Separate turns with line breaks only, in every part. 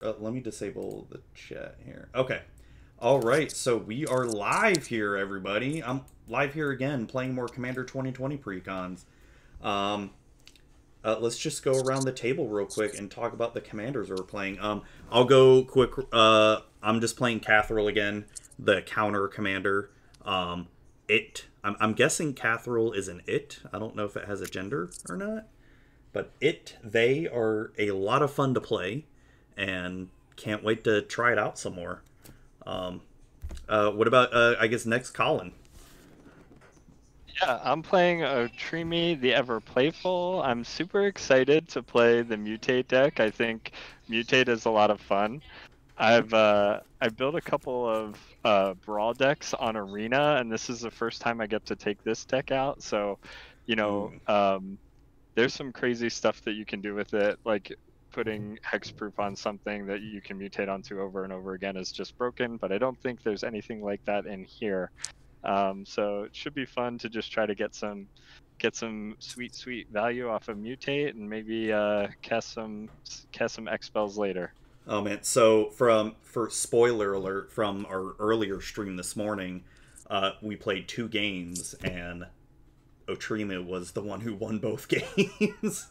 Let me disable the chat here. Okay. All right, so we are live here, everybody. I'm live here again, playing more Commander 2020 precons. Um, let's just go around the table real quick and talk about the commanders we're playing. I'll go quick. I'm just playing Cathril again, the counter commander. It. I'm guessing Cathril is an it. I don't know if it has a gender or not, but it. They are a lot of fun to play, and can't wait to try it out some more. Um, what about I guess next Colin?
Yeah, I'm playing Trimi the Ever Playful. I'm super excited to play the Mutate deck. I think Mutate is a lot of fun. I built a couple of Brawl decks on Arena, and this is the first time I get to take this deck out. So, you know,
Ooh.
there's some crazy stuff that you can do with it, like putting hexproof on something that you can mutate onto over and over again is just broken. But I don't think there's anything like that in here. So it should be fun to just try to get some sweet value off of mutate and maybe cast some X spells later.
Oh man! So for spoiler alert from our earlier stream this morning, we played 2 games and Otrima was the one who won both games.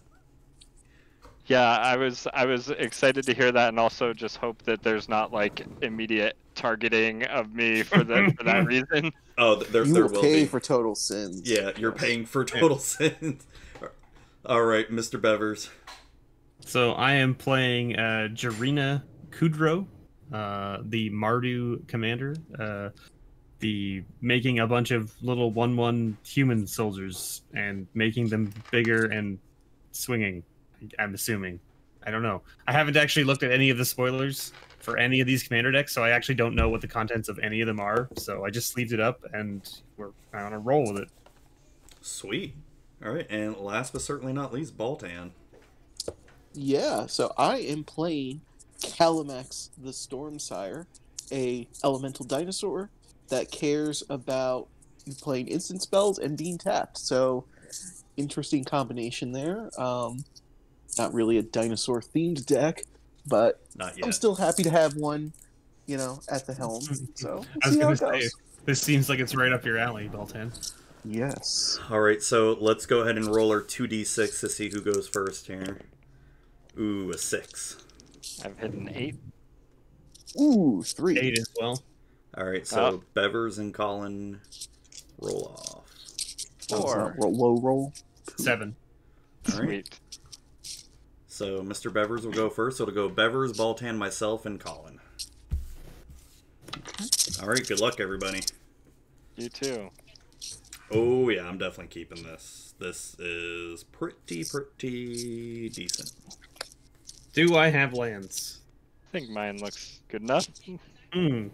Yeah, I was excited to hear that, and also just hope that there's not like immediate targeting of me for that reason.
Oh,
You
there
will
will
pay
be.
for total sins.
Yeah, you're
Yes.
paying for total sins. All right, Mr. Bevers.
So I am playing Jarina Kudro, the Mardu commander, the making a bunch of little 1/1 human soldiers and making them bigger and swinging. I'm assuming. I don't know. I haven't actually looked at any of the spoilers for any of these commander decks, so I actually don't know what the contents of any of them are. So I just sleeved it up and we're on a roll with it.
Sweet. All right, and last but certainly not least, Baltan.
Yeah, so I am playing Calamax the Stormsire, a elemental dinosaur that cares about you playing instant spells and being tapped. So interesting combination there. Not really a dinosaur themed deck, but
Not
I'm
yet.
still happy to have one, at the helm. So
I
we'll
was
see how
gonna
it
say,
goes.
this seems like it's right up your alley, Baltan.
Yes.
All right, so let's go ahead and roll our 2d6 to see who goes first here. Ooh, a 6.
I've hit an 8.
Ooh, 3.
8 as well.
All right, so Bevers and Colin roll off.
Oh, it's not
4.
low roll.
7.
All right.
Sweet.
So Mr. Bevers will go first. So it'll go Bevers, Baltan, myself, and Colin. All right, good luck, everybody.
You too.
Oh yeah, I'm definitely keeping this. This is pretty decent.
Do I have lands?
I think mine looks good enough.
Hmm.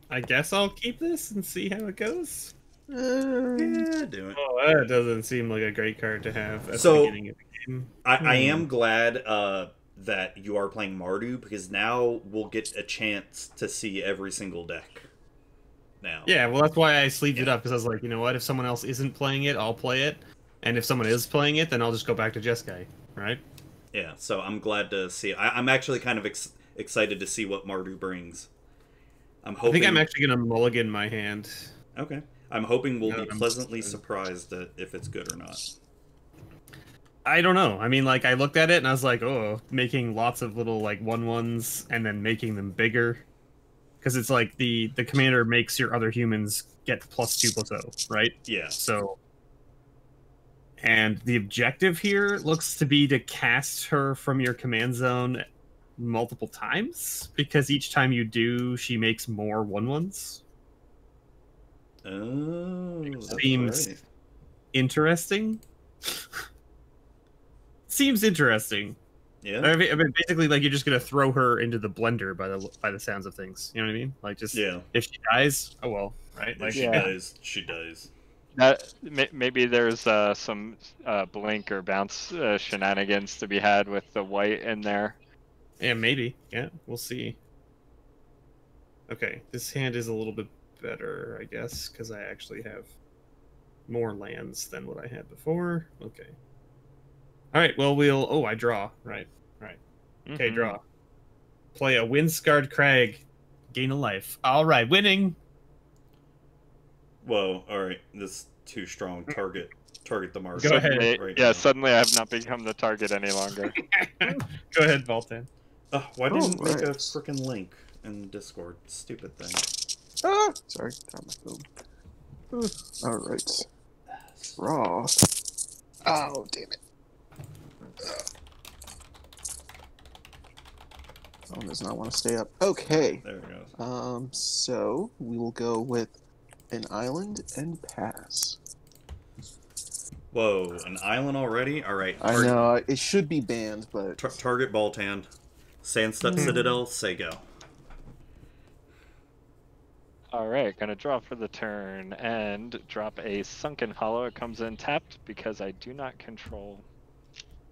I guess I'll keep this and see how it goes.
Yeah, do it.
Oh, that doesn't seem like a great card to have at
So,
the beginning of the game.
I am glad that you are playing Mardu, because now we'll get a chance to see every single deck. Now.
Yeah, well, that's why I sleeved it up, because I was like, you know what? If someone else isn't playing it, I'll play it. And if someone is playing it, then I'll just go back to Jeskai, right?
Yeah, so I'm glad to see. I'm actually kind of excited to see what Mardu brings. I'm hoping.
I think I'm actually going to mulligan my hand.
Okay. I'm hoping we'll
No,
be
I'm
pleasantly
just-
surprised if it's good or not.
I don't know. I mean, like, I looked at it and I was like, oh, making lots of little, like, 1/1s and then making them bigger. Because it's like the commander makes your other humans get +2/+0, right?
Yeah.
So, and the objective here looks to be to cast her from your command zone multiple times, because each time you do, she makes more 1/1s.
Oh, that's
Seems
right.
interesting. Seems interesting.
Yeah.
I mean, basically, like, you're just gonna throw her into the blender by the sounds of things. You know what I mean? Like, just
Yeah.
if she dies, oh well, right?
If
Like,
she
Yeah.
dies, she dies.
That maybe there's some blink or bounce shenanigans to be had with the white in there.
yeah, maybe. Yeah, we'll see. Okay, this hand is a little bit better, I guess, because I actually have more lands than what I had before. Okay. All right. Well, we'll. Oh, I draw. Right. Okay,
Mhm.
draw. Play a Windscarred Crag. Gain a life. All right, winning.
Whoa, alright. This is too strong. Target the mark.
Go ahead.
Suddenly,
Right
yeah,
now.
suddenly I have not become the target any longer.
Go ahead, Voltan.
Why didn't it make a
Alright.
freaking link in Discord? Stupid thing.
Ah, sorry, got my phone. All right, draw. Oh, damn it! Phone does not want to stay up. Okay.
There it goes.
So we will go with an island and pass.
Whoa, an island already? Alright.
I know it should be banned, but
Target Baltan. Sandstep Citadel, say go.
All right, gonna draw for the turn and drop a Sunken Hollow. It comes in tapped because I do not control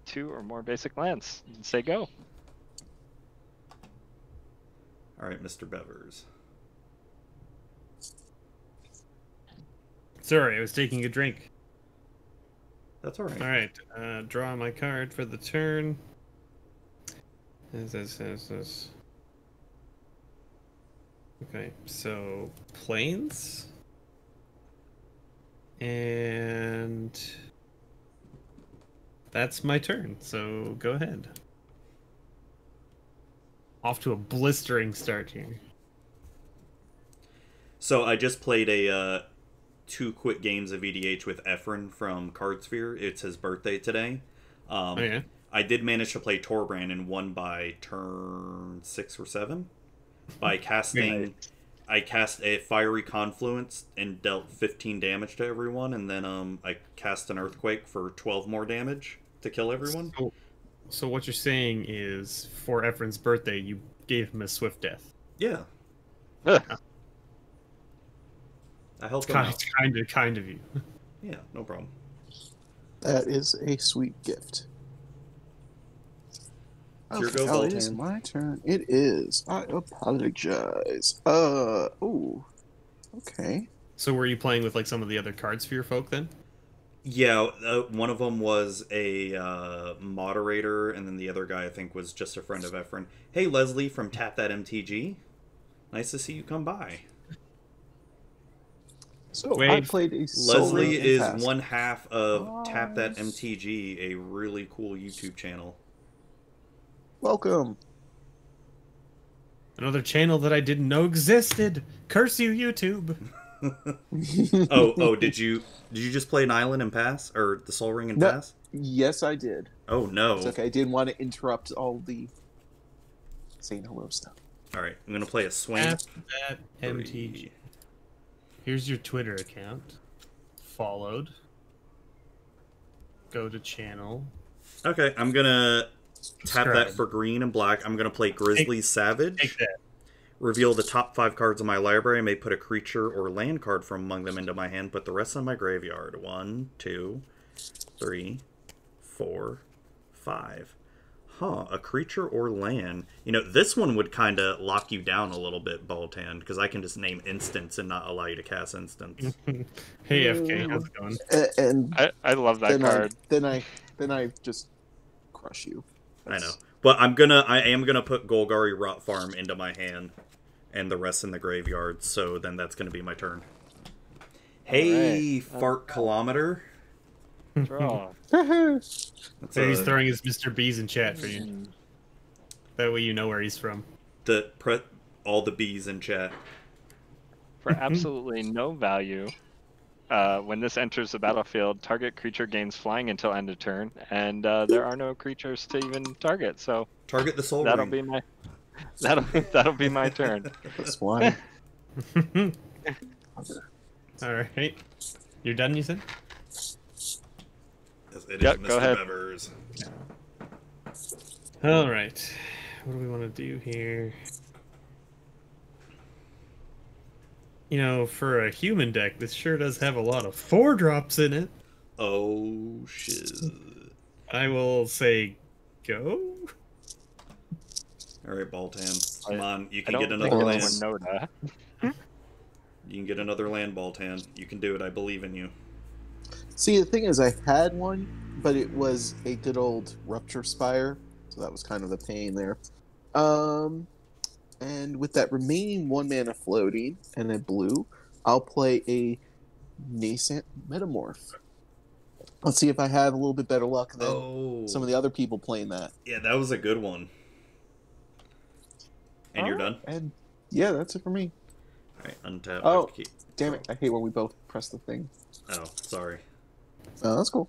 2 or more basic lands. Say go.
Alright, Mr. Bevers.
Sorry, I was taking a drink.
That's alright.
All right, draw my card for the turn. This. Okay, so planes. And that's my turn, so go ahead. Off to a blistering start here.
So I just played a 2 quick games of EDH with Efren from Cardsphere. It's his birthday today.
Oh yeah.
I did manage to play Torbrand and won by turn 6 or 7 by casting. I cast a Fiery Confluence and dealt 15 damage to everyone, and then I cast an Earthquake for 12 more damage to kill everyone.
So what you're saying is, for Efren's birthday, you gave him a swift death.
Yeah,
Ugh.
I helped him out.
It's kind of you.
Yeah, no problem.
that is a sweet gift.
It's your
Okay,
go,
it is
Voltan.
my turn. It is. I apologize. Oh. Okay.
So were you playing with like some of the other Cardsphere folk then?
Yeah, one of them was a moderator, and then the other guy I think was just a friend of Efren. Hey, Leslie from Tap That MTG. Nice to see you come by.
So I
Wait.
played a Soul Ring
Leslie
and
is
passed.
one half of Tap That MTG, a really cool YouTube channel.
Welcome.
Another channel that I didn't know existed. Curse you, YouTube.
Did you just play an island and pass, or the Soul Ring and
No.
pass?
Yes, I did.
Oh no!
It's okay. I didn't want to interrupt all the saying hello stuff.
All right, I'm gonna play a swing.
Tap that MTG. Here's your Twitter account. Followed. Go to channel.
Okay, I'm gonna tap that
Subscribe.
for green and black. I'm gonna play Grizzly Savage.
Take that.
Reveal the top 5 cards of my library. I may put a creature or land card from among them into my hand. Put the rest in my graveyard. 1, 2, 3, 4, 5. Huh, a creature or land. You know, this one would kind of lock you down a little bit, Baltan, because I can just name instants and not allow you to cast instants.
Hey FK, how's it going?
And
I love that card.
then I just crush you.
I know. But I am gonna put Golgari Rot Farm into my hand and the rest in the graveyard, so then that's gonna be my turn. Hey, Fart Kilometer.
Draw.
That's
So he's throwing his Mr. B's in chat for you. That way you know where he's from.
all the bees in chat.
For absolutely no value, when this enters the battlefield, target creature gains flying until end of turn, and there are no creatures to even target. So
Target the Soul
that'll
Ring.
be my that'll be my turn.
That's why.
All right. You're done, you said?
Yes, it is
Yep,
Mr.
go ahead.
Bevers.
All right. What do we want to do here? You know, for a human deck, this sure does have a lot of 4-drops in it.
Oh shit!
I will say go.
All right, Baltan, come on, you
I
can
don't
get
think
another
anyone
land.
know that.
You can get another land, Baltan. You can do it. I believe in you.
See, the thing is, I had one, but it was a good old Rupture Spire, So that was kind of a pain there. And with that remaining 1 mana floating and a blue, I'll play a Nascent Metamorph. Let's see if I have a little bit better luck than some of the other people playing that.
Yeah, that was a good one. And you're done?
And yeah, that's it for me.
Alright, untap.
Oh, damn it. I hate when we both press the thing.
Oh, sorry.
Oh, that's cool.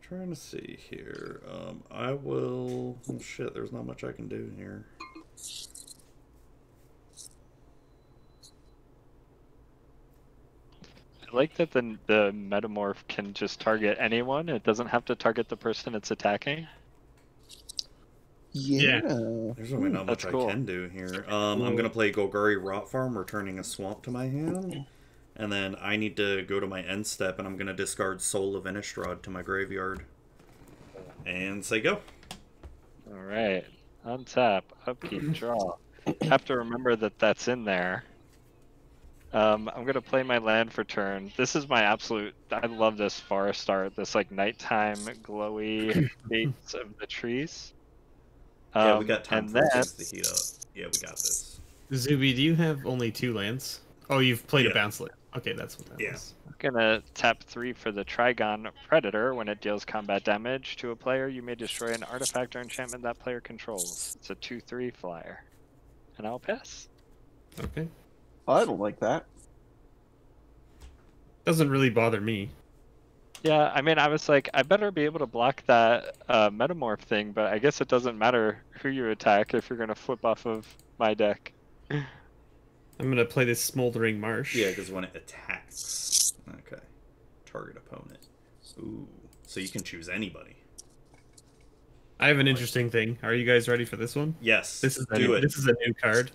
Trying to see here. I will... Oh, shit, there's not much I can do here.
I like that the Metamorph can just target anyone. It doesn't have to target the person it's attacking.
Yeah.
There's really not much
That's cool.
I can do here. I'm going to play Golgari Rot Farm, returning a swamp to my hand. And then I need to go to my end step, and I'm going to discard Soul of Innistrad to my graveyard. And say go.
Alright. Untap, upkeep, draw. Have to remember that that's in there. I'm going to play my land for turn. This is my absolute... I love this forest art. This, like, nighttime glowy gates of the trees.
Yeah, we got time
and
for
then...
things to heat up. Yeah, we got this.
Zuby, do you have only 2 lands? Oh, you've played a bounce land. Okay, that's what that was.
I'm gonna tap 3 for the Trigon Predator. When it deals combat damage to a player, you may destroy an artifact or enchantment that player controls. It's a 2/3 flyer. And I'll pass.
Okay.
I don't like that.
Doesn't really bother me.
Yeah, I mean, I was like, I better be able to block that Metamorph thing, but I guess it doesn't matter who you attack if you're gonna flip off of my deck.
I'm gonna play this Smoldering Marsh.
Yeah, because when it attacks. Okay. Target opponent. Ooh. So you can choose anybody.
I have an interesting thing. Are you guys ready for this one?
Yes.
This is
do it.
This is a new card.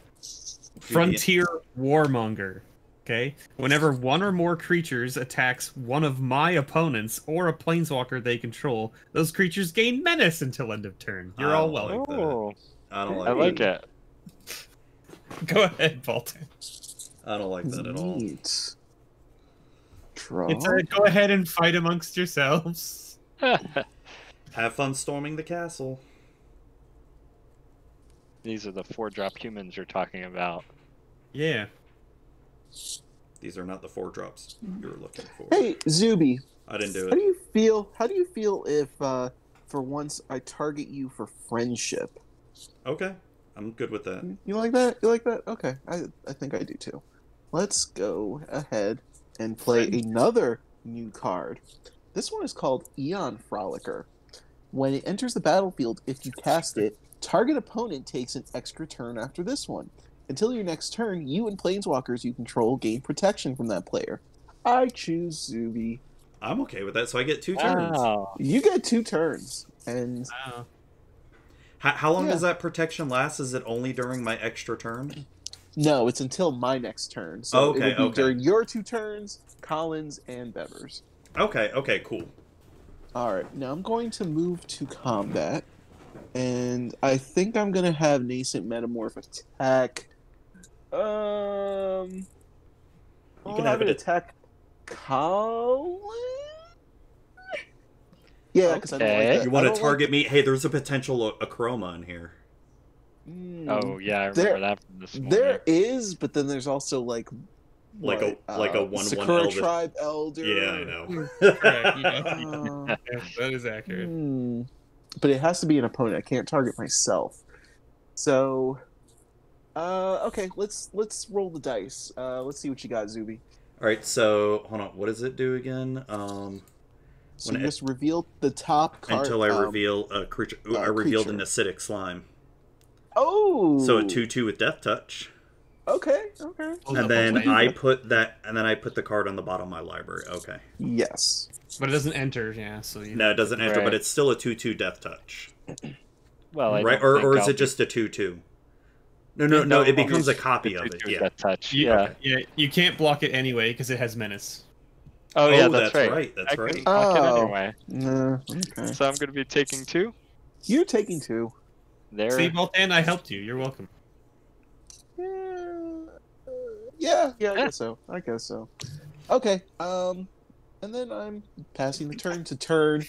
Frontier Warmonger. Okay. Whenever one or more creatures attacks one of my opponents or a planeswalker they control, those creatures gain menace until end of turn. You're all welcome.
Oh,
I don't like
I like it.
Go ahead, Bolton.
I don't like that at all.
Neat. Draw.
It's a go ahead and fight amongst yourselves.
Have fun storming the castle.
These are the 4-drop humans you're talking about.
Yeah.
These are not the 4-drops you were looking for.
Hey, Zuby.
I didn't do
How do
it.
you feel? How do you feel if, for once, I target you for friendship?
Okay. I'm good with that.
You like that? You like that? Okay, I think I do too. Let's go ahead and play another new card. This one is called Eon Frolicker. When it enters the battlefield, if you cast it, target opponent takes an extra turn after this one. Until your next turn, you and planeswalkers you control gain protection from that player. I choose Zuby.
I'm okay with that, so I get 2 turns.
Wow.
You get 2 turns, and
Wow.
How long
Yeah.
does that protection last? Is it only during my extra turn?
no, it's until my next turn. So
Okay,
it would be
okay.
during your 2 turns, Collins and Bevers.
Okay, cool.
Alright, now I'm going to move to combat. And I think I'm going to have Nascent Metamorph attack.
You
I'll
can have it
attack Collins? Yeah, because I don't like
Okay.
that.
You want
I
to
don't
target me? Hey, there's a potential Acroma in here.
Oh, yeah, I remember
There-
that from this morning.
There is, but then there's also
Like
what,
a 1/1
Sakura
Elvish.
Tribe Elder.
Yeah, I know.
Correct, yeah.
Uh,
Yeah, that is accurate.
But it has to be an opponent. I can't target myself. So, okay, let's roll the dice. Let's see what you got, Zuby.
All right, so hold on. What does it do again?
So
When
you
it-
just reveal the top card
Until I reveal a creature. I revealed an acidic slime.
Oh,
So a 2/2 with Death Touch.
Okay.
And then I put the card on the bottom of my library. Okay.
Yes.
But it doesn't enter, yeah, so you
No, it doesn't enter, but
Right.
it's still a 2/2 Death Touch.
Well, I
Right?
don't think
Or is
I'll
it just a 2/2? No, it becomes a copy of it.
be
Yeah.
that touch.
You-
Yeah.
Yeah, you can't block it anyway because it has menace.
Oh, yeah,
Oh,
that's,
that's
right.
right, that's
I can
right.
block it
Oh.
anyway.
No. Okay.
So I'm going to be taking 2.
You're taking 2.
There.
See, Boltan, I helped you. You're welcome.
Yeah. Yeah, I guess so. Okay, and then I'm passing the turn to turn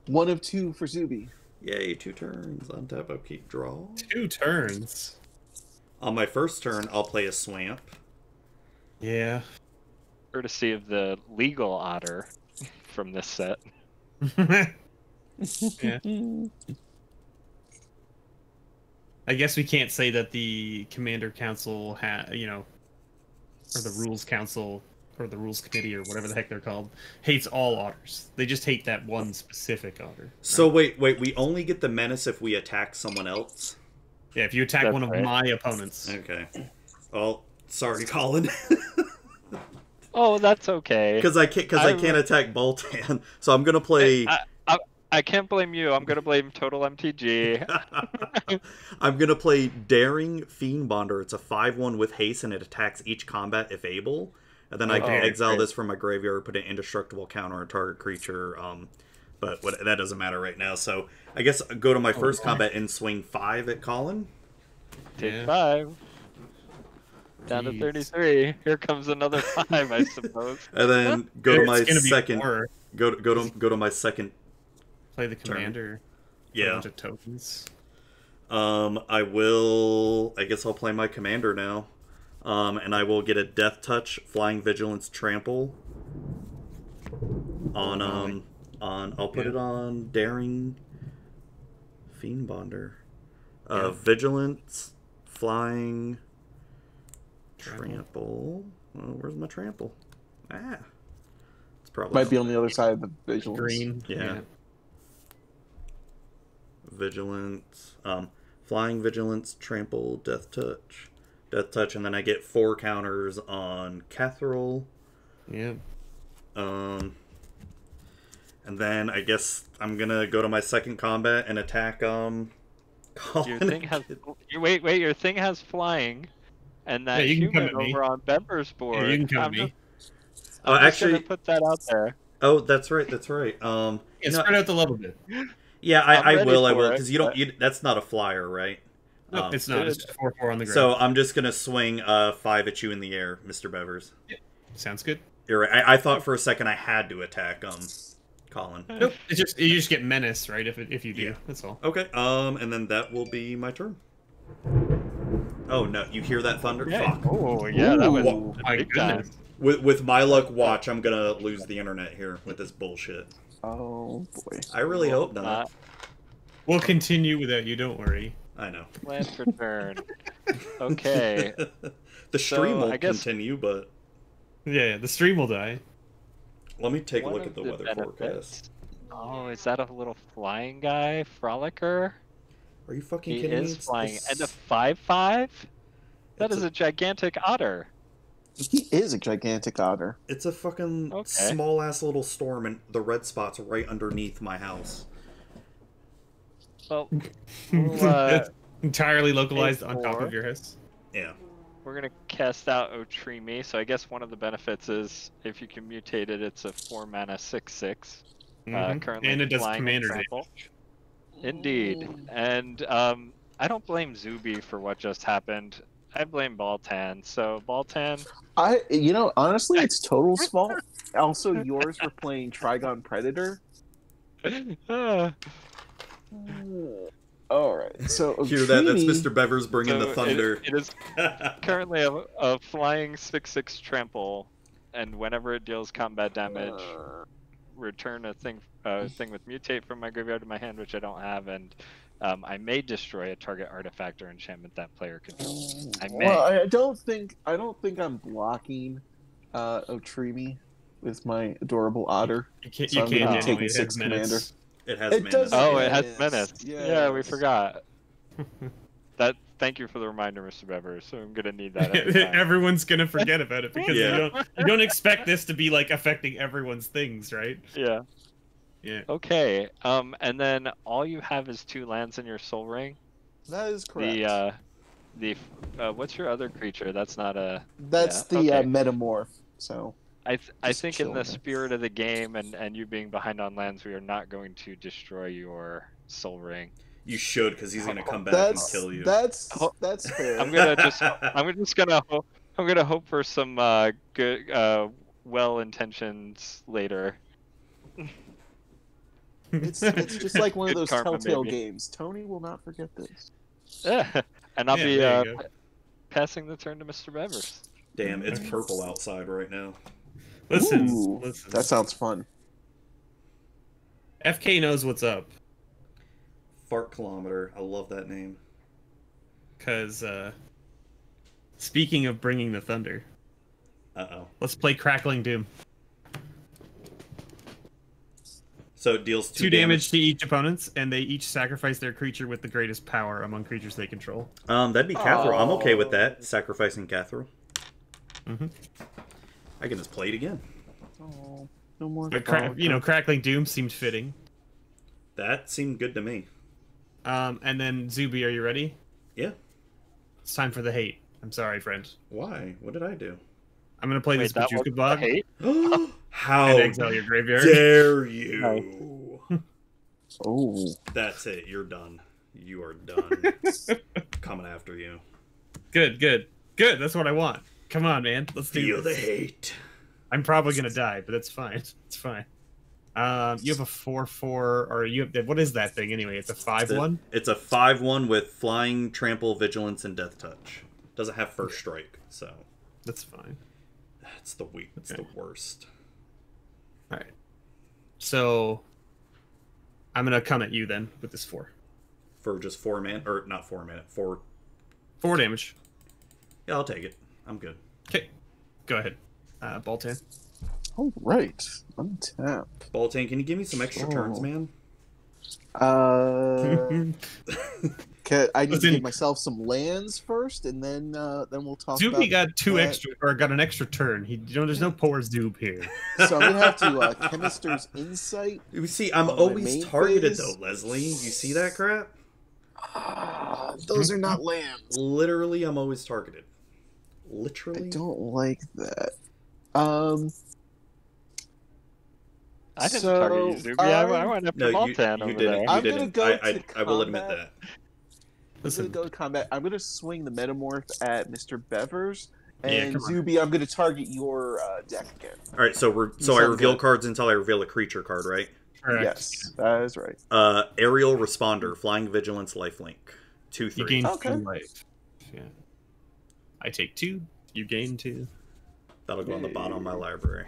1 of 2 for Zuby.
Yay, 2 turns. Untap, upkeep, draw.
2 turns.
On my first turn, I'll play a Swamp.
Yeah.
Courtesy of the legal otter from this set.
Yeah. I guess we can't say that the Commander Council or the Rules Council, or the Rules Committee, or whatever the heck they're called, hates all otters. They just hate that one specific otter. Right?
So wait, we only get the menace if we attack someone else?
Yeah, if you attack
That's
one of
right.
my opponents.
Okay. Well, sorry, Colin.
Oh, that's okay.
Because I can't attack Boltan, so I'm gonna play.
I can't blame you. I'm gonna blame Total MTG.
I'm gonna play Daring Fiendbonder. It's a 5/1 with haste, and it attacks each combat if able. And then I can exile this from my graveyard, put an indestructible counter on a target creature. But that doesn't matter right now. So I guess I'll go to my first combat and swing 5 at Colin.
Take 5. Down to
Jeez.
33. Here comes another 5, I suppose.
And then go to my
It's gonna be
second.
more.
Go to my second.
Play the commander. Play a
Yeah.
bunch of tokens.
I will. I guess I'll play my commander now. And I will get a Death Touch, Flying Vigilance, Trample. On I'll put it on Daring Fiendbonder. Vigilance, Flying, Trample. Oh, where's my Trample? It's probably
Might be on the other side of the visuals.
Green.
Yeah. Vigilance, Flying Vigilance, Trample, Death Touch, and then I get 4 counters on Cathril.
Yeah.
And then I guess I'm gonna go to my second combat and attack Colin.
Your thing has wait, your thing has flying, and that
Yeah, you can come
human
at me.
over on Bember's board.
Yeah, you can come at me.
I'm just
actually,
gonna put that out there.
oh, that's right.
Yeah,
You know,
spread out the love a bit.
yeah,
I'm
I
ready
will,
for it,
because that's not a flyer, right?
No, it's not. It's just 4/4 on the ground.
So I'm just gonna swing 5 at you in the air, Mr. Bevers.
Sounds good.
You're right. I thought for a second I had to attack Colin.
Nope. It's just you just get menace, right? If you do,
Yeah.
that's all.
Okay. And then that will be my turn. Oh no! You hear that thunder?
Yeah.
Fuck.
Oh yeah, that was
Ooh, my
big time.
goodness.
With my luck, watch. I'm gonna lose the internet here with this bullshit.
Oh boy.
I really hope not.
We'll continue without you. Don't worry.
I know.
Plan for turn. Okay.
The stream
So,
will
I guess-
continue, but
Yeah, the stream will die.
let me take a
One
look
of
at the
the
weather
benefits-
forecast.
Oh, is that a little flying guy, Frolicker?
Are you fucking
He
kidding me?
is
It's
flying,
this-
and a 5/5. That
It's
is a gigantic otter.
He is a gigantic otter.
It's a fucking
Okay.
small ass little storm, and the red spot's right underneath my house.
Well, we'll,
Entirely localized on top
8/4.
of your house.
Yeah.
we're gonna cast out Otrimi. So I guess one of the benefits is if you can mutate it, it's a 4-mana 6/6.
Mhm.
Currently
And it does
flying and
commander
trample.
damage.
Indeed, and I don't blame Zuby for what just happened. I blame Baltan. So Baltan,
Honestly, it's Total's fault. Also, yours were playing Trigon Predator. All right, so
Hear that? That's
Otrimi-
Mr. Bevers bringing the
so
thunder.
It is currently a flying 6/6 trample, and whenever it deals combat damage, return a thing with mutate from my graveyard to my hand, which I don't have, and I may destroy a target artifact or enchantment that player controls. I may.
Well, I don't think I'm blocking Otrimi with my adorable otter.
You can't.
So
You
I'm gonna
can't
be
anyway.
taking
It has
6
menace.
commander.
It has
It
menace.
does-
Oh, it has
Yes,
menace. Yeah, we
yes.
forgot. Thank you for the reminder, Mr. Bevers. So I'm gonna need that every time.
Everyone's gonna forget about it because
Yeah.
you don't expect this to be like affecting everyone's things, right?
Yeah.
Yeah.
Okay. And then all you have is 2 lands in your Soul Ring.
That is correct.
What's your other creature? That's not a.
That's
yeah,
the
okay.
metamorph. So
I
Just
think in
chill
the
there.
spirit of the game and you being behind on lands, we are not going to destroy your Soul Ring.
You should, because he's gonna come back
that's
and kill you.
that's
Oh.
that's fair.
I'm just gonna I'm gonna hope for some good, well-intentions later.
It's just like one of
Good
those
karma,
Telltale
maybe.
games. Tony will not forget this.
And I'll
Yeah,
be
there you go.
passing the turn to Mr. Bevers.
Damn, it's purple outside right now.
Listen,
Ooh,
listen.
that sounds fun.
FK knows what's up.
Fart Kilometer. I love that name.
Because, speaking of bringing the thunder,
Uh-oh.
let's play Crackling Doom.
So it deals
2 damage to each opponent, and they each sacrifice their creature with the greatest power among creatures they control.
That'd be Catherine. I'm okay with
Oh.
that. Sacrificing Catherine.
Mm-hmm.
I can just play it again.
Oh, no more.
But Crackling Doom seemed fitting.
That seemed good to me.
And then Zuby, are you ready?
Yeah.
It's time for the hate. I'm sorry, friend.
Why? What did I do?
I'm gonna play this
that
Bajuka
wasn't
Bog
the hate?
How
and exile your graveyard.
dare you?
Oh,
That's it. You're done. You are done. Coming after you.
Good. That's what I want. Come on, man. Let's do
Feel
this.
the hate.
I'm probably gonna die, but that's fine. It's fine. You have a 4/4, or you have what is that thing anyway? It's a 5/1.
It's a 5/1 with flying, trample, vigilance, and death touch. Doesn't have first strike, so
That's fine.
that's the weak. It's the worst.
All right. So I'm gonna come at you then with this 4.
For just 4 man, or not 4 mana, 4.
4 damage.
Yeah, I'll take it. I'm good.
Okay. Go ahead. Boltan.
all right. Untap.
Boltan, can you give me some extra turns,
Oh.
man?
I need to
Listen-
give myself some lands first, and then we'll talk.
Zuby
about
got 2
that.
extra, or got an extra turn. There's no poor Zoob here.
So I'm gonna have to Chemister's Insight.
You see, I'm
On my
always
main
targeted
phase?
though, Leslie. You see that crap?
Those are not lands.
Literally, I'm always targeted.
I
Literally.
don't like that.
I didn't
So,
target you, Zuby. I went after
No, you
Maltan over
didn't.
there.
You
I'm
didn't.
gonna go to
I will admit
combat.
that.
I'm
Listen,
gonna go to combat. I'm gonna swing the Metamorph at Mr. Bevers,
Yeah,
and
come on.
Zuby, I'm gonna target your deck again.
All right, so I
Sounds
reveal
good.
cards until I reveal a creature card, right?
correct.
Yes, that is right.
Aerial Responder, Flying Vigilance, Lifelink, 2/3.
You gain
Okay.
2 life. Yeah. I take 2. You gain 2.
That'll go on the bottom of my library.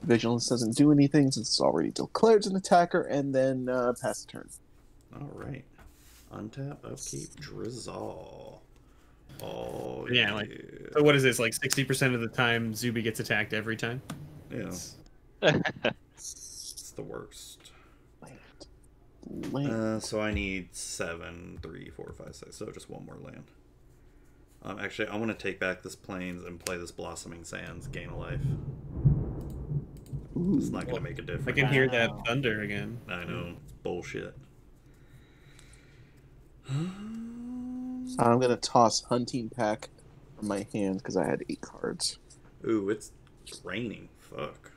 Vigilance doesn't do anything since it's already declared an attacker, and then pass the turn.
All right. Untap, upkeep, Drizzle. Oh,
Yeah, like- So what is this? Like 60% of the time, Zuby gets attacked every time.
yeah. It's the worst.
Land.
So I need 7, 3, 4, 5, 6. So just one more land. Actually, I want to take back this Plains and play this Blossoming Sands, gain a life. It's not going to make a difference.
I can hear
Wow.
that thunder again.
I know. Bullshit.
I'm gonna toss Hunting Pack from my hand because I had 8 cards.
Ooh, it's raining. Fuck.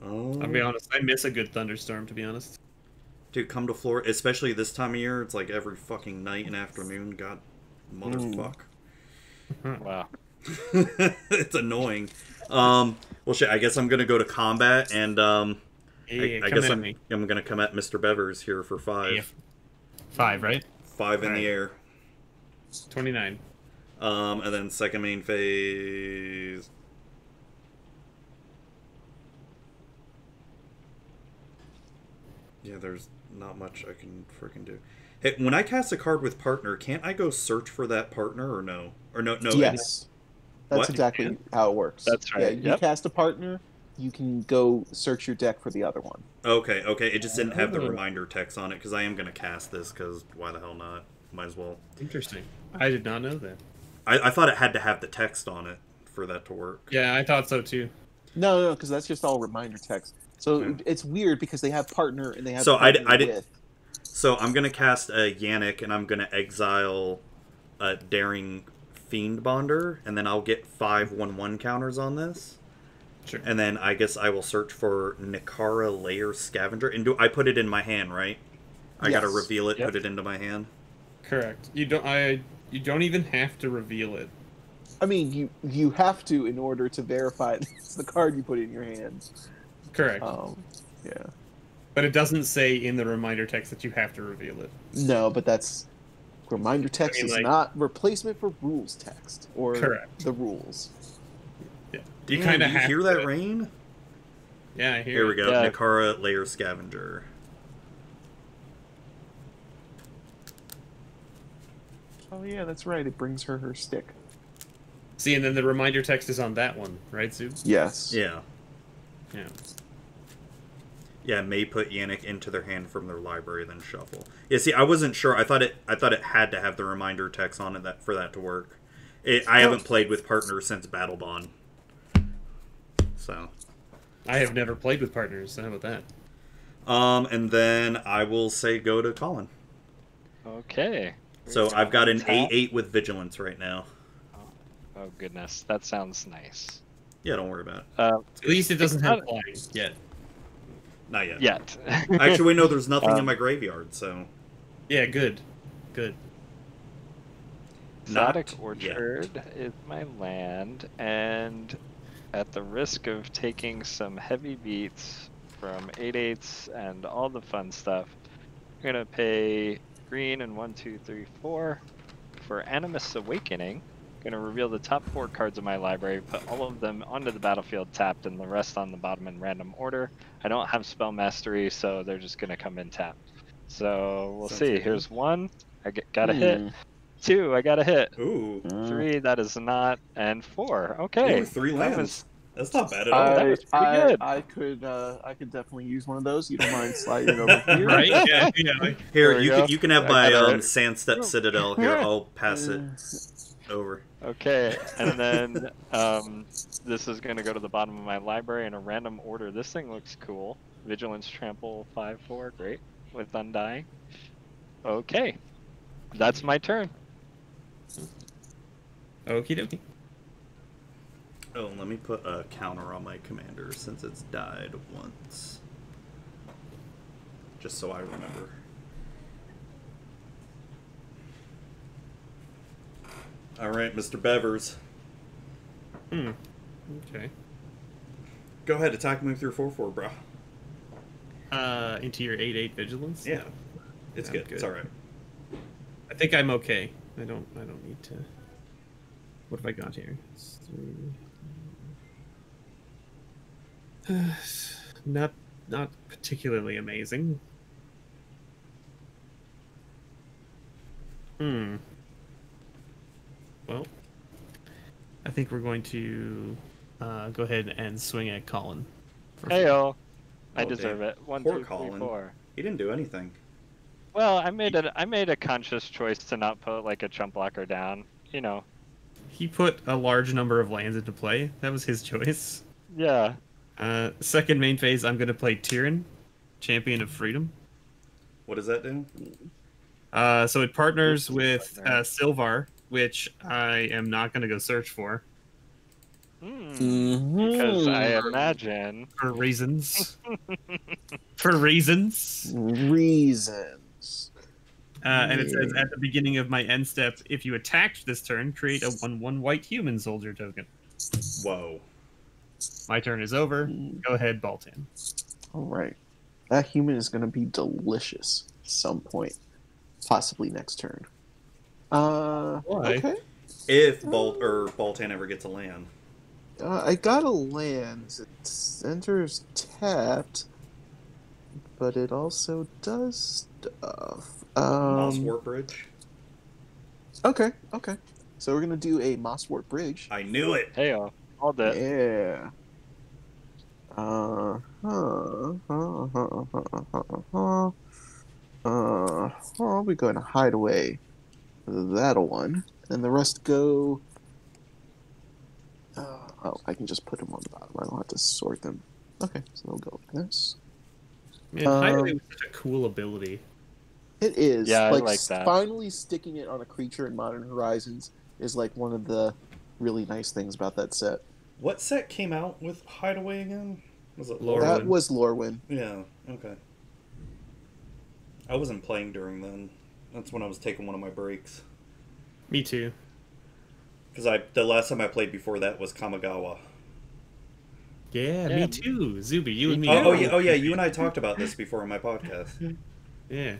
Oh.
I'll be honest, I miss a good thunderstorm, to be honest.
Dude, come to Florida, especially this time of year. It's like every fucking night and afternoon. God, motherfuck.
Wow.
It's annoying. Well, shit. I guess I'm gonna go to combat, and
Hey,
I
come
guess
at
I'm
me.
gonna come at Mr. Bevers here for 5.
Yeah. 5, right?
5 in the
Alright.
air.
29.
And then second main phase. Yeah, there's not much I can freaking do. Hey, when I cast a card with partner, can't I go search for that partner or no? Or no?
Yes, that's
What?
exactly how it works.
That's right,
Yeah, you
yep.
cast a partner, you can go search your deck for the other one.
Okay. It just didn't have the
Oh.
reminder text on it because I am gonna cast this because why the hell not? Might as well.
Interesting. I did not know that.
I thought it had to have the text on it for that to work.
Yeah, I thought so too.
No, because that's just all reminder text. So
Okay.
it's weird because they have partner and they have
So I
partner
did-
with.
So I'm gonna cast a Yannick and I'm gonna exile a Daring Fiend Bonder, and then I'll get 5/1/1 counters on this.
Sure.
And then I guess I will search for Nikara Layer Scavenger. And do I put it in my hand, right? I gotta
Yes.
reveal it,
Yep.
put it into my hand.
Correct. You don't even have to reveal it.
I mean, you have to in order to verify it's the card you put in your hand.
Correct.
Yeah.
But it doesn't say in the reminder text that you have to reveal it.
No, but that's reminder text is not replacement for rules text or
correct.
the rules.
Yeah.
You kind of hear that rain?
Yeah, I hear.
Here we go.
Yeah.
Nikara, Layer Scavenger.
Oh yeah, that's right. It brings her stick.
See, and then the reminder text is on that one, right, Sue?
Yes.
Yeah.
Yeah.
Yeah, may put Yannick into their hand from their library, then shuffle. Yeah, see, I wasn't sure. I thought it had to have the reminder text on it for that to work. I haven't played with partners since Battle Bond. So.
I have never played with partners. How about that?
And then I will say go to Colin.
Okay.
So I've got an
Tap.
8/8 with Vigilance right now.
Oh goodness, that sounds nice.
Yeah, don't worry about it.
At least it doesn't have
not-
flying yet.
Not yet.
Yet.
Actually, no, there's nothing in my graveyard, so...
Yeah, good. Good.
Exotic
Not
Orchard is my land, and at the risk of taking some heavy beats from 8/8s and all the fun stuff, I'm gonna pay green and 1, 2, 3, 4 for Animus Awakening. Gonna reveal the top 4 cards of my library, put all of them onto the battlefield tapped, and the rest on the bottom in random order. I don't have spell mastery, so they're just gonna come in tapped. So we'll
Sounds
see.
good.
Here's 1. got a hit. 2, I got a hit.
Ooh.
3, that is not, and 4. Okay.
Ooh, 3
That
lands.
was-
That's not bad at all.
that was pretty good.
I could definitely use one of those. You don't mind sliding it over here?
Right? Yeah, yeah. Like,
Here,
There we
you
go.
can have
I
my
got it.
Sandstep Citadel. Here, I'll pass it over.
Okay, and then this is going to go to the bottom of my library in a random order. This thing looks cool. Vigilance Trample 5/4, great, with Undying. Okay, that's my turn.
okie dokie.
Oh, let me put a counter on my commander since it's died once. Just so I remember. Alright, Mr. Bevers.
Okay.
Go ahead, attack move through 4/4, bro.
Into your 8/8 vigilance.
Yeah. It's
I'm
good.
good.
It's alright.
I think I'm okay. I don't need to. What have I got here? It's 3. Not particularly amazing. Well, I think we're going to go ahead and swing at Colin.
Heyo, I
Oh,
deserve
damn.
it. 1,
Poor
2, 3,
Colin.
4.
He didn't do anything.
Well, I made a conscious choice to not put like a chump blocker down. You know.
He put a large number of lands into play. That was his choice.
Yeah.
Second main phase, I'm going to play Tyrion, Champion of Freedom.
What does that do?
So it partners with Sylvar, which I am not going to go search for
Because I imagine.
for reasons. For reasons.
Reasons.
And it says at the beginning of my end step, if you attacked this turn, create a 1/1 white human soldier token.
Whoa.
My turn is over. Go ahead, Baltan.
All right. That human is going to be delicious at some point. Possibly next turn.
Why?
Okay.
If Baltan ever gets a land.
I got a land. It enters tapped, but it also does stuff.
Mosswort Bridge.
Okay. So we're gonna do a Mosswort Bridge.
I knew it.
Heyo, all that.
Yeah. We're going to hide away that one, and the rest go. I can just put them on the bottom. I don't have to sort them. Okay, so they'll go like this.
Man, Hideaway was such a cool ability.
It is.
Yeah, I like that.
Finally sticking it on a creature in Modern Horizons is like one of the really nice things about that set.
What set came out with Hideaway again? Was it
Lorwyn.
That was Lorwyn.
Yeah, okay. I wasn't playing during then. That's when I was taking one of my breaks.
Me too.
Because the last time I played before that was Kamigawa.
Yeah,
Yeah.
me too. Zuby, you and me.
Oh yeah, you and I talked about this before on my podcast.
Yeah.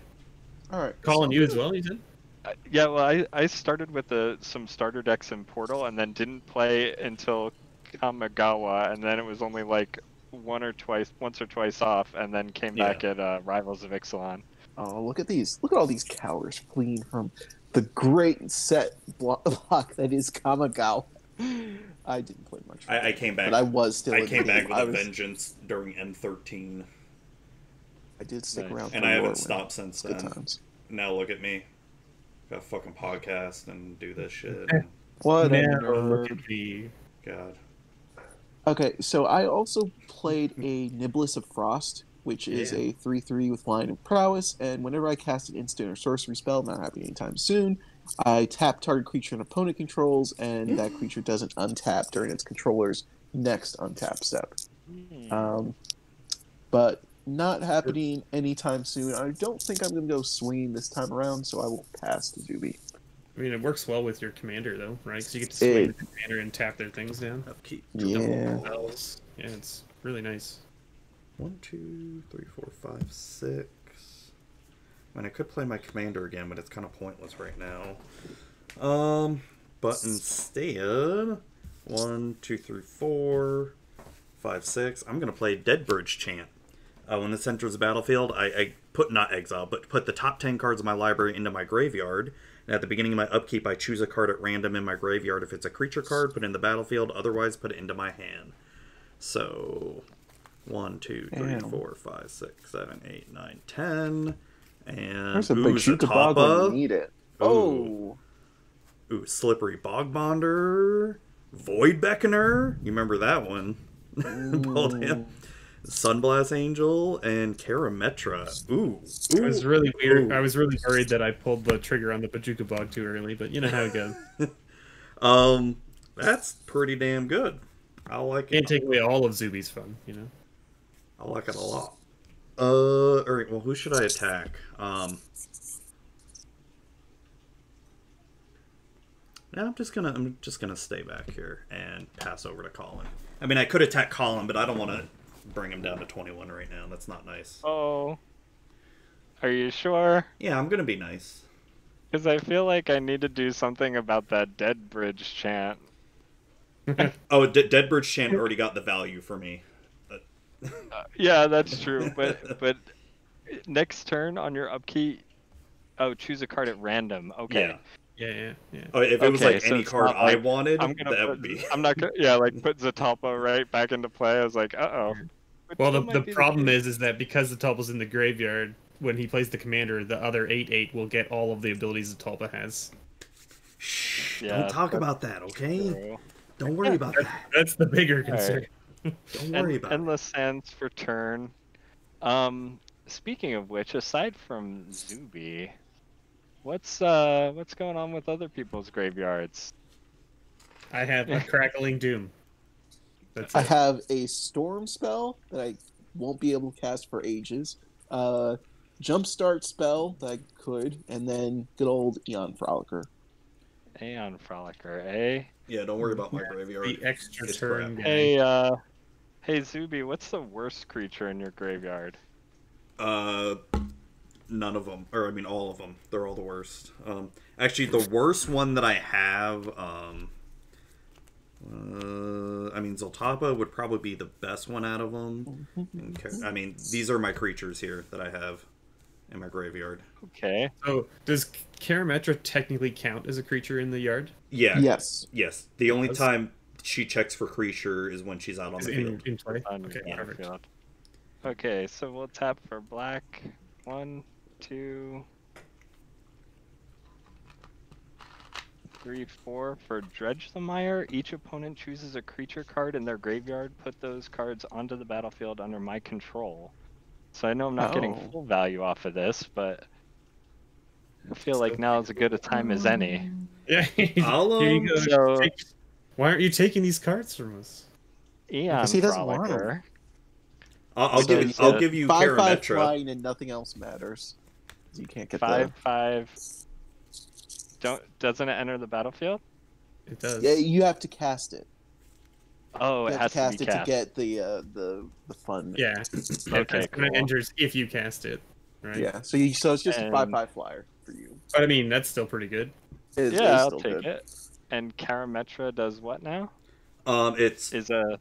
All right,
Calling
so
you
I'm
as
gonna-
well, you said?
Yeah, well, I started with some starter decks in Portal and then didn't play until Kamigawa, and then it was only like once or twice off, and then came back at Rivals of Ixalan.
Oh, look at these! Look at all these cowards fleeing from the great set block that is Kamigawa. I didn't play much,
I came back.
but I was still.
I
in the
came back
game.
with
I
a
was-
vengeance during M13,
I did stick
Nice.
around,
and
for
I haven't
Lore Win.
stopped since
Good
then.
times.
Now look at me. Got a fucking podcast and do this shit.
What a
Now look
nerd.
at the...
God.
Okay, so I also played a Niblis of Frost, which is
Yeah.
a 3/3 with flying and prowess, and whenever I cast an instant or sorcery spell, not happening anytime soon, I tap target creature an opponent controls, and that creature doesn't untap during its controller's next untap step. But not happening anytime soon. I don't think I'm going to go swinging this time around, so I will pass to Zuby.
I mean, it works well with your commander, though, right? Because you get to swing
It-
the commander and tap their things down.
Upkeep.
Yeah.
Spells. Yeah, it's really nice.
1, 2, 3, 4, 5, 6. I mean, I could play my commander again, but it's kind of pointless right now. But instead, 1, 2, 3, 4, 5, 6. I'm gonna play Deadbridge Chant. When this enters the battlefield, I put not exile, but put the top 10 cards of my library into my graveyard. And at the beginning of my upkeep, I choose a card at random in my graveyard. If it's a creature card, put it in the battlefield. Otherwise, put it into my hand. So, 1, 2, 3,
Damn.
4, 5, 6, 7, 8, 9, 10. And
There's a big Shukabog when you need it. Oh!
Ooh, Slippery Bogbonder. Void Beckoner. You remember that one? Called him. Sunblast Angel and Karametra. Ooh.
It was really weird.
Ooh.
I was really worried that I pulled the trigger on the Bajuka Bog too early, but you know how it goes.
That's pretty damn good. I like
Can't
it.
take away all of Zuby's fun, you know?
I like it a lot. Alright, well, who should I attack? Yeah, I'm just gonna stay back here and pass over to Colin. I mean, I could attack Colin, but I don't want to bring him down to 21 right now. That's not nice.
Oh, are you sure?
Yeah, I'm gonna be nice.
Because I feel like I need to do something about that Dead Bridge chant.
Oh, Deadbridge Chant already got the value for me.
Yeah, that's true. But next turn on your upkeep, choose a card at random. Okay.
Yeah.
Yeah.
Oh, if it was
Okay,
like
so
any
it's
card
not
I
like,
wanted,
I'm gonna
that
put,
would be.
I'm not gonna. Yeah, like put Zatalpa right back into play. I was like, uh-oh. Which
Well,
still
the
might be
problem
case.
is that because the Tulpa's in the graveyard, when he plays the commander, the other 8/8 will get all of the abilities the Tulpa has.
Shh,
Yeah,
don't talk
that's
about that, okay?
True.
Don't worry about that.
That's the bigger concern.
Don't worry about it.
Endless Sands for turn. Speaking of which, aside from Zuby, what's going on with other people's graveyards?
I have a Crackling Doom. That's
I
it.
have a storm spell that I won't be able to cast for ages. Jumpstart spell that I could, and then good old Eon Frolicker.
Aeon Frolicker, eh?
Yeah, don't worry about my
The
graveyard.
extra
It's
turn
crap.
guy.
Hey Zuby, what's the worst creature in your graveyard?
None of them, or I mean all of them. They're all the worst. Actually, the worst one that I have, I mean Zoltapa would probably be the best one out of them. I mean, these are my creatures here that I have in my graveyard.
Okay.
So, does Karametra technically count as a creature in the yard?
Yeah.
Yes.
Yes. The only
Does.
time she checks for creature is when she's out on
Is
the
it
field.
in play?
On
Okay,
your
perfect.
field. Okay, so we'll tap for black. 1, 2, 3, 4 for Dredge the Mire. Each opponent chooses a creature card in their graveyard. Put those cards onto the battlefield under my control. So I know I'm not getting
Oh.
full value off of this, but I feel like now is as good a time as any.
Yeah.
I'll,
Here you go.
So
Why aren't you taking these cards from us?
Eon
Because he doesn't want 'em.
Frolicker.
I'll
So
give
you
you. I'll
said
give you
5/5
Karametra.
flying and nothing else matters. You can't get
5/5. Doesn't it enter the battlefield?
It does.
Yeah, you have to cast it.
Oh,
You
it
have
has
to
to be
cast it
cast.
to get the fun.
Yeah.
Okay,
It's gonna
cool.
enters if you cast it, right?
Yeah. So it's just a
And-
5/5 flyer for you.
But I mean, that's still pretty good.
It is
Yeah, I'll
still
take
good.
it. And Karametra does what now?
It's
Is a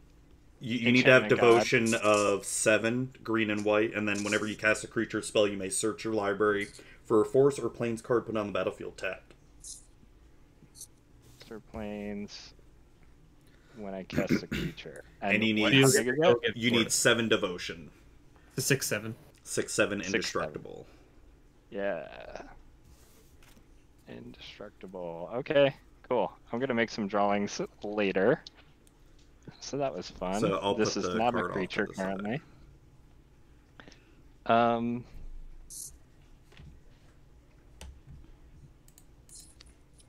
you need to have
enchantment god.
devotion of 7, green and white, and then whenever you cast a creature spell, you may search your library for a force or planes card put on the battlefield tapped.
Monster Planes when I cast a creature.
And you
what-
need-
how big is it?
You need 7 devotion,
The 6/7.
6/7
6/7.
indestructible.
Yeah. Indestructible. Okay, cool. I'm gonna make some drawings later. So that was fun.
So I'll
this
put
is
the
not
card
a
off
creature
to the side.
currently.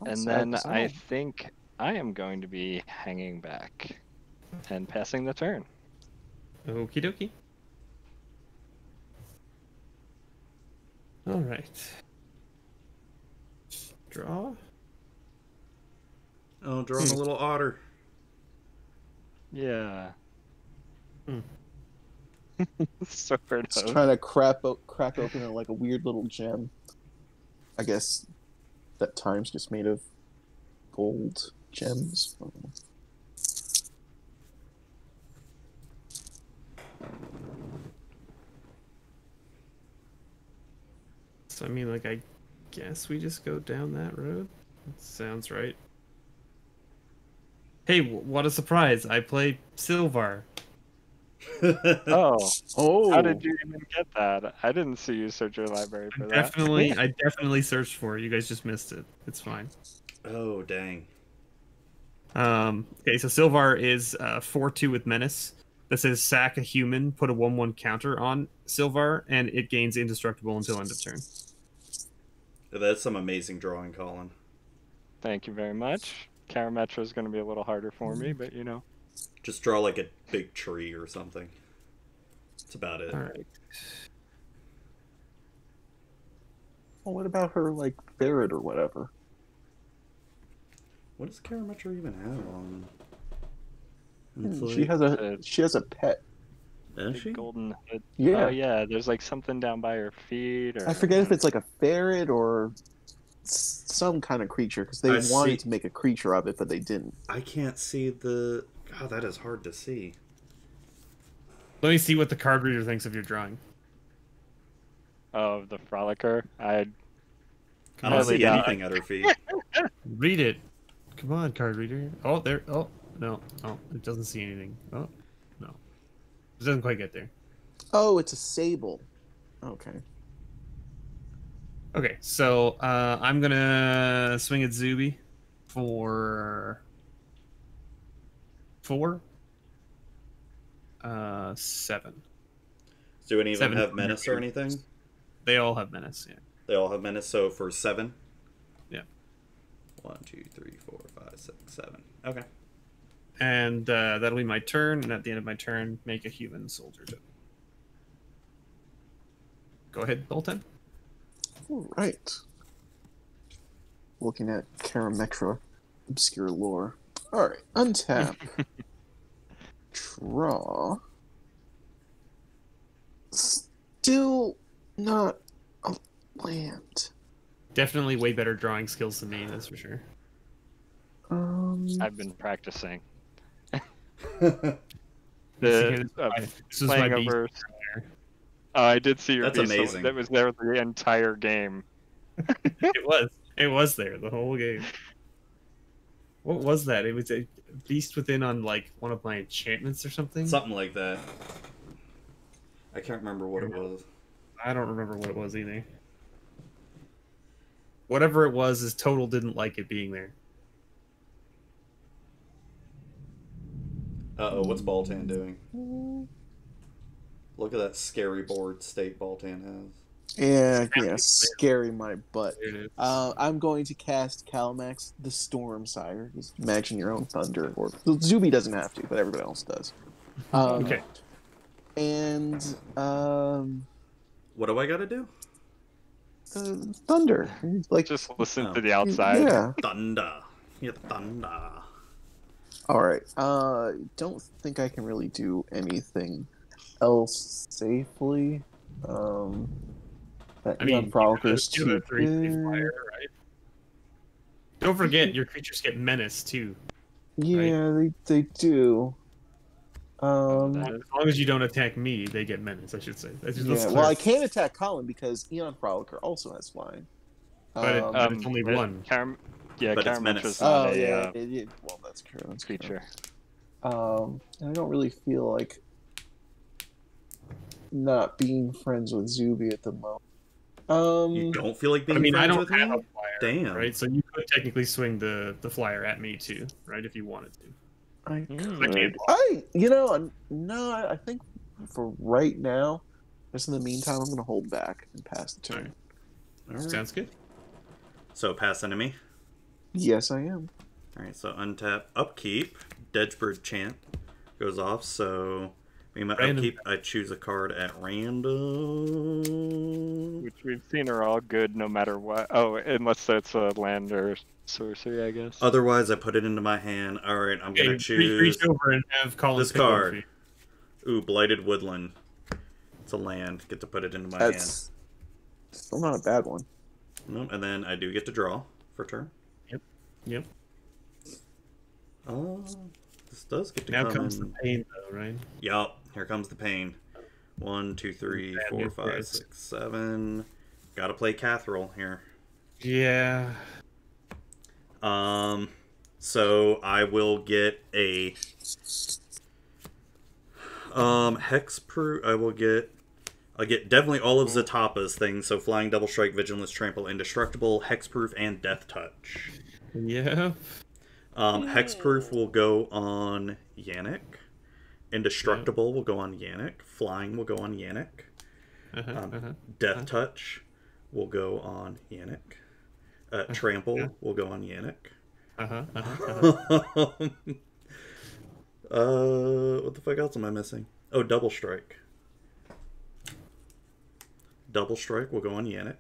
And then I think I am going to be hanging back and passing the turn.
Okie dokie. All right. Draw.
Oh, drawing a little otter.
Yeah.
Hmm.
Sort
Just
of.
trying to crack open like a weird little gem. I guess that time's just made of gold gems.
So I mean, like, I guess we just go down that road. That sounds right. Hey, what a surprise! I play Silvar.
Oh,
Oh,
how did you even get that? I didn't see you search your library for that.
I definitely searched for it. You guys just missed it. It's fine.
Oh, dang.
Okay, so Silvar is 4/2 with Menace. That says sack a human, put a 1/1 counter on Silvar, and it gains indestructible until end of turn.
That's some amazing drawing, Colin.
Thank you very much. Karametra is going to be a little harder for me, but you know.
Just draw like a big tree or something. That's about it.
All right.
well, what about her like ferret or whatever?
What does Karametra even have on? It's
She
like-
has a pet.
Does
Big
she?
golden hood.
Yeah.
Oh yeah, there's like something down by her feet. Or
I forget if it's like a ferret or some kind of creature because they
I
wanted
see.
to make a creature of it, but they didn't.
I can't see the. God, that is hard to see.
Let me see what the card reader thinks of your drawing.
of the Frolicker.
I don't
Hardly
see
not.
anything at her feet.
Read it. Come on, card reader. Oh, there. Oh, no. Oh, it doesn't see anything. Oh, no. It doesn't quite get there.
Oh, it's a sable. Okay.
Okay, so I'm gonna swing at Zuby for 4. 7.
Do any of them
7
have menace or anything?
They all have menace. Yeah.
They all have menace. So for 7.
Yeah.
1, 2, 3, 4, 5, 6, 7. Okay.
And that'll be my turn. And at the end of my turn, make a human soldier token. Go ahead, Bolton.
All right. Looking at Karametra, obscure lore. All right, untap. Draw. Still not a land.
Definitely way better drawing skills than me, that's for sure.
I've been practicing.
This
The
is my
playing
beast.
over. Oh, I did see your
That's
beast.
amazing.
That was there the entire game.
It was. It was there the whole game. What was that? It was a beast within on like one of my enchantments or something.
Something like that. I can't remember what it was.
I don't remember what it was either. Whatever it was, his total didn't like it being there.
Uh-oh, what's Baltan doing? Look at that scary board state Baltan has.
Yeah, scary my butt.
There it is.
I'm going to cast Calamax the Storm Sire. Just imagine your own thunder. Or Zuby doesn't have to, but everybody else does.
Okay.
And
What do I gotta do?
thunder. Like
Just listen
Oh.
to the outside.
Yeah.
Thunder. Yeah, thunder.
All right. Don't think I can really do anything else safely. That
I
Neon
mean,
Frolicker's
you have
too
a 3/3
big.
flyer, right? Don't forget, your creatures get menace too.
Yeah, they do.
that
As long as you don't attack me, they get menace. I should say. Let's
Yeah. Well, I can't attack Colin because Eon Frolicker also has flying.
But it's only
but
one.
Yeah,
But it's
Karametra's
menace.
not
Oh
a
yeah. Well, that's true. That's true.
creature.
And I don't really feel like not being friends with Zuby at the moment.
You don't feel like being
I mean, I
friends
don't
with
have
me?
a flyer,
Damn.
right? So you could technically swing the flyer at me too, right? If you wanted to.
I
I can't block.
no, I think for right now, just in the meantime, I'm gonna hold back and pass the turn.
All right.
Sounds good.
So pass enemy.
Yes, I am.
All right. So untap, upkeep. Deadbird chant goes off. So in my
Random.
upkeep, I choose a card at random.
Which we've seen are all good no matter what. Oh, unless it's a land or sorcery, I guess.
Otherwise, I put it into my hand. All right. I'm gonna
Okay,
choose
reach over and have Colin
this
pick one for
card.
you.
Ooh, Blighted Woodland. It's a land. Get to put it into my hand.
That's still not a bad one.
Nope, and then I do get to draw for turn.
Yep.
Oh, this does get to
Now
come
comes
in.
the pain, though, right?
Yup, here comes the pain. 1, 2, 3,
Bad
4,
news
5,
cards.
6, 7. Gotta play Catherall here.
Yeah.
So I will get a hexproof. I'll get definitely all of Zatapa's things. So flying, double strike, vigilance, trample, indestructible, hexproof, and death touch.
Yeah.
Hexproof will go on Yannick. Indestructible will go on Yannick. Flying will go on Yannick. Death touch will go on Yannick. Trample will go on Yannick. What the fuck else am I missing? Oh, double strike. Double strike will go on Yannick.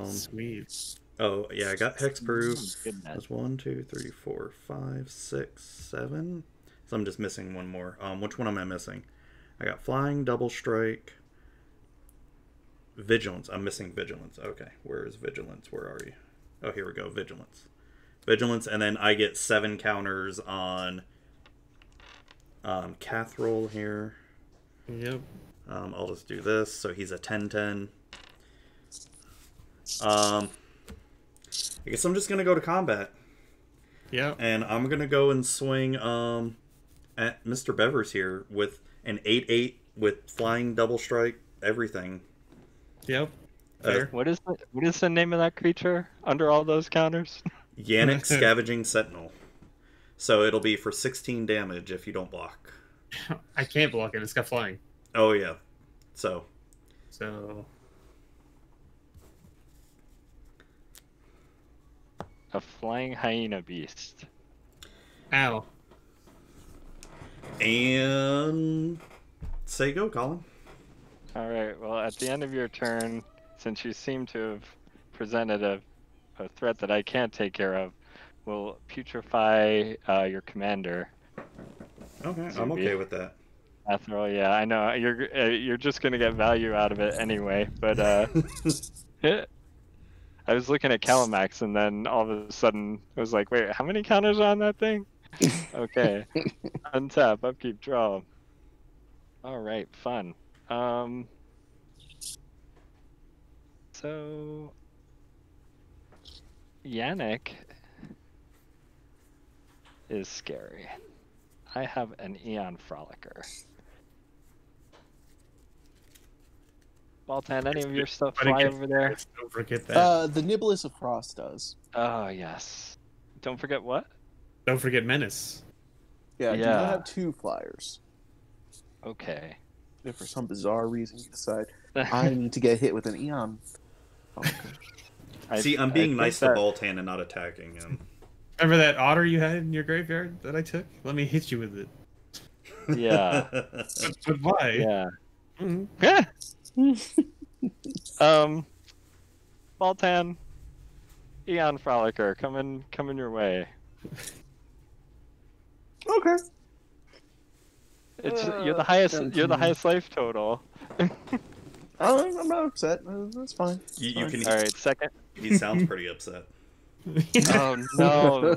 Sweet.
Oh yeah, I got hexproof.
Goodness.
That's 1, 2, 3, 4, 5, 6, 7. So I'm just missing one more. Which one am I missing? I got flying, double strike, vigilance. I'm missing vigilance. Okay, where is vigilance? Where are you? Oh, here we go. Vigilance. Vigilance, and then I get 7 counters on Catherall here.
Yep.
I'll just do this. So he's a 10-10. I guess I'm just gonna go to combat.
Yeah.
And I'm gonna go and swing at Mr. Bevers here with an 8/8 with flying, double strike, everything.
Yep. Fair.
What is the name of that creature under all those counters?
Yannick Scavenging Sentinel. So it'll be for 16 damage if you don't block.
I can't block it. It's got flying.
Oh yeah. So
A flying hyena beast.
ow.
and say go, Colin.
All right. Well, at the end of your turn, since you seem to have presented a threat that I can't take care of, we'll putrefy your commander.
Okay, I'm
Zuby.
okay with that.
After all, yeah, I know you're just gonna get value out of it anyway. But I was looking at Calamax, and then all of a sudden I was like, wait, how many counters are on that thing? Okay, untap, upkeep, draw. All right, fun. So Yannick is scary. I have an Eon Frolicker. Baltan, any of your stuff
But
fly
again,
over there?
Don't forget that.
The Niblis of Frost does.
Oh, yes. Don't forget what?
Don't forget menace.
Yeah, I do
Yeah.
not have 2 flyers.
Okay.
If for some bizarre reason you decide I need to get hit with an Eon.
See, I'm being
think
nice
that-
to Baltan and not attacking him.
Remember that otter you had in your graveyard that I took? Let me hit you with it.
Yeah.
But why?
Yeah.
Mhm.
Yeah. Baltan, Eon Frolicker, coming your way.
Okay.
It's you're the highest. You're the
17.
highest life total.
I'm not upset. That's fine.
You can.
All right, second.
He sounds pretty upset.
Oh no,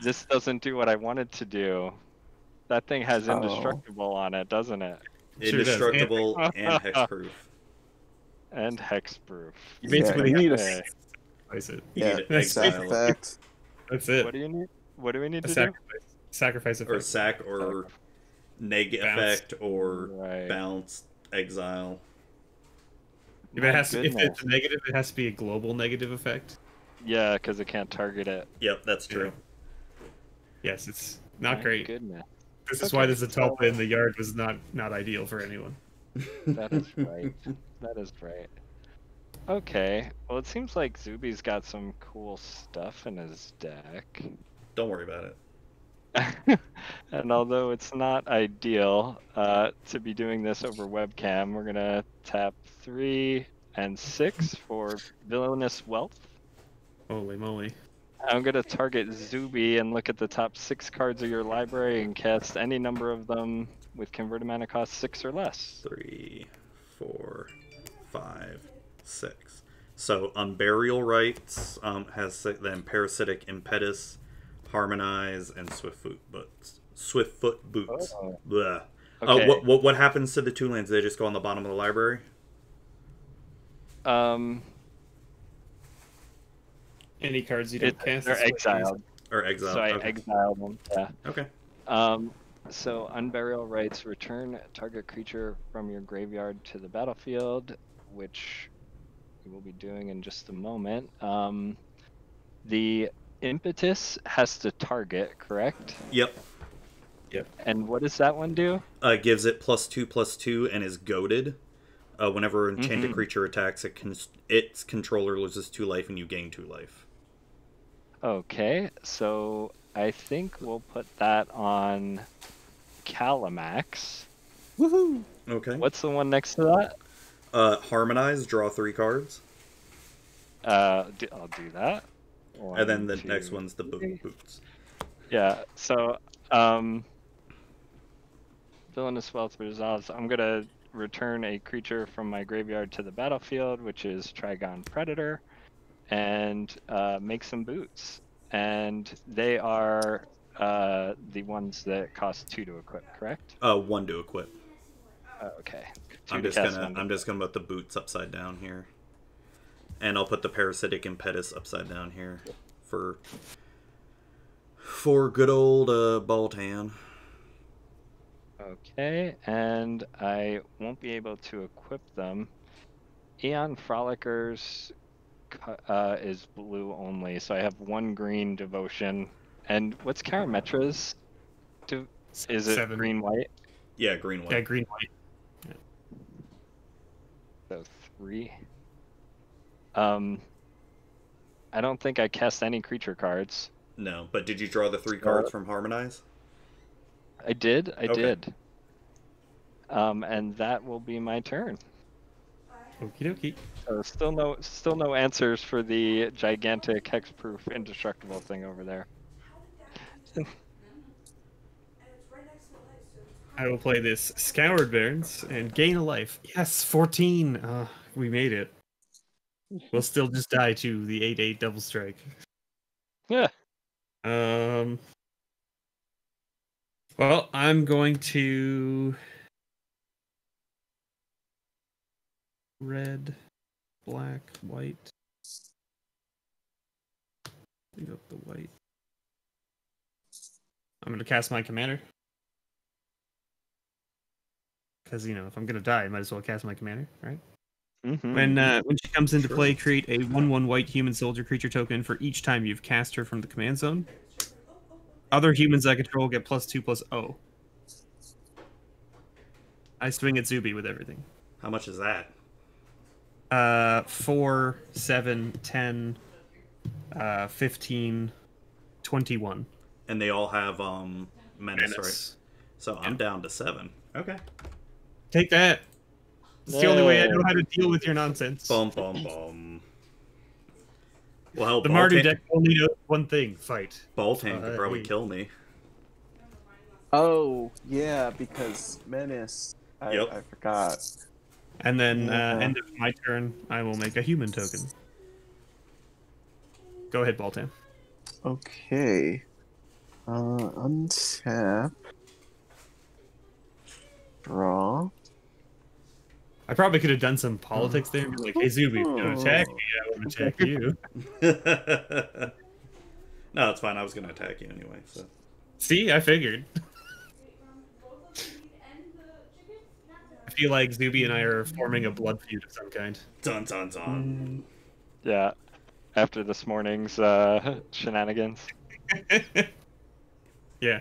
this doesn't do what I wanted to do. That thing has
Oh.
indestructible on it, doesn't it?
Sure does.
Indestructible and hexproof.
And hexproof.
You basically
you need
have
a
Okay.
sacrifice it.
You
yeah,
need to
that's
exile it.
effect.
That's it.
What do you need? What do we need
A
to
sacrifice. Sacrifice
or
effect.
sack or neg
Bounce.
effect
do?
or
Right.
bounce exile.
If
My
it has to, if
goodness.
it's a negative, it has to be a global negative effect.
Yeah, because it can't target it.
Yep, that's true.
Yes, it's not
My
great.
Goodness,
This is
Okay,
why this Atalpa
so-
in the yard was not ideal for anyone.
that is right. That is right. Okay, well it seems like Zuby's got some cool stuff in his deck.
Don't worry about it.
And although it's not ideal to be doing this over webcam, we're gonna tap 3 and 6 for Villainous Wealth.
Holy moly.
I'm gonna target Zuby and look at the top 6 cards of your library and cast any number of them with converted mana cost 6 or less.
3, 4, 5, 6. So Unburial Rites has then Parasitic Impetus, Harmonize, and Swiftfoot Boots. Swiftfoot Boots.
Oh.
Blah.
Okay.
What happens to the 2 lands? They just go on the bottom of the library?
Any cards you don't cast?
They're
is what it is.
exiled,
Or exile?
so I
Okay.
exiled them. Yeah.
Okay.
So Unburial Rites return target creature from your graveyard to the battlefield, which we will be doing in just a moment. The Impetus has to target, correct?
Yep.
And what does that one do?
Gives it +2/+2 and is goaded. Whenever an enchanted
Mhm.
creature attacks, its controller loses 2 life and you gain 2 life.
Okay, so I think we'll put that on Calamax.
Woohoo!
Okay.
What's the one next to that?
Harmonize, draw 3 cards.
I'll do that.
And then the
1,
next
2,
one's the
3.
boots.
Yeah, so Villainous Wealth resolves. I'm gonna return a creature from my graveyard to the battlefield, which is Trigon Predator, and make some boots. And they are the ones that cost 2 to equip, correct?
1 to equip.
Okay. 2
I'm
to
just
cast,
gonna
1 to
I'm just gonna put the boots upside down here. And I'll put the Parasitic Impetus upside down here for good old Baltan.
Okay, and I won't be able to equip them. Eon Frolickers is blue only, so I have 1 green devotion. And what's Karametra's? Is it
7.
green white?
Yeah, green one.
Yeah, green white.
So 3. I don't think I cast any creature cards.
No, but did you draw the 3 cards from Harmonize?
I did. I
Okay.
did. And that will be my turn.
Okie dokie.
So still no answers for the gigantic hexproof indestructible thing over there.
I will play this Scoured Barrens and gain a life. Yes, 14. We made it. We'll still just die to the 8/8 double strike.
Yeah.
Well, I'm going to red, black, white. Leave up the white. I'm going to cast my commander. Because, if I'm going to die, I might as well cast my commander, right?
Mm-hmm.
When she comes into
Sure.
play, create a 1/1 white human soldier creature token for each time you've cast her from the command zone. Other humans I control get +2/+0. I swing at Zuby with everything.
How much is that?
4, 7, 10, 15, 21.
And they all have menace, right?
Menace.
So I'm down to 7. Okay.
Take that. It's the only way I know how to deal with your nonsense.
Bum bum bum. Well,
The Mardu deck only knows one thing: fight.
Boltan could probably
Hey.
kill me.
Oh, yeah, because Menace.
Yep.
I forgot.
And then
Yeah.
end of my turn, I will make a human token. Go ahead, Baltan.
Okay. Untap. Draw.
I probably could have done some politics there and be like, "Hey, Zuby, you want to attack me? I want to attack you."
No, it's fine. I was going to attack you anyway. So.
See, I figured. I feel like Zuby and I are forming a blood feud of some kind.
Dun dun dun.
Yeah. After this morning's shenanigans.
Yeah.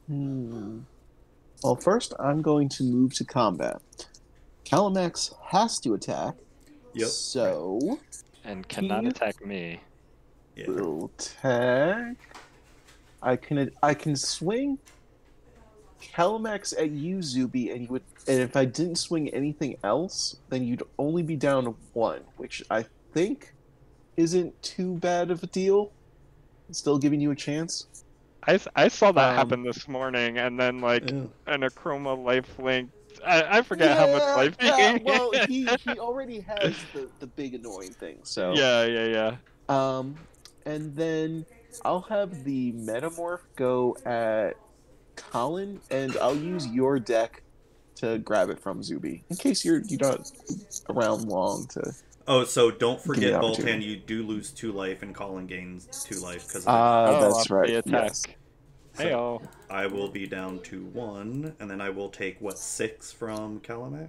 Well, first I'm going to move to combat. Calimax has to attack.
Yep.
So
And cannot
He-
attack me.
Yeah.
will attack. I can swing Calimax at you, Zuby, and if I didn't swing anything else, then you'd only be down to 1, which I think isn't too bad of a deal. Still giving you a chance.
I saw that
Um,
happen this morning, and then like
Yeah.
an Achroma lifelink. I forget how much life he
Yeah, well, he already has the big annoying thing, so
yeah.
and then I'll have the Metamorph go at Colin, and I'll use your deck to grab it from Zuby, in case you're not around long to.
Oh, so don't
Give me
forget,
the
Boltan,
opportunity.
you do lose 2 life, and Colin gains 2 life because
That's
off the
right.
attack.
Yes.
Heyo.
I will be down to 1, and then I will take, 6 from Calimax?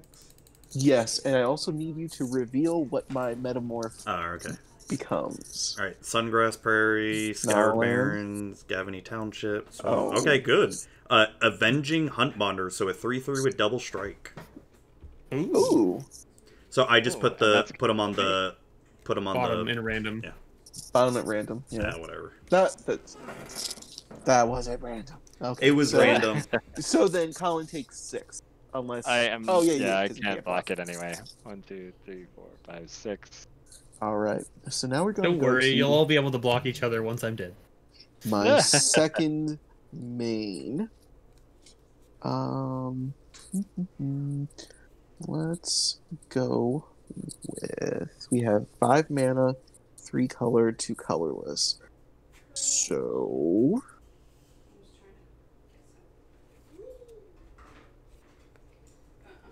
Yes, and I also need you to reveal what my Metamorph
Oh, okay.
becomes.
Alright, Sungrass Prairie, Scoured
Snarland.
Barrens, Gavany Township. Swamp.
Oh.
Okay, good. Avenging Hunt Bonder, so a 3/3 with double strike.
Ooh,
So I just
Oh,
put
and that's
put them on the
Bottom in a random.
Yeah.
bottom at random. Yeah,
whatever.
that was at random. Okay,
It was
so,
random.
So then Colin takes 6, unless
I am.
Oh, yeah,
yeah. I
'cause you
can't
can't
block it anyway. 1, 2, 3, 4, 5, 6.
All right. So now we're going
Don't
to go
worry,
to
you'll all be able to block each other once I'm dead.
my second main. Let's go with. We have 5 mana, 3 color, 2 colorless. So.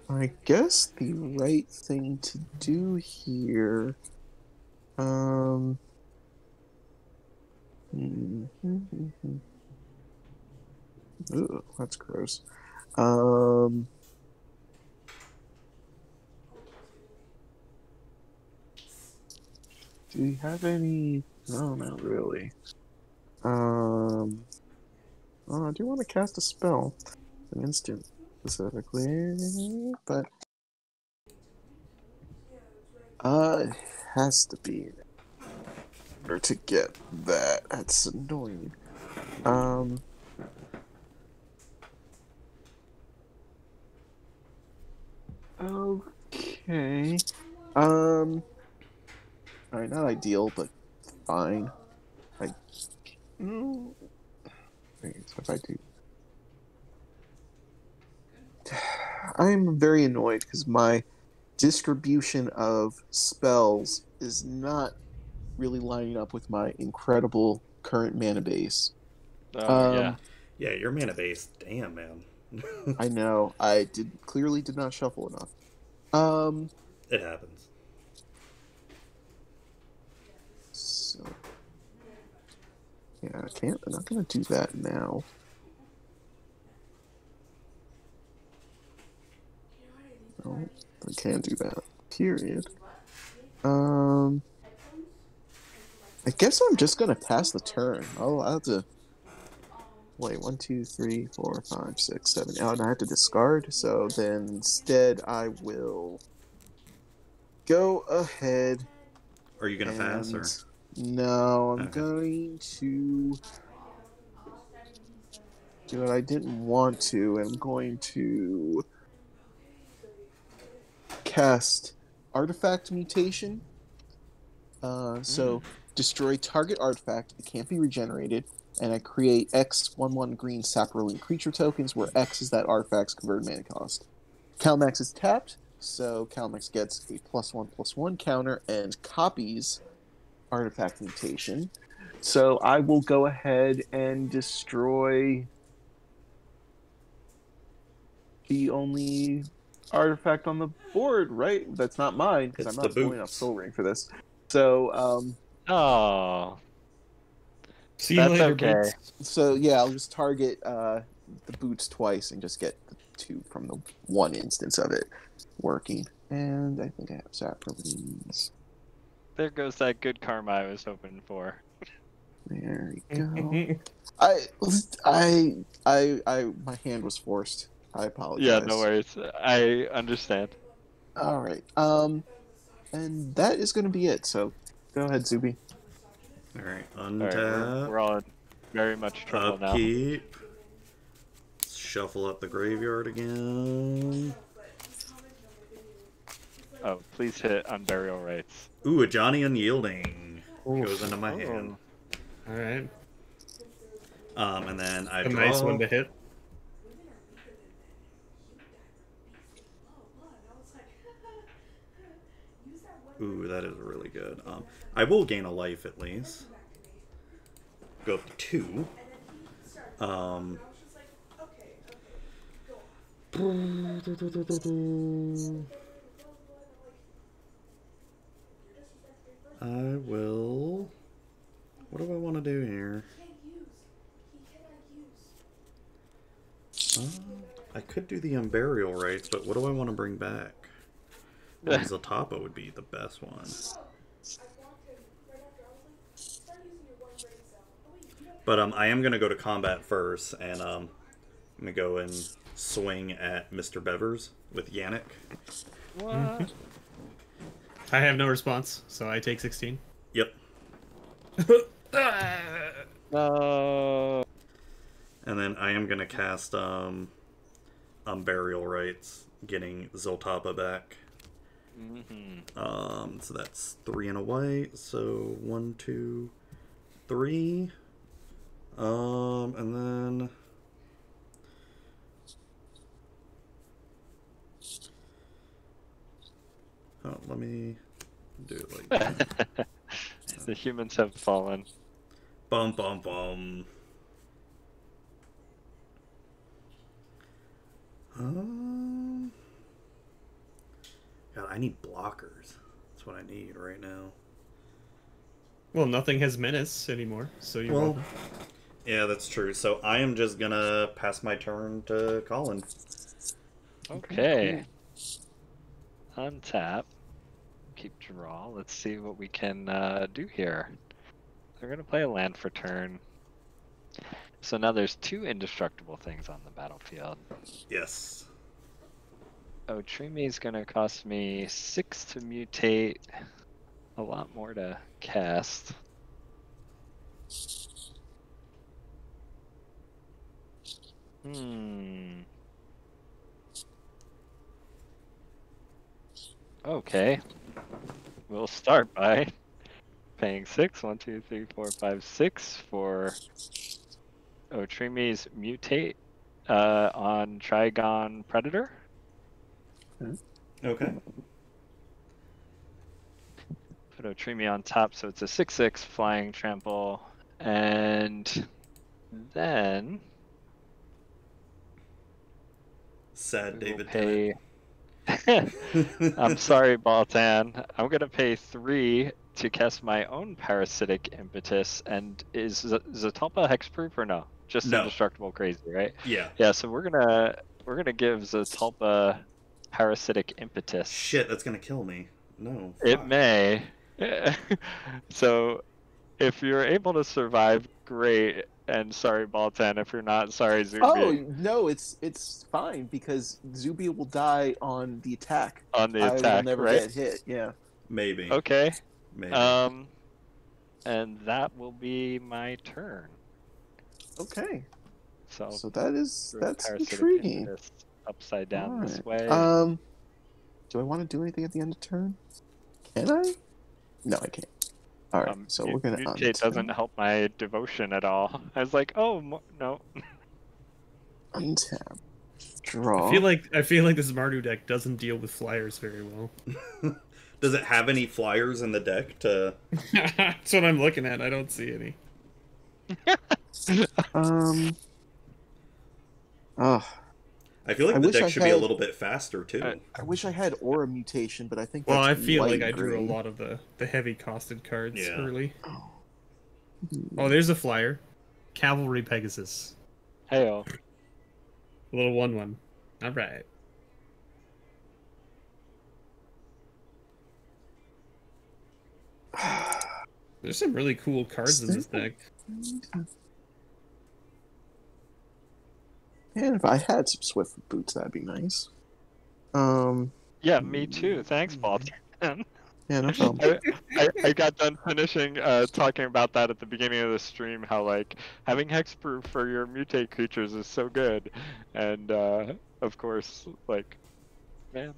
I guess the right thing to do here. Ooh, that's gross. Do we have any? No, not really. Oh, I do want to cast a spell, an instant specifically, but it has to be in order to get that. That's annoying. Okay. Alright, not ideal, but fine. Wait, so if I do. I'm very annoyed because my distribution of spells is not really lining up with my incredible current mana base.
Oh yeah.
Yeah, your mana base. Damn, man.
I know. I clearly did not shuffle enough.
It happens.
So yeah, I'm not gonna do that now. No, I can't do that. Period. I guess I'm just gonna pass the turn. I'll have to wait. 1, 2, 3, 4, 5, 6, 7. Oh, and I have to discard. So then instead, I will go ahead.
Are you gonna pass or?
No, I'm
Okay.
going to do what I didn't want to. I'm going to cast Artifact Mutation So destroy target artifact. It can't be regenerated. And I create X 1/1 green saproling creature tokens, where X is that artifact's converted mana cost. Calmax is tapped, so Calmax gets a +1/+1 counter and copies artifact mutation. So I will go ahead and destroy the only artifact on the board, right? That's not mine, because I'm
It's
not
the
pulling up
boots.
Soul Ring for this. So,
Oh,
See you
That's
later,
okay.
Boots.
so yeah, I'll just target the boots twice and just get the 2 from the one instance of it working. And I think I have Saprolines.
there goes that good karma I was hoping for.
There we go. My hand was forced. I apologize.
Yeah, no worries. I understand.
All right. And that is going to be it. So, go ahead, Zuby.
All right,
All right,
untap.
we're all in very much trouble now.
Upkeep. Shuffle up the graveyard again.
Oh, please hit Unburial Rites.
Ooh, a Johnny Unyielding
Oof.
goes into my hand.
All right.
And then I
A
draw.
nice one to hit.
Ooh, that is really good. I will gain a life at least. Go up to 2. I will. What do I want to do here? I could do the Unburial Rites, but what do I want to bring back? Zatapa would be the best one. But I am gonna go to combat first, and I'm gonna go and swing at Mr. Bevers with Yannick.
What?
I have no response, so I take 16.
Yep.
No.
And then I am gonna cast Unburial Rites, getting Zoltapa back. So that's 3 and a white. So 1, 2, 3. And then let me do it like that.
The humans have fallen.
Bum bum bum. God, I need blockers. That's what I need right now.
Well, nothing has menace anymore, so you're
Well,
welcome.
yeah, that's true. So I am just gonna pass my turn to Colin.
Okay. Untap. Keep draw. Let's see what we can do here. They're gonna play a land for turn. So now there's 2 indestructible things on the battlefield.
Yes.
Otrimi is gonna cost me 6 to mutate. A lot more to cast. Okay. We'll start by paying 6. 1, 2, 3, 4, 5, 6 for Otrimi's mutate on Trigon Predator.
Okay.
Put Otrimi on top, so it's a 6/6 flying trample, and then
Sad
we will
David
pay. I'm sorry, Baltan. I'm gonna pay 3 to cast my own parasitic impetus. And is Zatalpa hexproof or no? Just
No.
indestructible crazy, right?
Yeah.
Yeah. So we're gonna give Zatalpa parasitic impetus.
Shit, that's gonna kill me. No.
It
fuck.
may. So, if you're able to survive, great. And sorry, Baltan. If you're not, sorry, Zuby.
Oh no, it's fine because Zuby will die on the attack.
On the
I will
attack,
never
right?
get hit. Yeah.
Maybe.
Okay.
Maybe.
And that will be my turn.
Okay.
So,
So that's
parasitic
intriguing.
impetus upside down this
Alright.
way.
Do I want to do anything at the end of turn? Can I? No, I can't. All right, so we're gonna
mutate doesn't help my devotion at all. I was like, oh no.
untap. Draw.
I feel like this Mardu deck doesn't deal with flyers very well.
Does it have any flyers in the deck to?
That's what I'm looking at. I don't see any.
Oh,
I feel like
I
the
wish
deck
I
should be a
had-
little bit faster too.
I wish I had Aura Mutation, but I think
Well,
that's
I feel like
white
I drew a
green.
lot of the heavy costed cards
Yeah.
early.
Oh.
Oh, there's a flyer. Cavalry Pegasus.
Heyo.
A little 1/1. All right. There's some really cool cards in this deck.
Man, if I had some Swift boots, that'd be nice.
Yeah, me too. Thanks, Bob.
Yeah, no problem.
I got done finishing talking about that at the beginning of the stream, how like having hexproof for your mutate creatures is so good, and of course, like, man,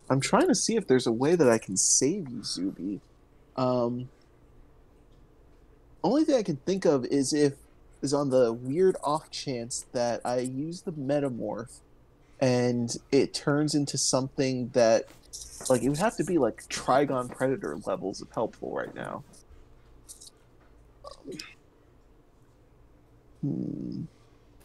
I'm trying to see if there's a way that I can save you, Zuby. Only thing I can think of is on the weird off chance that I use the metamorph and it turns into something that, like, it would have to be like Trigon Predator levels of helpful right now.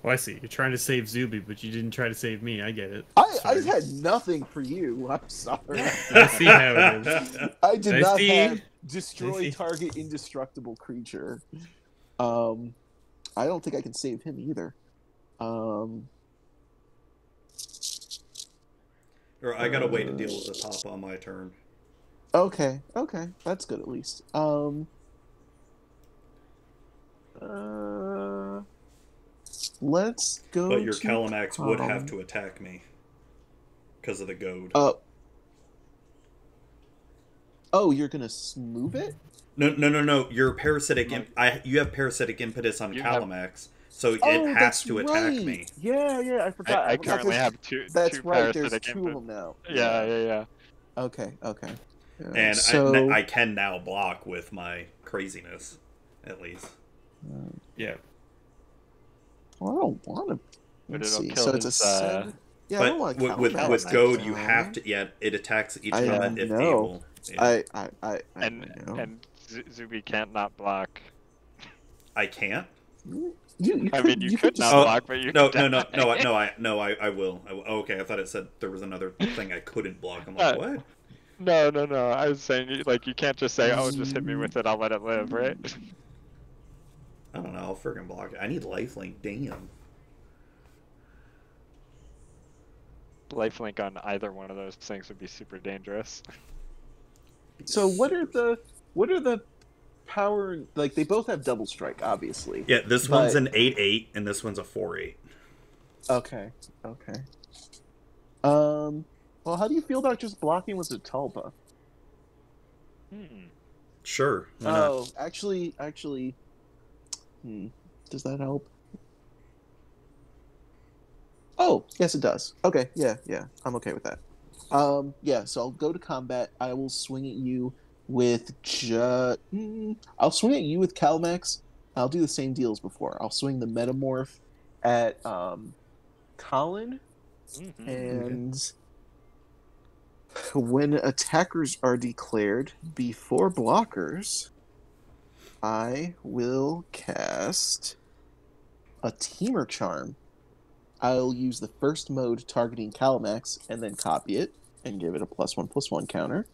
Oh, I see. You're trying to save Zuby, but you didn't try to save me. I get it.
I
Sorry.
had nothing for you. I'm sorry.
I see how it is.
I did
I
not
see.
have
I
destroy
see.
target indestructible creature. I don't think I can save him either.
Or I gotta wait to deal with the top on my turn.
Okay, that's good at least. Let's go.
But your
to
Calamax would have
Tom.
to attack me because of the goad.
Oh, you're gonna move it?
No. Your parasitic. You have parasitic impetus on
You have-
Calamax, so
Oh,
it has
that's
to attack
right.
me.
Yeah, I forgot.
I
forgot
currently
there's-
have two.
That's
two
right. There's
parasitic
two of
input.
them now.
Yeah.
Okay. Yeah,
And
so,
I can now block with my craziness, at least.
Yeah.
well, I don't want to.
But
Let's
it'll
see.
kill
So it's a
his,
7. Yeah, I don't
But
want
with
Calamax
goad, you
down.
have to. Yeah, it attacks each
I
summon if
know.
able. Yeah.
I
And
know.
Zuby can't not block.
I can't.
You
I
could,
mean, you could
just,
not
Oh,
block, but you
No,
could
no,
die.
I will. Oh, okay, I thought it said there was another thing I couldn't block. I'm like, what?
No. I was saying, like, you can't just say, "Oh, just hit me with it. I'll let it live," right?
I don't know. I'll freaking block it. I need lifelink. Damn.
Lifelink on either one of those things would be super dangerous.
So what are the power? Like they both have double strike, obviously.
Yeah, this
But-
one's an 8/8, and this one's a 4/8.
Okay. Well, how do you feel about just blocking with the Talba?
Sure. Why not?
Oh, actually, does that help? Oh, yes, it does. Okay, yeah, I'm okay with that. Yeah, so I'll go to combat. I will swing at you with I'll swing at you with Calamax. I'll do the same deal as before. I'll swing the Metamorph at Colin, and when attackers are declared before blockers, I will cast a Teamer Charm. I'll use the first mode targeting Calamax and then copy it and give it a +1/+1 counter.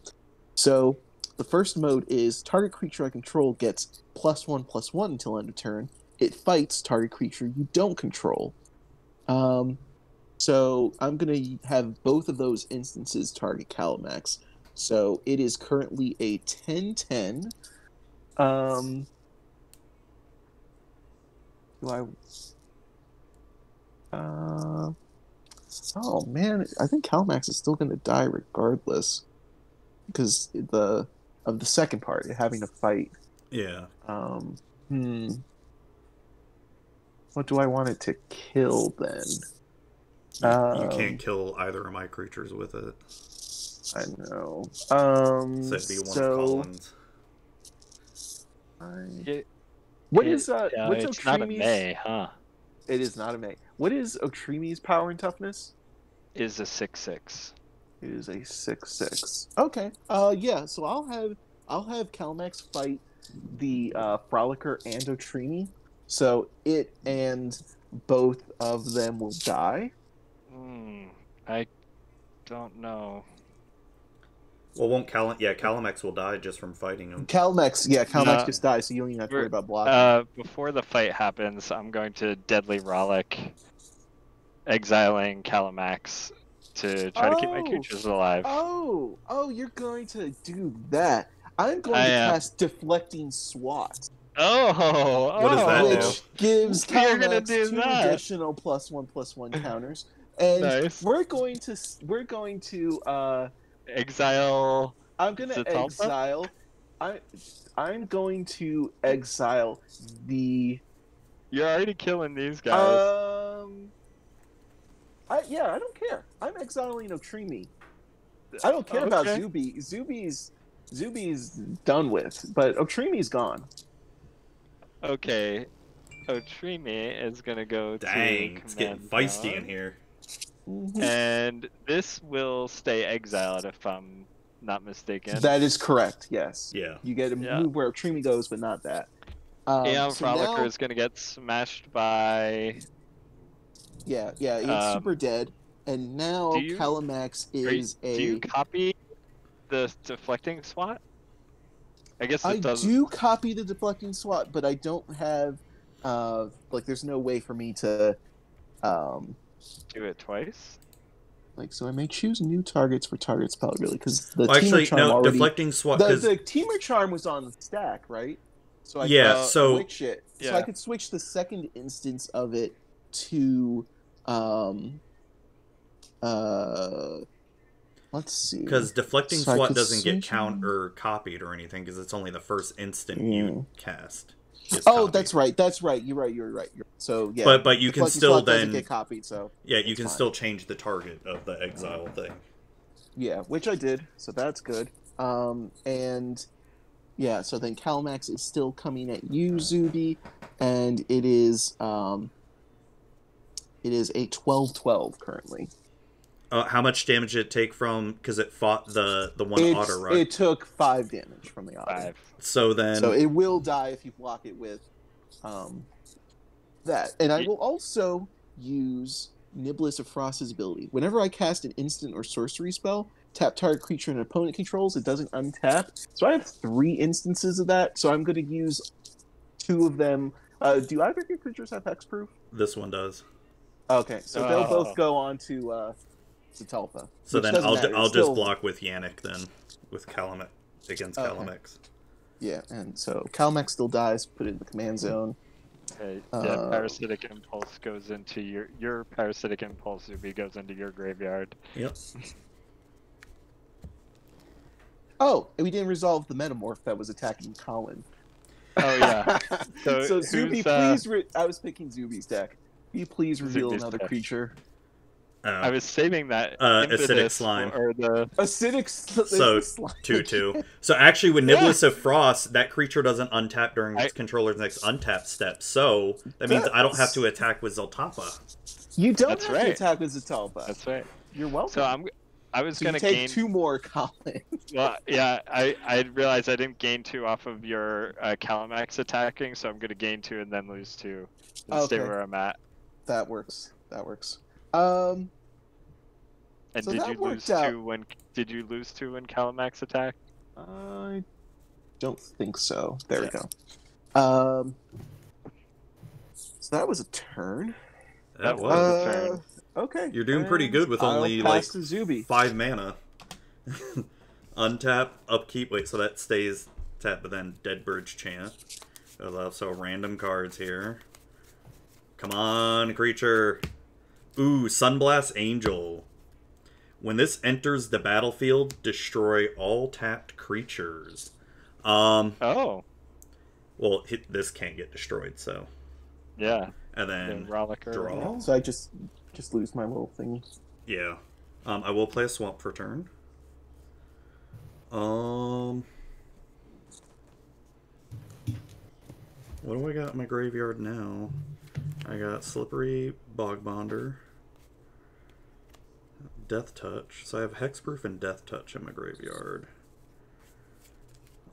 So the first mode is target creature I control gets +1/+1 until end of turn. It fights target creature you don't control. So I'm going to have both of those instances target Calamax. So it is currently a 10/10. Do I... oh man, I think Calamax is still going to die regardless because of the second part, having to fight.
Yeah.
What do I want it to kill then?
You
Um,
can't kill either of my creatures with it.
I know.
So it'd be one of
So
Colin's.
what's
it's not a
Otrimi's?
May, huh?
It is not a May. What is Otrimi's power and toughness?
Is a 6/6.
It is a 6/6. Okay. Yeah. So I'll have Calmex fight the Frolicker and Otrimi. So it and both of them will die.
I don't know.
Well, won't Calamex will die just from fighting him.
Calmex
No.
just dies, so you don't even have to worry about blocking.
Before the fight happens, I'm going to Deadly Rollick, exiling Calamax to try to keep my
Oh.
creatures alive.
Oh, you're going to do that. I'm going
I
to
am.
cast Deflecting SWAT,
What does that do?
which gives
You're gonna
Calmex
do
2
that.
additional +1/+1 counters, and
Nice.
we're going to
Exile.
I'm going to
Zatalpa?
exile. I'm going to exile the.
You're already killing these guys.
I don't care. I'm exiling Otrimi. I don't care about
Okay.
Zuby. Zuby's done with, but Otrimi's gone.
Okay. Otrimi is gonna go
Dang,
to
it's getting
command
feisty
zone,
in here.
and this will stay exiled if I'm not mistaken.
That is correct. Yes.
Yeah.
You get to
Yeah.
move where Otrimi goes, but not that.
Aeon
so
Frolicker
now-
is gonna get smashed by.
Yeah. It's super dead, and now
do you-
Calamax is
Do you copy the deflecting SWAT? I guess it
I
doesn't.
do copy the deflecting SWAT, but I don't have there's no way for me to
do it twice.
so I may choose new targets for target spell really because the
Well, actually,
Teamer Charm
no.
already
Deflecting SWAT
the
because
Teamer Charm was on the stack, right? So I
Yeah,
could
so-
switch it. So
Yeah.
I could switch the second instance of it to let's see.
deflecting
So I
SWAT
could
doesn't get
switch
count
them.
or copied or anything because it's only the first instant
Yeah.
you cast. gets
Oh,
copied.
that's right. That's right. You're right. So yeah.
But you can
Deflecting
still
SWAT doesn't
then
get copied. So
yeah you
it's
can
fine.
still change the target of the exile thing.
yeah, which I did. So that's good. And yeah, so then Calmax is still coming at you, Zuby, and it is a 12/12 currently.
How much damage did it take from because it fought the one auto right?
It took 5 damage from the auto.
5.
So then
So it will die if you block it with that. And I
Ye-
will also use Niblis of Frost's ability. Whenever I cast an instant or sorcery spell, tap target creature an opponent controls, it doesn't untap. So I have 3 instances of that, so I'm going to use 2 of them. Do either of your creatures have hexproof?
this one does.
Okay, so they'll
Oh.
both go on to Zatalpa.
So
which
then
doesn't
I'll
matter.
I'll
It's
just
still-
block with Yannick then with Calamex against
Okay.
Calamex.
Yeah, and so Calmex still dies, put it in the command zone.
Okay,
Uh,
parasitic impulse goes into your parasitic impulse. Zuby goes into your graveyard.
Yep.
Oh, and we didn't resolve the metamorph that was attacking Colin.
Oh yeah.
So,
So
Zuby,
who's,
please. I was picking Zuby's deck. Will you please reveal
Zuby's
another
deck.
creature?
I was saving that
Acidic
impetus
slime.
or the
Acidic.
So, 2/2. So actually, with Niblis of Frost, that creature doesn't untap during its controller's next untap step. So that means I don't have to attack with Zaltapa.
You don't
That's
have
right.
to attack with Zatalpa.
That's right.
You're welcome.
So I was
So you
gonna
take
gain
2 more, Colin.
Well, yeah, I realized I didn't gain 2 off of your Calamax attacking, so I'm gonna gain 2 and then lose 2 and stay
Okay.
where I'm at.
That works.
And
So
did
that
you lose
worked out.
2 when Calamax attacked?
I don't think so. There we
Yeah.
go. So that was a turn.
That
That
was.
was a turn.
Okay.
You're doing pretty
and
good with
I'll
only
pass
like
to Zuby.
5 mana. Untap, upkeep. Wait, so that stays tap, but then Deadbird's Chant. There's also random cards here. Come on, creature. Ooh, Sunblast Angel. When this enters the battlefield, destroy all tapped creatures.
Oh,
Well, this can't get destroyed, so
Yeah.
and
The
then
Rollicker.
draw.
So I just lose my little thing.
Yeah. I will play a swamp for turn. What do I got in my graveyard now? I got Slippery Bogbonder, Death Touch. So I have Hexproof and Death Touch in my graveyard.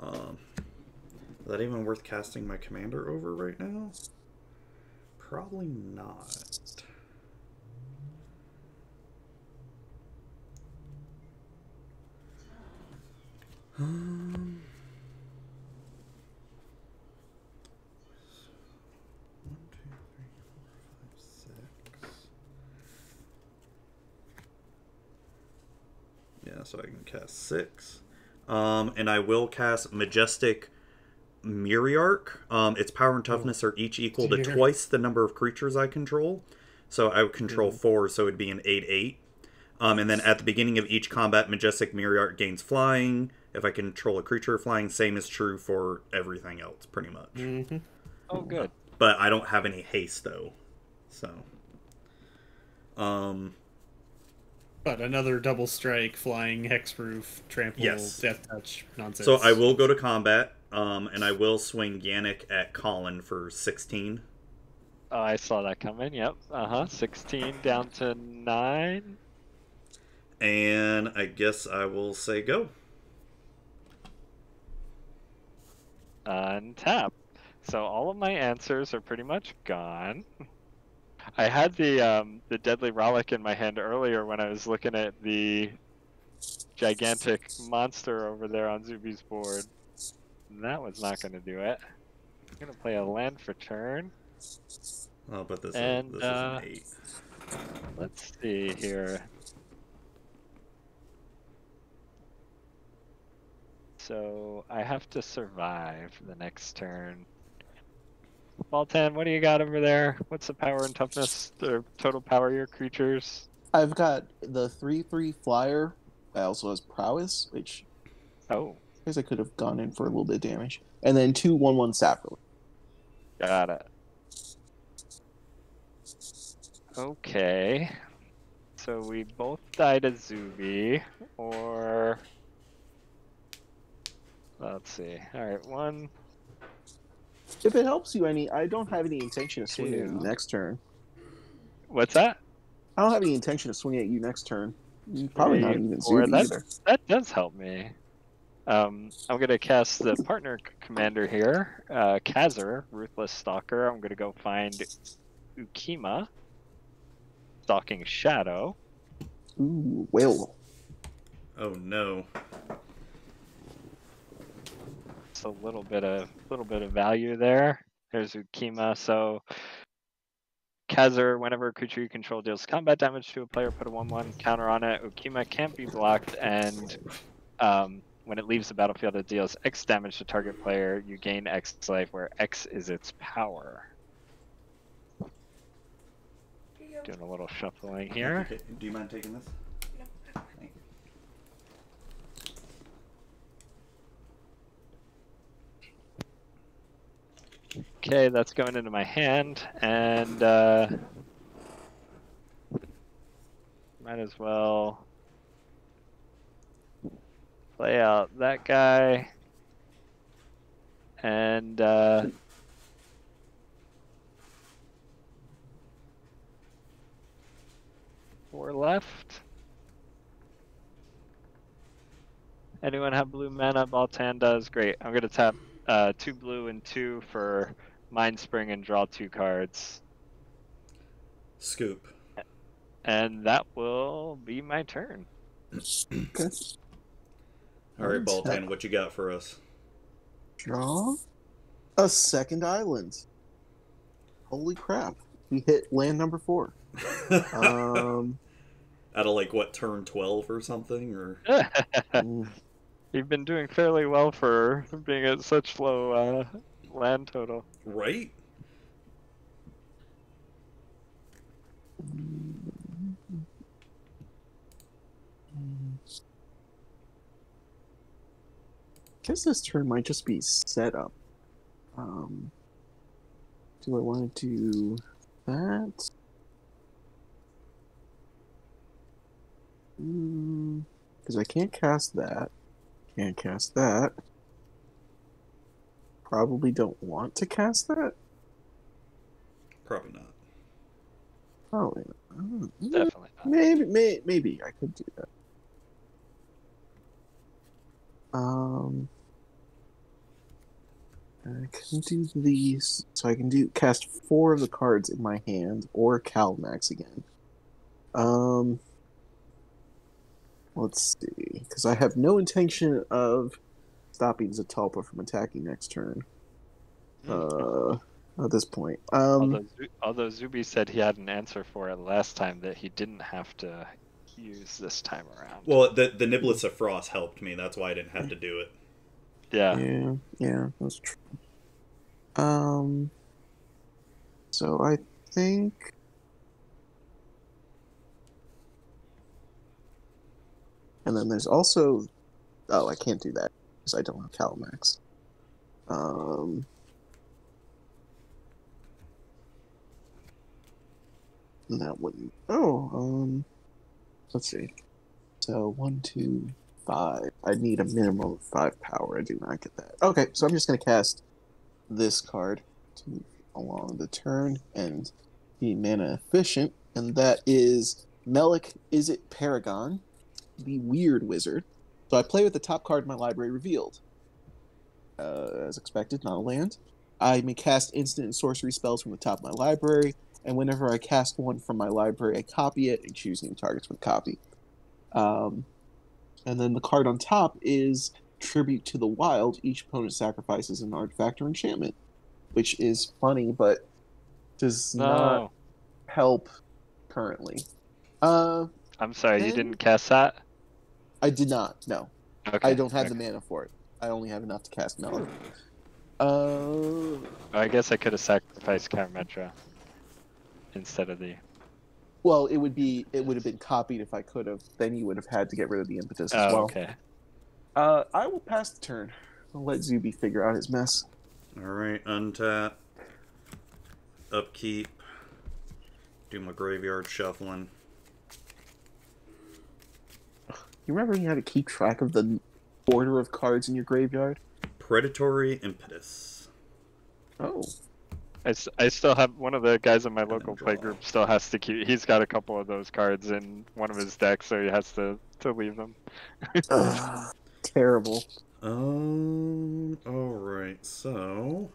Is that even worth casting my commander over right now? Probably not. Um, 1, 2, 3, 4, 5, 6. Yeah, so I can cast 6. And I will cast Majestic Miriarch. Its power and toughness are each equal to twice the number of creatures I control. So I would control 4, so it'd be an 8/8. And then at the beginning of each combat, Majestic Miriarch gains flying. If I control a creature flying, same is true for everything else, pretty much.
Mm-hmm.
Oh, good.
But I don't have any haste, though. So.
But another double strike, flying, hexproof, trample,
Yes.
death touch nonsense.
So I will go to combat, and I will swing Yannick at Colin for 16.
Oh, I saw that coming. Yep. 16 down to 9.
And I guess I will say go.
Untap. So all of my answers are pretty much gone. I had the Deadly Rollick in my hand earlier when I was looking at the gigantic monster over there on Zuby's board. That was not going to do it. I'm going to play a land for turn.
Oh, but this
And,
is an 8.
Let's see here. So I have to survive the next turn. Baltan, what do you got over there? What's the power and toughness, or total power of your creatures?
I've got the 3/3 flyer. That also has prowess, which
Oh,
I guess I could have gone in for a little bit of damage. And then 2 1/1 Saprolet.
got it. Okay. So we both died to Zuby, or... Let's see. Alright, 1...
If it helps you any, I don't have any intention of swinging at you
2.
next turn.
What's that?
I don't have any intention of swinging at you next turn. Probably not
3,
even
4.
Zuby either.
That does help me. I'm going to cast the partner commander here, Kazur, Ruthless Stalker. I'm going to go find Ukima, Stalking Shadow.
Ooh, whale.
Oh no.
It's a little bit of value there. There's Ukima. So Kazur, whenever a creature you control deals combat damage to a player, put a 1/1 counter on it. Ukima can't be blocked, and when it leaves the battlefield, it deals X damage to target player. You gain X life, where X is its power. Doing a little shuffling here.
Do you mind taking this? No. Thank you.
Okay, that's going into my hand, and might as well play out that guy, and 4 left. Anyone have blue mana? Baltan does. Great. I'm gonna tap 2 blue and 2 for Mind Spring and draw 2 cards.
Scoop.
And that will be my turn.
Okay.
All right, Baltan, what you got for us?
Draw a second island. Holy crap. We hit land number 4.
Out of like what, turn 12 or something, or
You've been doing fairly well for being at such low land total.
right?
Guess this turn might just be set up. Do I want to do that? Because I can't cast that. Can't cast that. Probably don't want to cast that.
Probably not.
Probably not.
Definitely not.
Maybe I could do that. I can do these, so I can cast 4 of the cards in my hand, or Calmax again. Let's see, because I have no intention of stopping Zatalpa from attacking next turn. At this point.
Although Zuby said he had an answer for it last time that he didn't have to use this time around.
Well, the Niblets of Frost helped me. That's why I didn't have to do it.
Yeah, that's true. So I think. And then there's also. Oh, I can't do that because I don't have Calmax. That wouldn't. Oh, let's see. So 1, 2, 5. I need a minimum of 5 power. I do not get that. Okay, so I'm just going to cast this card to move along the turn and be mana efficient, and that is Melik Izzet Paragon, the Weird Wizard. So I play with the top card in my library revealed. As expected, not a land. I may cast instant and sorcery spells from the top of my library, and whenever I cast one from my library, I copy it and choose new targets with copy. And then the card on top is Tribute to the Wild. Each opponent sacrifices an artifact or enchantment, which is funny, but does not help currently.
I'm sorry, you didn't cast that?
I did not, no.
Okay.
I don't have the mana for it. I only have enough to cast Melik.
I guess I could have sacrificed Karametra instead of the...
Well, it would have been copied if I could have. Then you would have had to get rid of the impetus as well.
Okay.
I will pass the turn. I'll let Zuby figure out his mess.
Alright, untap. Upkeep. Do my graveyard shuffling.
You remember you had to keep track of the order of cards in your graveyard?
Predatory Impetus.
Oh.
I still have one of the guys in my local play group still has to keep. He's got a couple of those cards in one of his decks, so he has to leave them.
Terrible.
Alright, so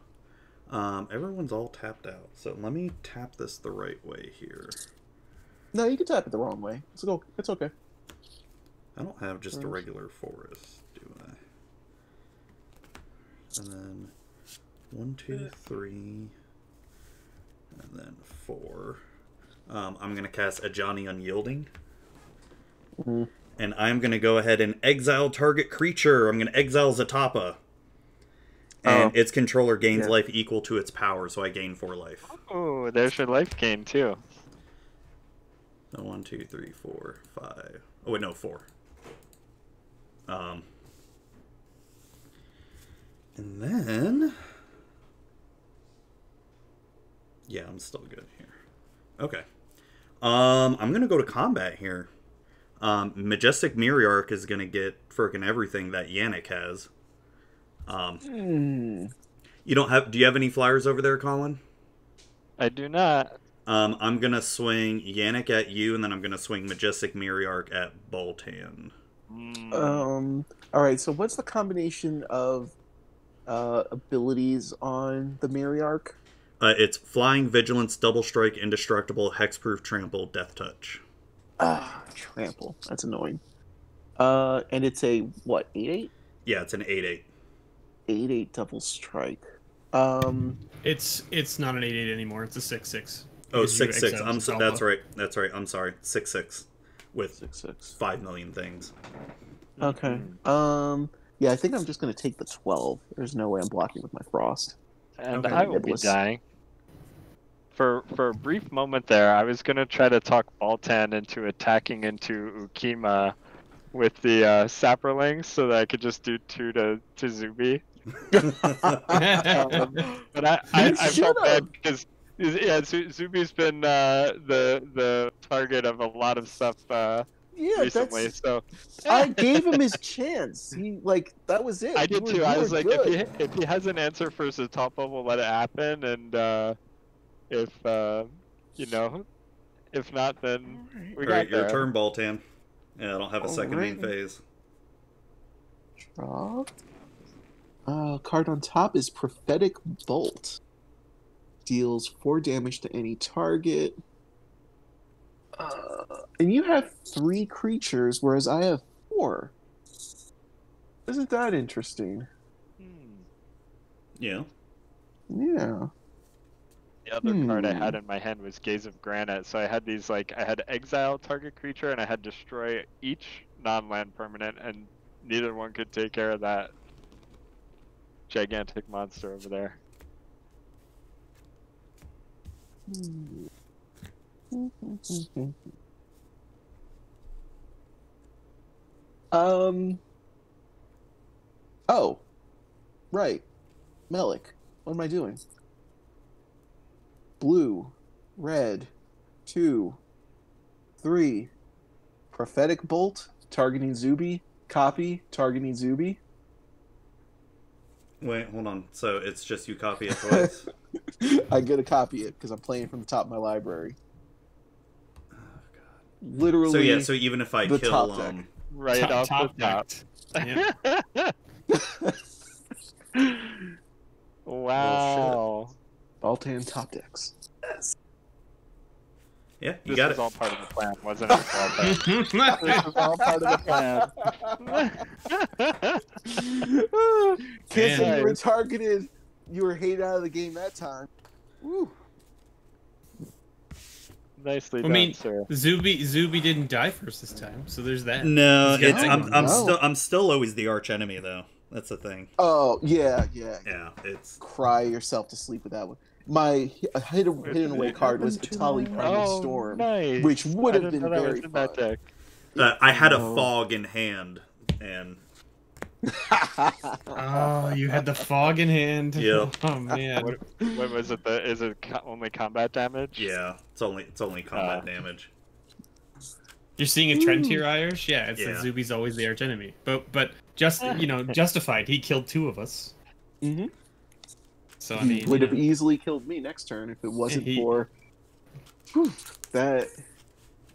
everyone's all tapped out. So let me tap this the right way here.
No, you can tap it the wrong way. It's okay.
I don't have just a regular forest, do I? And then 1, 2, 3, and then 4. I'm gonna cast Ajani Unyielding.
Mm-hmm.
And I'm going to go ahead and exile target creature. I'm going to exile Zatalpa. And its controller gains life equal to its power, so I gain 4 life.
Oh, there's your life gain, too.
So 1, 2, 3, 4, 5. Oh, wait, no, 4. And then... Yeah, I'm still good here. Okay. I'm going to go to combat here. Majestic Myriarch is going to get frickin' everything that Yannick has. You don't have... Do you have any flyers over there, Colin?
I do not.
I'm going to swing Yannick at you, and then I'm going to swing Majestic Myriarch at Boltan.
Alright, so what's the combination of abilities on the Myriarch?
It's Flying, Vigilance, Double Strike, Indestructible, Hexproof, Trample, Death Touch.
Trample. That's annoying. And it's a, what, 8/8?
Yeah, it's an 8/8.
8/8 double strike.
It's not an 8/8 anymore. It's a 6/6.
Oh, 6/6. That's right. That's right. I'm sorry. 6/6 with
6/6.
5 million things.
Okay. Yeah, I think I'm just gonna take the 12. There's no way I'm blocking with my frost.
And
Okay.
I will be dying. For a brief moment there, I was gonna try to talk Baltan into attacking into Ukima with the Saproling so that I could just do 2 to Zuby, But I felt
should've.
bad because Zuby's been the target of a lot of stuff
Yeah,
recently. So
I gave him his chance. He that was it.
I
You
did
were-
too.
you
I
were
was like,
good.
if he has an answer for Zatapa, we'll let it happen, and if if not, then we got
Alright, your
there.
turn, Baltan. Yeah, I don't have a second main
Alright.
phase.
Draw. Card on top is Prophetic Bolt. Deals 4 damage to any target. And you have 3 creatures, whereas I have 4. Isn't that interesting?
Yeah.
Yeah.
The other card I had in my hand was Gaze of Granite, so I had these I had exile target creature and I had destroy each non-land permanent, and neither one could take care of that gigantic monster over there.
Oh. Right. Melik. What am I doing? Blue. Red. 2. 3. Prophetic Bolt. Targeting Zuby. Copy. Targeting Zuby.
Wait, hold on. So it's just you copy it twice?
I get to copy it because I'm playing from the top of my lilibrary.
Oh, God.
Literally.
So yeah, so even if I
the
kill
top deck.
Right off the top.
decked. Yeah.
Wow.
Baltan top decks.
Yeah, you
This
got
was
it.
all part of the plan, wasn't it? Walter? This was all part of the plan.
Can't say you were
Man.
targeted. You were hated out of the game that time. Woo.
Nicely
I
done,
mean,
sir.
Zuby didn't die first this time, so there's that.
No,
He's got
it's
second.
I'm still always the arch enemy though. That's the thing.
Oh yeah.
Yeah, it's
Cry yourself to sleep with that one. My hidden away card was Vitali Primal Storm,
nice.
which would
I
have
didn't
been
know that was
very
in that
fun.
deck.
I had a
No.
fog in hand, and
Oh, you had the fog in hand.
Yeah.
Oh man.
What was it? Is it only combat damage?
yeah, it's only combat damage.
You're seeing a trend here, Irish? Yeah, it's
Yeah.
that Zuby's always the arch enemy. But just justified. He killed 2 of us.
hmm
So I
He
mean,
would have easily killed me next turn if it wasn't
He-
for that.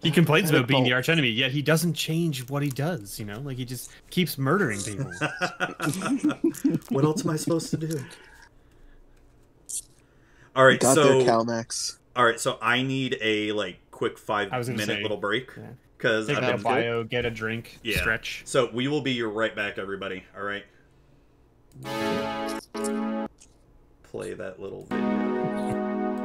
he complains about being the
Bolt.
arch enemy, yet he doesn't change what he does. Like he just keeps murdering people.
What else am I supposed to do? All right,
Got
so
there, Calmax.
all right, so I need a quick
I was gonna
5-minute
say,
little break
yeah.
because
Take
I've
out a
been
bio, get a drink,
Yeah.
stretch.
So we will be your right back, everybody. All right. Play that little video.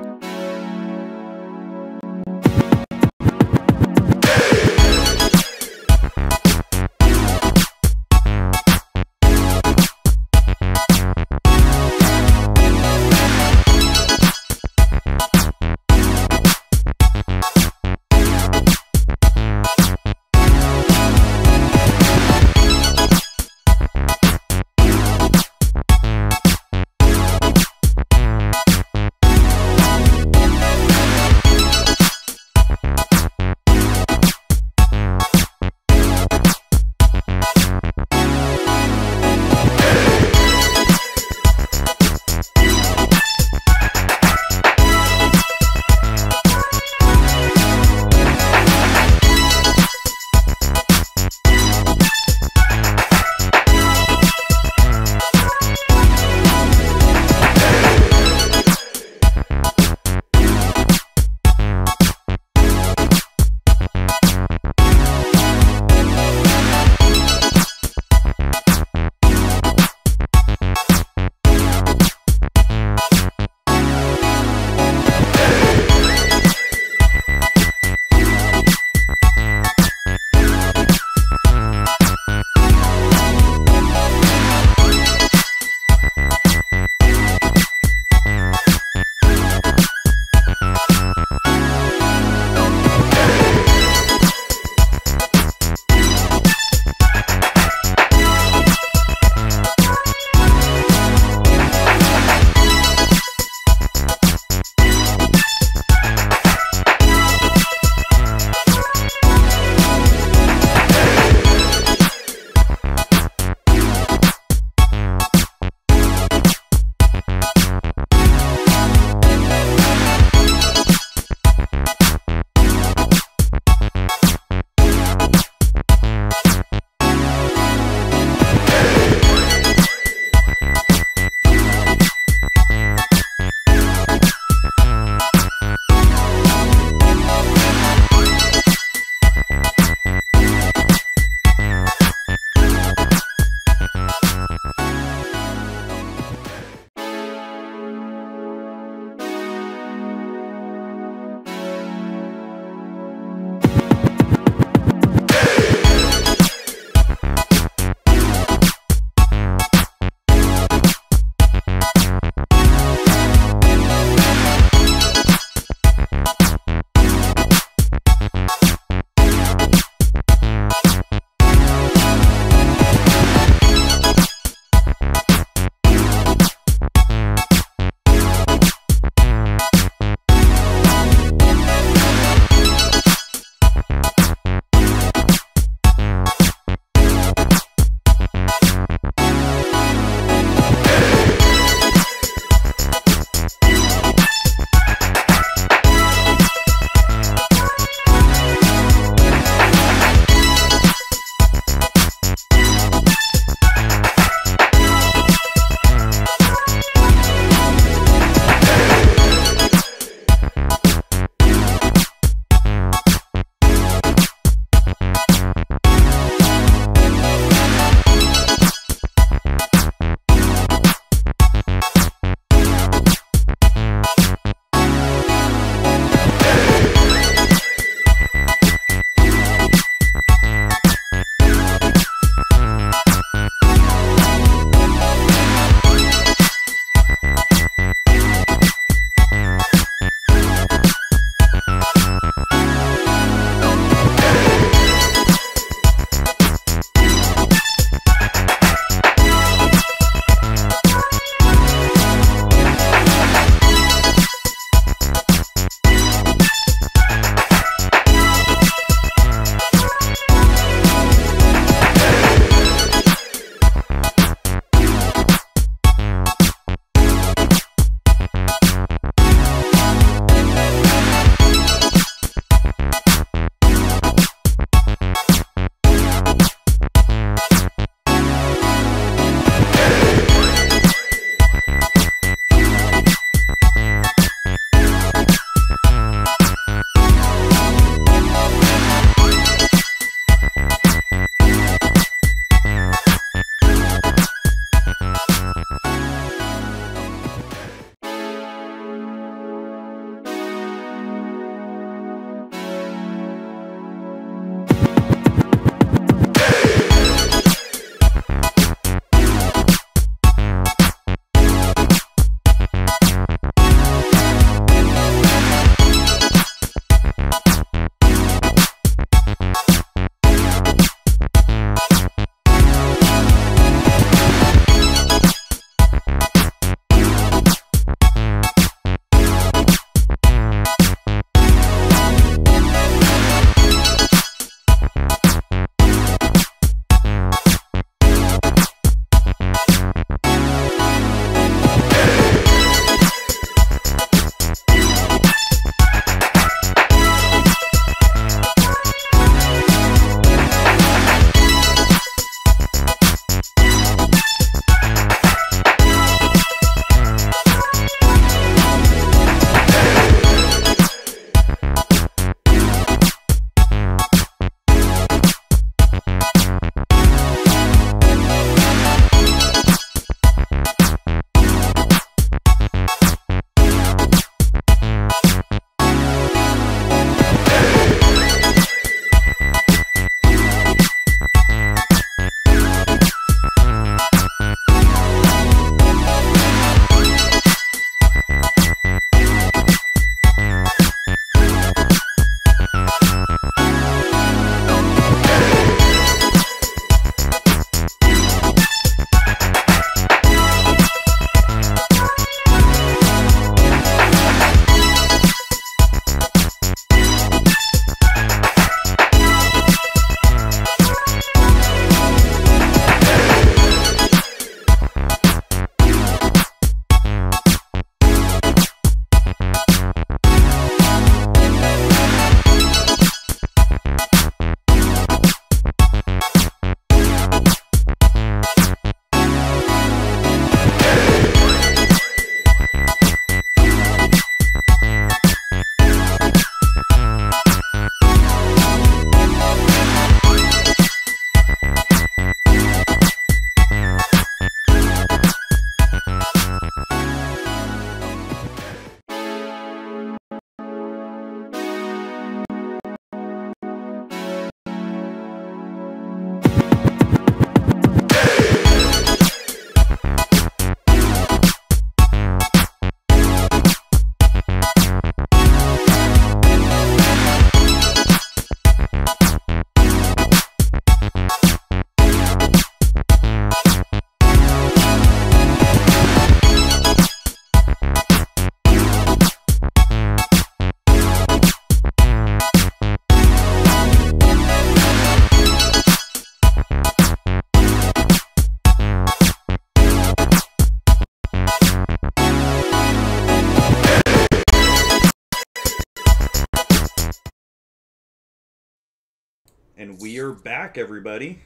And we are back, everybody.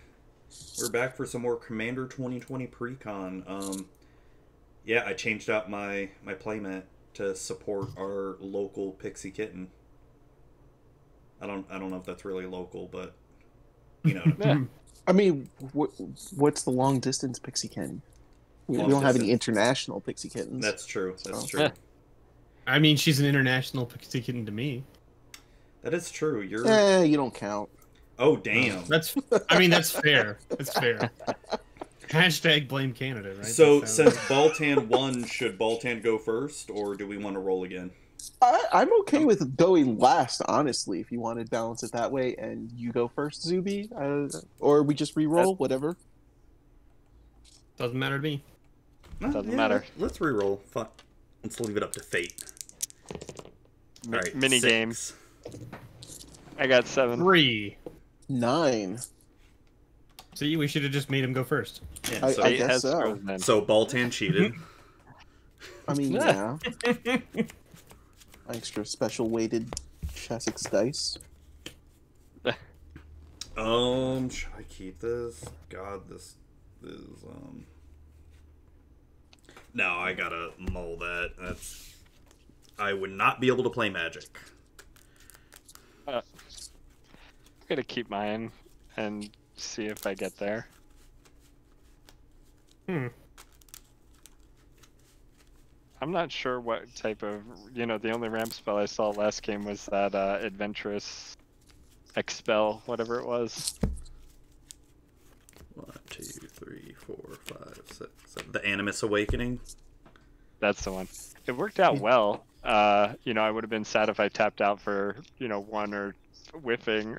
We're back for some more Commander 2020 Precon. Yeah, I changed out my playmat to support our local Pixie Kitten. I don't know if that's really local, but you know.
Yeah.
I mean, what's the long distance Pixie Kitten? We
Long
don't have any
distance.
international Pixie Kittens.
That's true. That's
So-
true.
I mean, she's an international Pixie Kitten to me.
That is true. You're.
You don't count.
Oh damn.
That's fair. That's fair. Hashtag blame Canada, right?
So
That
since
sounds-
Baltan won, should Baltan go first, or do we want to roll again?
I'm okay with going last, honestly, if you want to balance it that way, and you go first, Zuby, or we just re-roll, whatever.
Doesn't matter to me.
Doesn't matter.
Let's re-roll. Fuck. Let's leave it up to fate. All right.
Mini game.
6.
I got 7.
3.
9.
See, we should have just made him go first.
Yeah,
I
so,
Fate
guess
has
so.
frozen.
so Baltan cheated.
I mean, yeah. Extra special weighted Chessex dice.
Should I keep this? God, this is No, I gotta mull that. I would not be able to play Magic.
I'm gonna keep mine and see if I get there. I'm not sure what type of, the only ramp spell I saw last game was that Adventurous Expel, whatever it was.
1, 2, 3, 4, 5, 6, 7. The Animus Awakening.
That's the one. It worked out well. I would have been sad if I tapped out for, 1 or whiffing.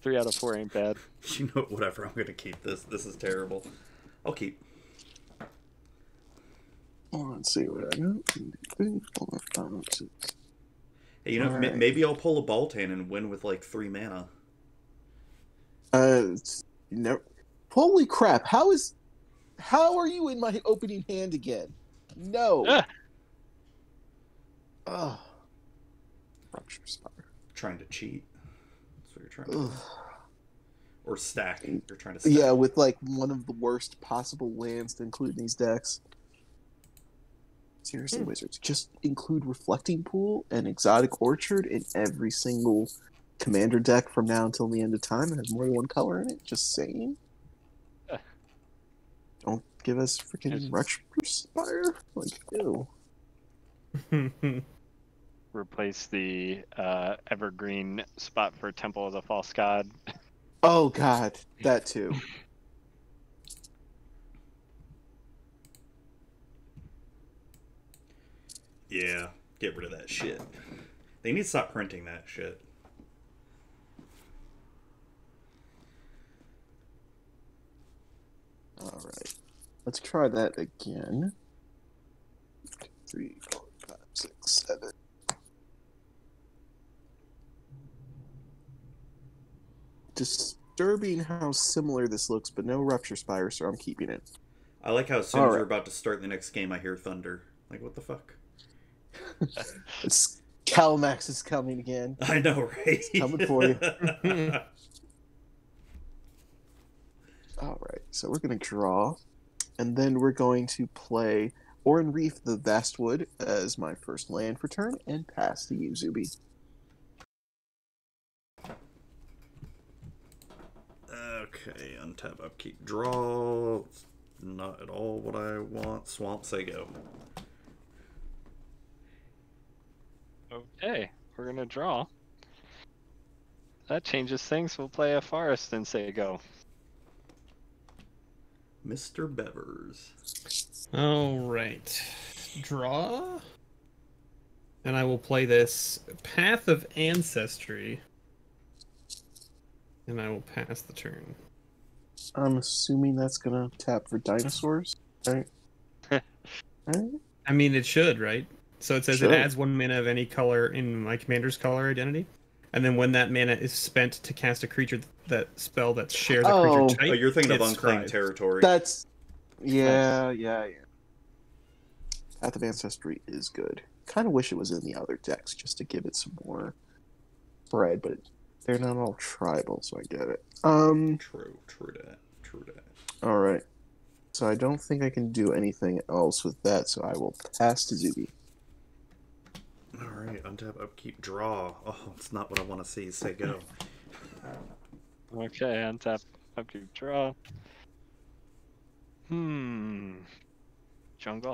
3 out of 4 ain't bad.
You know, whatever. I'm gonna keep this. This is terrible. I'll keep.
Let's see what I got. 3, 4, 5, 6.
Hey,
Alright.
maybe I'll pull a Baltan and win with like 3 mana.
Never. Holy crap! How are you in my opening hand again? No.
Ah.
Ugh. Rupture Spire.
Trying to cheat. That's what you're trying to do.
Ugh.
Or stack. You're trying to stack.
Yeah, with like one of the worst possible lands to include in these decks. Seriously, Wizards, just include Reflecting Pool and Exotic Orchard in every single Commander deck from now until the end of time that has more than one color in it. Just saying. Don't give us freaking Rupture Spire. Like, ew.
Replace the Evergreen spot for Temple of the False God.
Oh god, that too.
Yeah, get rid of that shit. They need to stop printing that shit.
Alright. Let's try that again. 3, 4, 5, 6, 7. Disturbing how similar this looks, but no Rupture Spire, so I'm keeping it.
I like how as soon as
Alright.
we're about to start the next game, I hear thunder. Like, what the fuck?
It's Calmax is coming again.
I know, right?
Coming for you. Alright, so we're going to draw, and then we're going to play Oran Reef the Vastwood as my first land for turn, and pass to you, Zuby.
Okay, untap, upkeep, draw. Not at all what I want. Swamp, say go.
Okay, we're gonna draw. That changes things. We'll play a forest and say go.
Mr. Bevers.
All right. Draw. And I will play this Path of Ancestry. And I will pass the turn.
I'm assuming that's going to tap for dinosaurs, right? Right?
I mean, it should, right? So it says
Sure.
it adds 1 mana of any color in my commander's color identity. And then when that mana is spent to cast a creature that spell that shares a
Oh.
creature type,
Oh, you're thinking of
it's
Unclaimed
scribed.
Territory.
That's... Yeah. Path of Ancestry is good. Kind of wish it was in the other decks just to give it some more spread, but They're not all tribal, so I get it.
True that. True that.
All right. So I don't think I can do anything else with that, so I will pass to Zuby.
All right, untap, upkeep, draw. Oh, it's not what I want to see. Say go.
Okay, untap, upkeep, draw. Jungle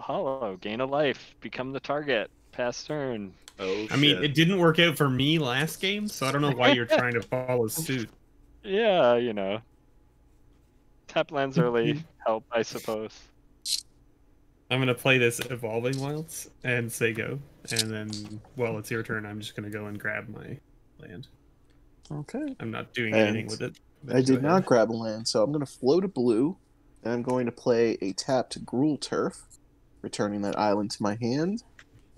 Hollow, gain a life, become the target, pass turn.
Oh,
I mean,
shit.
it didn't work out for me last game, so I don't know why you're trying to follow suit.
Yeah, you know. Tap lands early, help, I suppose.
I'm gonna play this Evolving Wilds and say go, and then, well, it's your turn. I'm just gonna go and grab my land.
Okay.
I'm not doing
And
anything with it. but
I
go
did not
ahead.
grab a land, so I'm going to float a blue, and I'm going to play a tapped Gruul Turf, returning that island to my hand.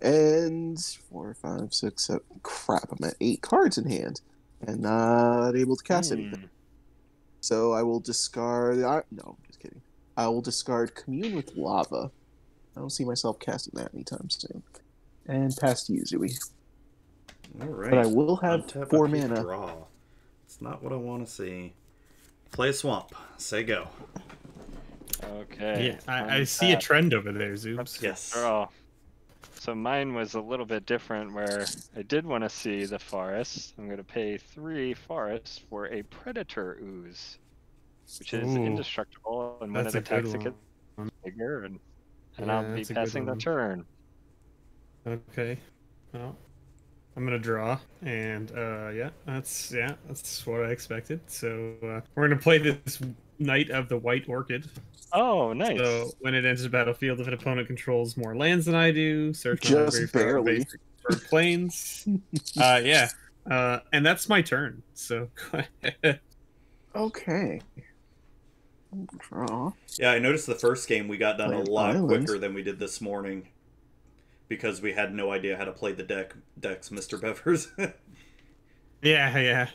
And 4, 5, 6, 7. Crap, I'm at 8 cards in hand, and not able to cast anything. So I will discard. No, just kidding. I will discard Commune with Lava. I don't see myself casting that anytime soon. And pass to you, Zooey.
All right.
But I will have
Untap,
4
upkeep,
mana.
draw. It's not what I want to see. Play a swamp. Say go.
Okay.
Yeah, I see a trend over there, Zoops.
Yes.
Draw. So mine was a little bit different where I did want to see the forest. I'm going to pay 3 forests for a predator ooze, which is
Ooh,
indestructible, and when it
that's a good
attacks, it gets
one.
bigger, and
Yeah,
I'll be
that's a good
passing the
one.
turn.
Okay. Well, I'm gonna draw, and yeah, that's what I expected. So we're gonna play this Knight of the White Orchid.
Oh, nice.
So when it enters the battlefield, if an opponent controls more lands than I do, search my library
Just
for
barely.
basic bird planes. Yeah. And that's my turn. So go ahead.
Okay. Draw.
Yeah, I noticed the first game we got done
Play
a
an
lot
island.
quicker than we did this morning because we had no idea how to play the decks, Mr. Bevers.
Yeah.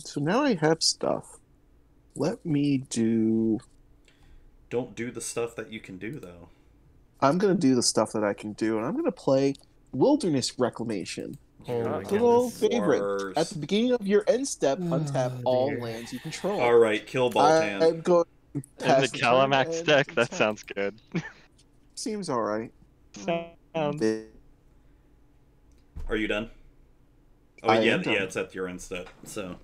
So now I have stuff. Let me do.
Don't do the stuff that you can do, though.
I'm gonna do the stuff that I can do, and I'm gonna play Wilderness Reclamation.
Oh my
Little
goodness.
favorite.
Worse.
At the beginning of your end step, untap
Oh,
all
dear.
lands you control.
All right, kill Baltan.
I'm going to
In
pass
the
turn
Calamax
and
deck, that
attack.
sounds good.
Seems alright.
Sounds.
Are you done? Oh,
I
yeah,
am done.
yeah, it's at your end step. So,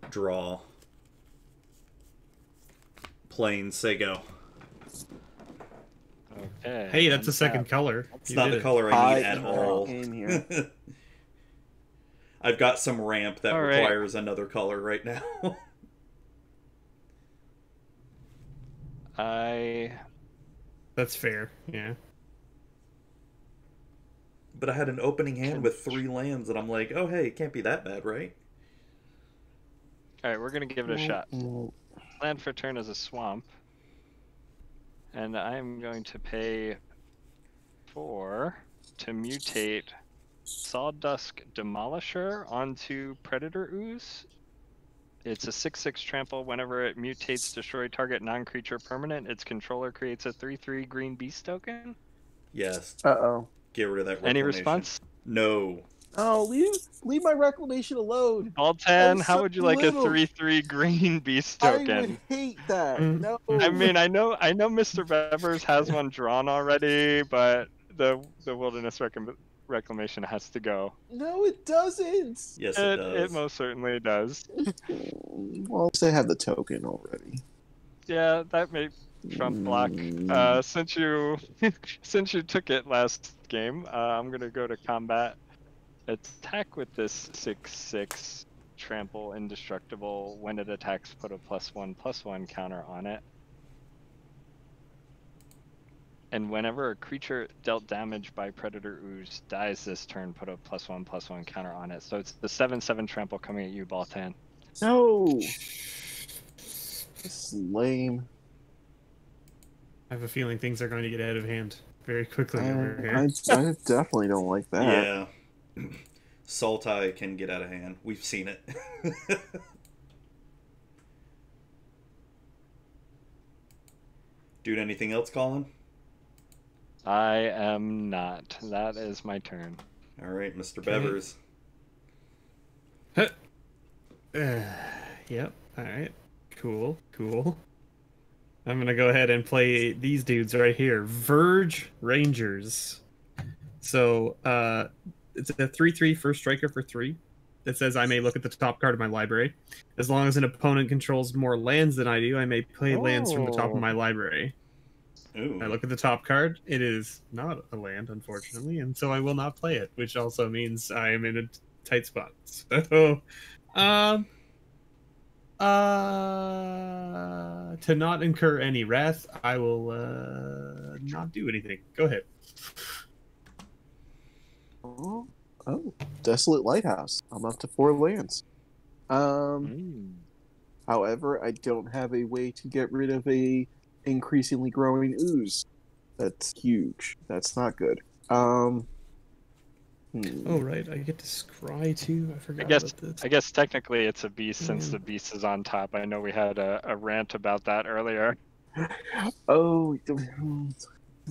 draw. Plain, say go.
Okay.
Hey, that's a
untap.
second color.
It's
You
not
did
the
it.
color I need
I
at
am
all.
in here.
I've got some ramp that
All right.
requires another color right now.
That's fair. Yeah.
But I had an opening hand with 3 lands, and I'm like, oh, hey, it can't be that bad, right?
All right, we're gonna give it a shot.
Mm,
Land for turn is a swamp, and I'm going to pay 4 to mutate Sawdusk Demolisher onto Predator Ooze. It's a 6/6 trample. Whenever it mutates, destroy target non-creature permanent. Its controller creates a 3/3 green beast token.
Yes.
Uh-oh.
Get rid of that
Any
reclamation.
response?
No.
Oh, leave my reclamation alone.
Baltan,
That's
how
so
would you like
little.
a 3/3 green beast
I would
token?
hate that.
Mm.
No.
I mean, I know Mr. Bevers has one drawn already, but the Wilderness Reclamation has to go.
No, it doesn't.
Yes, it does.
It most certainly does.
Well, at least I have the token already.
Yeah, that may trump block. Since you since you took it last game, I'm gonna go to combat. Attack with this 6/6 trample indestructible. When it attacks, put a +1/+1 counter on it. And whenever a creature dealt damage by Predator Ooze dies this turn, put a +1/+1 counter on it. So it's the 7/7 trample coming at you, Baltan.
No. This is lame.
I have a feeling things are going to get out of hand very quickly over here.
I definitely don't like that.
Yeah. Sultai can get out of hand. We've seen it. Doing anything else, Colin?
I am not. That is my turn.
All right, Mr.
Okay.
Bevers.
Yep. All right. Cool. Cool. I'm gonna go ahead and play these dudes right here, Verge Rangers. So, it's a 3/3 first striker for 3. That says I may look at the top card of my library. As long as an opponent controls more lands than I do, I may play lands from the top of my library.
Ooh.
I look at the top card. It is not a land, unfortunately, and so I will not play it, which also means I am in a tight spot. So, to not incur any wrath, I will not do anything. Go ahead.
Oh, Desolate Lighthouse. I'm up to 4 lands. However, I don't have a way to get rid of a increasingly growing ooze. That's huge. That's not good.
Oh right, I get to scry too. I forgot about this.
I guess technically it's a beast since the beast is on top. I know we had a rant about that earlier.
Oh,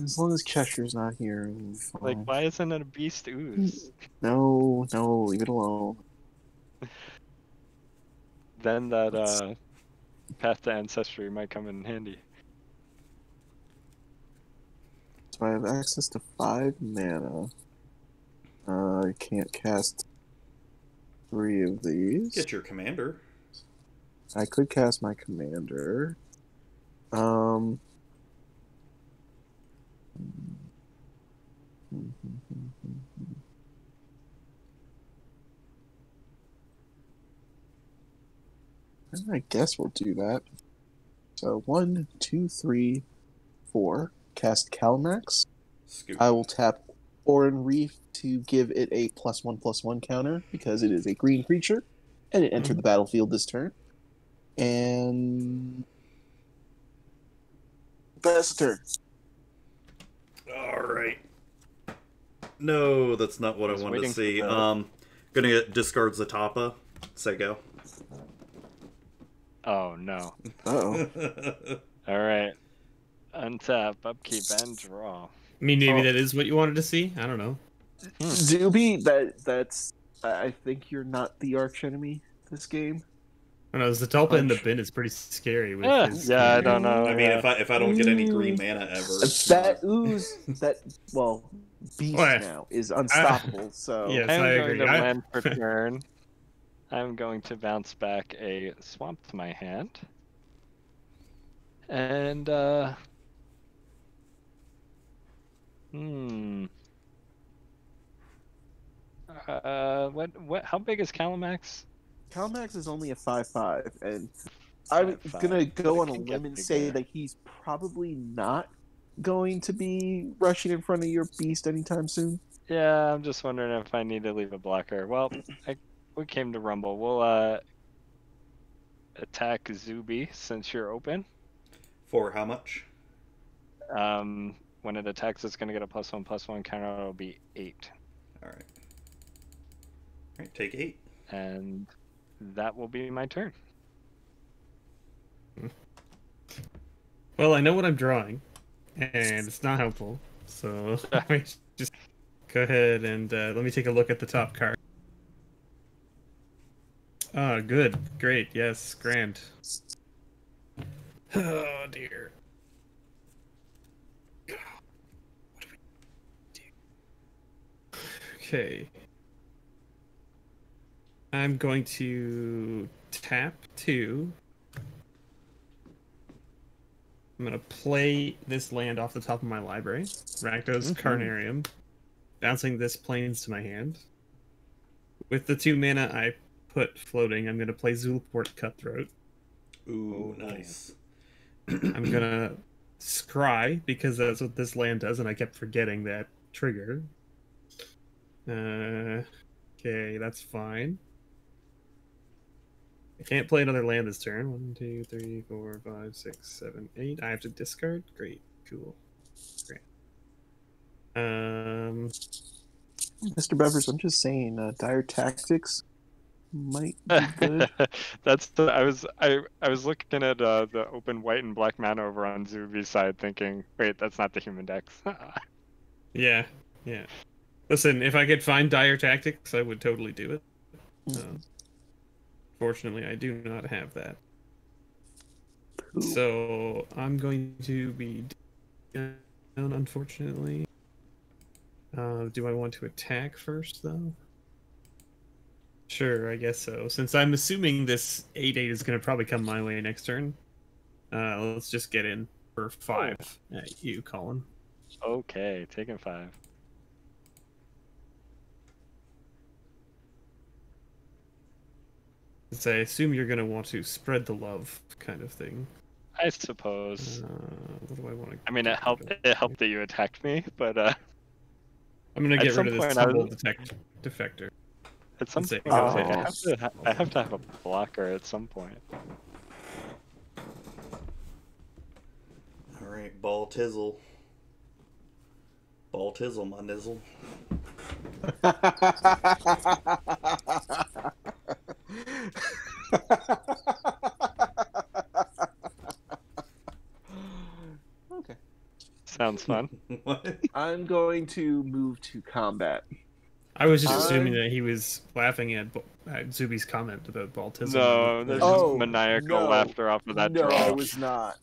as long as Cheshire's not here.
Like, why isn't it a beast ooze?
No, leave it alone.
Then that path to ancestry might come in handy.
So I have access to 5 mana. I can't cast 3 of these.
Get your commander.
I could cast my commander. I guess we'll do that. So 1, 2, 3, 4. Cast Calmax.
Scoop.
I will tap Oran Reef to give it a +1/+1 counter because it is a green creature, and it entered the battlefield this turn. And best turn.
All right. No, that's not what I wanted to see. Gonna get discard Zatapa. Say go.
Oh no.
Uh-oh.
All right. Untap, upkeep, and draw.
I mean, maybe that is what you wanted to see. I don't know.
Zuby, that's. I think you're not the arch enemy this game.
I don't know. Zatalpa in the bin is pretty scary. With his
Yeah, I don't know.
I mean, if I don't get any green mana ever,
That ooze, beast now is unstoppable. So
Yes,
I'm
I
going
agree.
to land per turn. I'm going to bounce back a swamp to my hand. And, how big is Calamax?
Calmax is only a 5/5, and I'm gonna go on a limb and say that he's probably not going to be rushing in front of your beast anytime soon.
Yeah, I'm just wondering if I need to leave a blocker. Well, we came to Rumble. We'll attack Zuby since you're open.
for how much?
When it attacks, it's gonna get a +1/+1 counter. It'll be 8.
All right. All right, take 8.
And that will be my turn.
Well, I know what I'm drawing, and it's not helpful. So let me just go ahead and let me take a look at the top card. Ah, good, great, yes, grand. Oh dear. What do we do? Okay. I'm going to tap 2. I'm going to play this land off the top of my library. Rakdos Carnarium. Bouncing this plains to my hand. With the 2 mana I put floating, I'm going to play Zulaport Cutthroat.
Ooh, nice.
I'm going to scry, because that's what this land does, and I kept forgetting that trigger. Okay, that's fine. I can't play another land this turn. 1, 2, 3, 4, 5, 6, 7, 8. I have to discard? Great. Cool. Great.
Mr. Bevers, I'm just saying, Dire Tactics might be good.
I was looking at the open white and black mana over on Zuby's side, thinking, wait, that's not the human decks.
Yeah, yeah. Listen, if I could find dire tactics, I would totally do it. Fortunately, I do not have that.
Cool.
So I'm going to be down, unfortunately. Do I want to attack first, though? Sure, I guess so. Since I'm assuming this 8/8 is going to probably come my way next turn, let's just get in for 5 at you, Colin.
Okay, taking 5.
Since I assume you're going to want to spread the love, kind of thing.
I suppose.
What do I want to?
I mean, it helped that you attacked me, but
I'm going to
at
get
some
rid of this
point I
humble
was-
defector.
at some
Let's
point I was
see.
like, I have to have a blocker at some point.
All right, ball tizzle. Ball tizzle, my nizzle.
Okay.
Sounds fun.
What?
I'm going to move to combat.
I was just assuming
I'm-
that he was laughing at Zuby's comment about Baltism.
No, there's
Oh,
just maniacal
no.
laughter off of that
No,
draw.
I was not.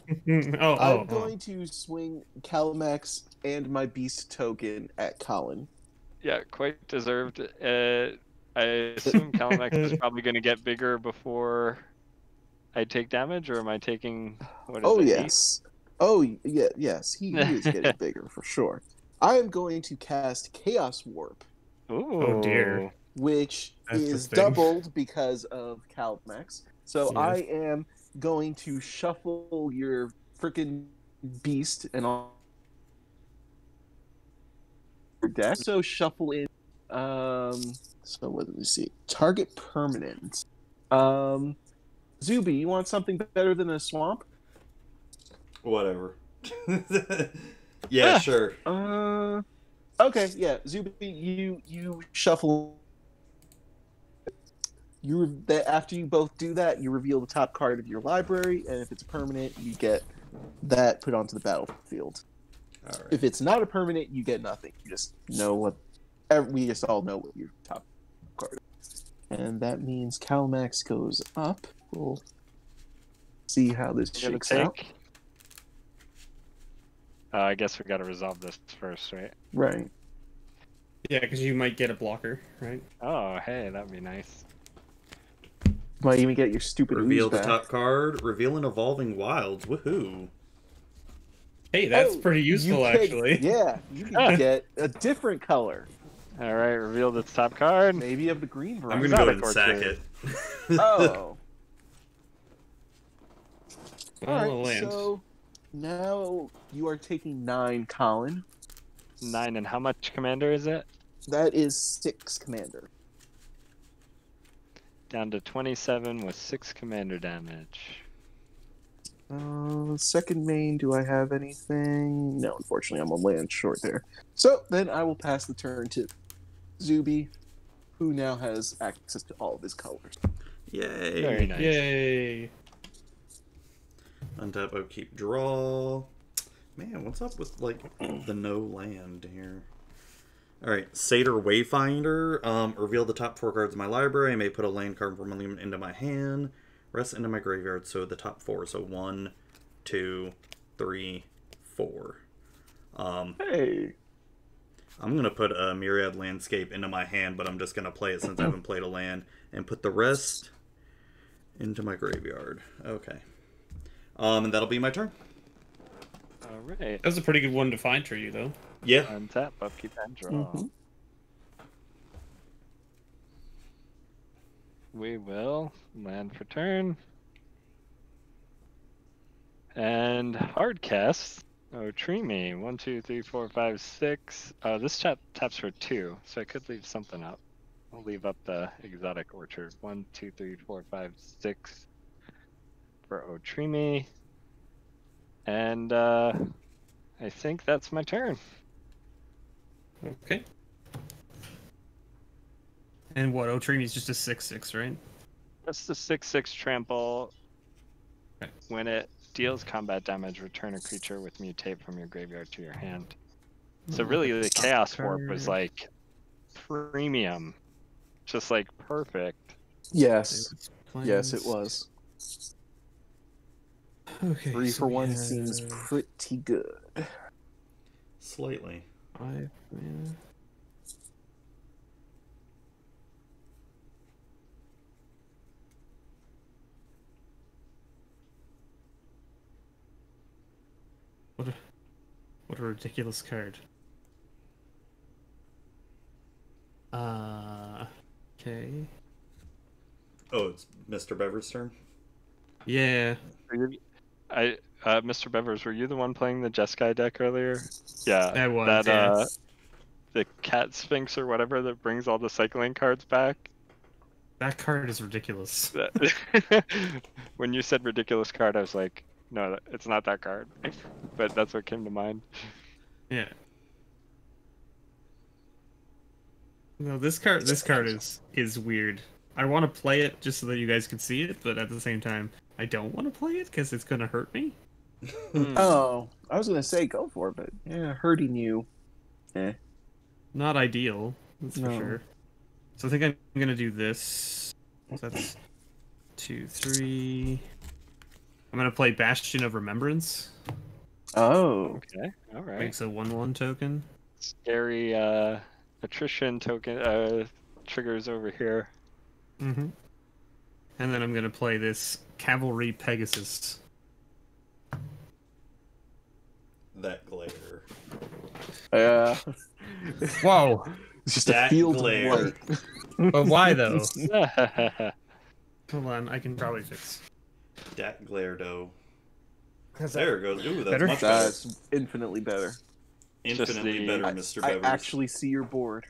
oh,
I'm going to swing Calamax and my beast token at Colin.
Yeah, quite deserved. I assume Calamax is probably going to get bigger before I take damage, or am I taking? What is
Oh
it, 8?
yes. Oh yeah, yes. He is getting bigger for sure. I am going to cast Chaos Warp,
Ooh.
Oh, dear.
which
That's the
is
thing.
doubled because of Calamax. So
Yeah.
I am going to shuffle your freaking beast and all your deck. So shuffle in. So what did we see? Target permanent. Zuby, you want something better than a swamp?
Whatever. Yeah, sure.
Okay, yeah, Zuby, you shuffle. After you both do that, you reveal the top card of your library, and if it's permanent, you get that put onto the battlefield.
All right.
If it's not a permanent, you get nothing. You just know what. We just all know what your top card is, and that means Calamax goes up. We'll see how this
You gonna
shakes out.
take? I guess we got to resolve this first, right?
Right.
Yeah, because you might get a blocker, right?
Oh, hey, that'd be nice.
Might even get your stupid
Reveal
ooze
the
back.
top card. Reveal an evolving wilds. Woohoo!
Hey, that's
Oh,
pretty
you
useful,
can-
actually.
Yeah, you can get a different color.
All right, reveal this top card.
Maybe of the green
I'm
variety.
gonna go
Exotic
ahead and sack
orchid.
it.
Oh.
Well, a
Alright,
land.
so now you are taking 9, Colin.
9, and how much commander is it?
That is 6, Commander.
Down to 27 with 6 commander damage.
Second main, do I have anything? No, unfortunately, I'm a land short there. So then I will pass the turn to Zuby, who now has access to all of his colors.
Yay!
Very nice.
Yay!
Untap, upkeep, draw. Man, what's up with like the no land here? All right, Satyr Wayfinder. Reveal the top 4 cards of my library. I may put a land card from them into my hand. Rest into my graveyard. So the top 4. So 1, 2, 3, 4.
Hey.
I'm gonna put a Myriad Landscape into my hand, but I'm just gonna play it since I haven't played a land, and put the rest into my graveyard. Okay. And that'll be my turn.
All right.
That was a pretty good one to find for you, though.
Yeah.
Untap, upkeep, and draw.
Mhm.
We will land for turn. And hard cast. Oh, Treemy. 1, 2, 3, 4, 5, 6. This taps for 2, so I could leave something up. I'll leave up the exotic orchard. 1, 2, 3, 4, 5, 6 for Otreemy. And I think that's my turn.
Okay. And what? Otrini's just a 6/6, right?
That's the 6/6 trample.
Okay.
When it deals combat damage, return a creature with mutate from your graveyard to your hand. So really, the
Top
Chaos Warp was
card.
like premium. Just like perfect.
Yes.
David's
Yes, it
plans.
was.
Okay.
3
so
for
we
1
have
seems pretty good.
Slightly.
5 mana. What a ridiculous card. Okay.
Oh, it's Mr. Bever's turn.
Yeah.
Mr. Bevers, were you the one playing the Jeskai deck earlier? Yeah.
That was, yeah.
The Cat Sphinx or whatever that brings all the cycling cards back.
That card is ridiculous.
When you said ridiculous card, I was like, no, it's not that card. But that's what came to mind.
Yeah. No, this card is weird. I want to play it just so that you guys can see it, but at the same time, I don't want to play it because it's gonna hurt me.
Oh, I was gonna say go for it, but yeah, hurting you.
Not ideal, that's for
No.
sure. So I think I'm gonna do this. So that's 2, 3. I'm gonna play Bastion of Remembrance.
Oh,
Okay, all right.
Makes a 1/1 token.
Scary attrition token triggers over here.
Mm-hmm. And then I'm gonna play this Cavalry Pegasus.
That glare.
yeah.
Whoa!
It's just
That
a field
glare.
of white.
But why though?
Yeah.
Hold on, I can probably fix.
Dat glare dough.
Because
There it goes. Ooh, that's
Better?
much better.
That's infinitely better.
Infinitely
the-
better,
I,
Mr.
I
Bevers.
actually see your board.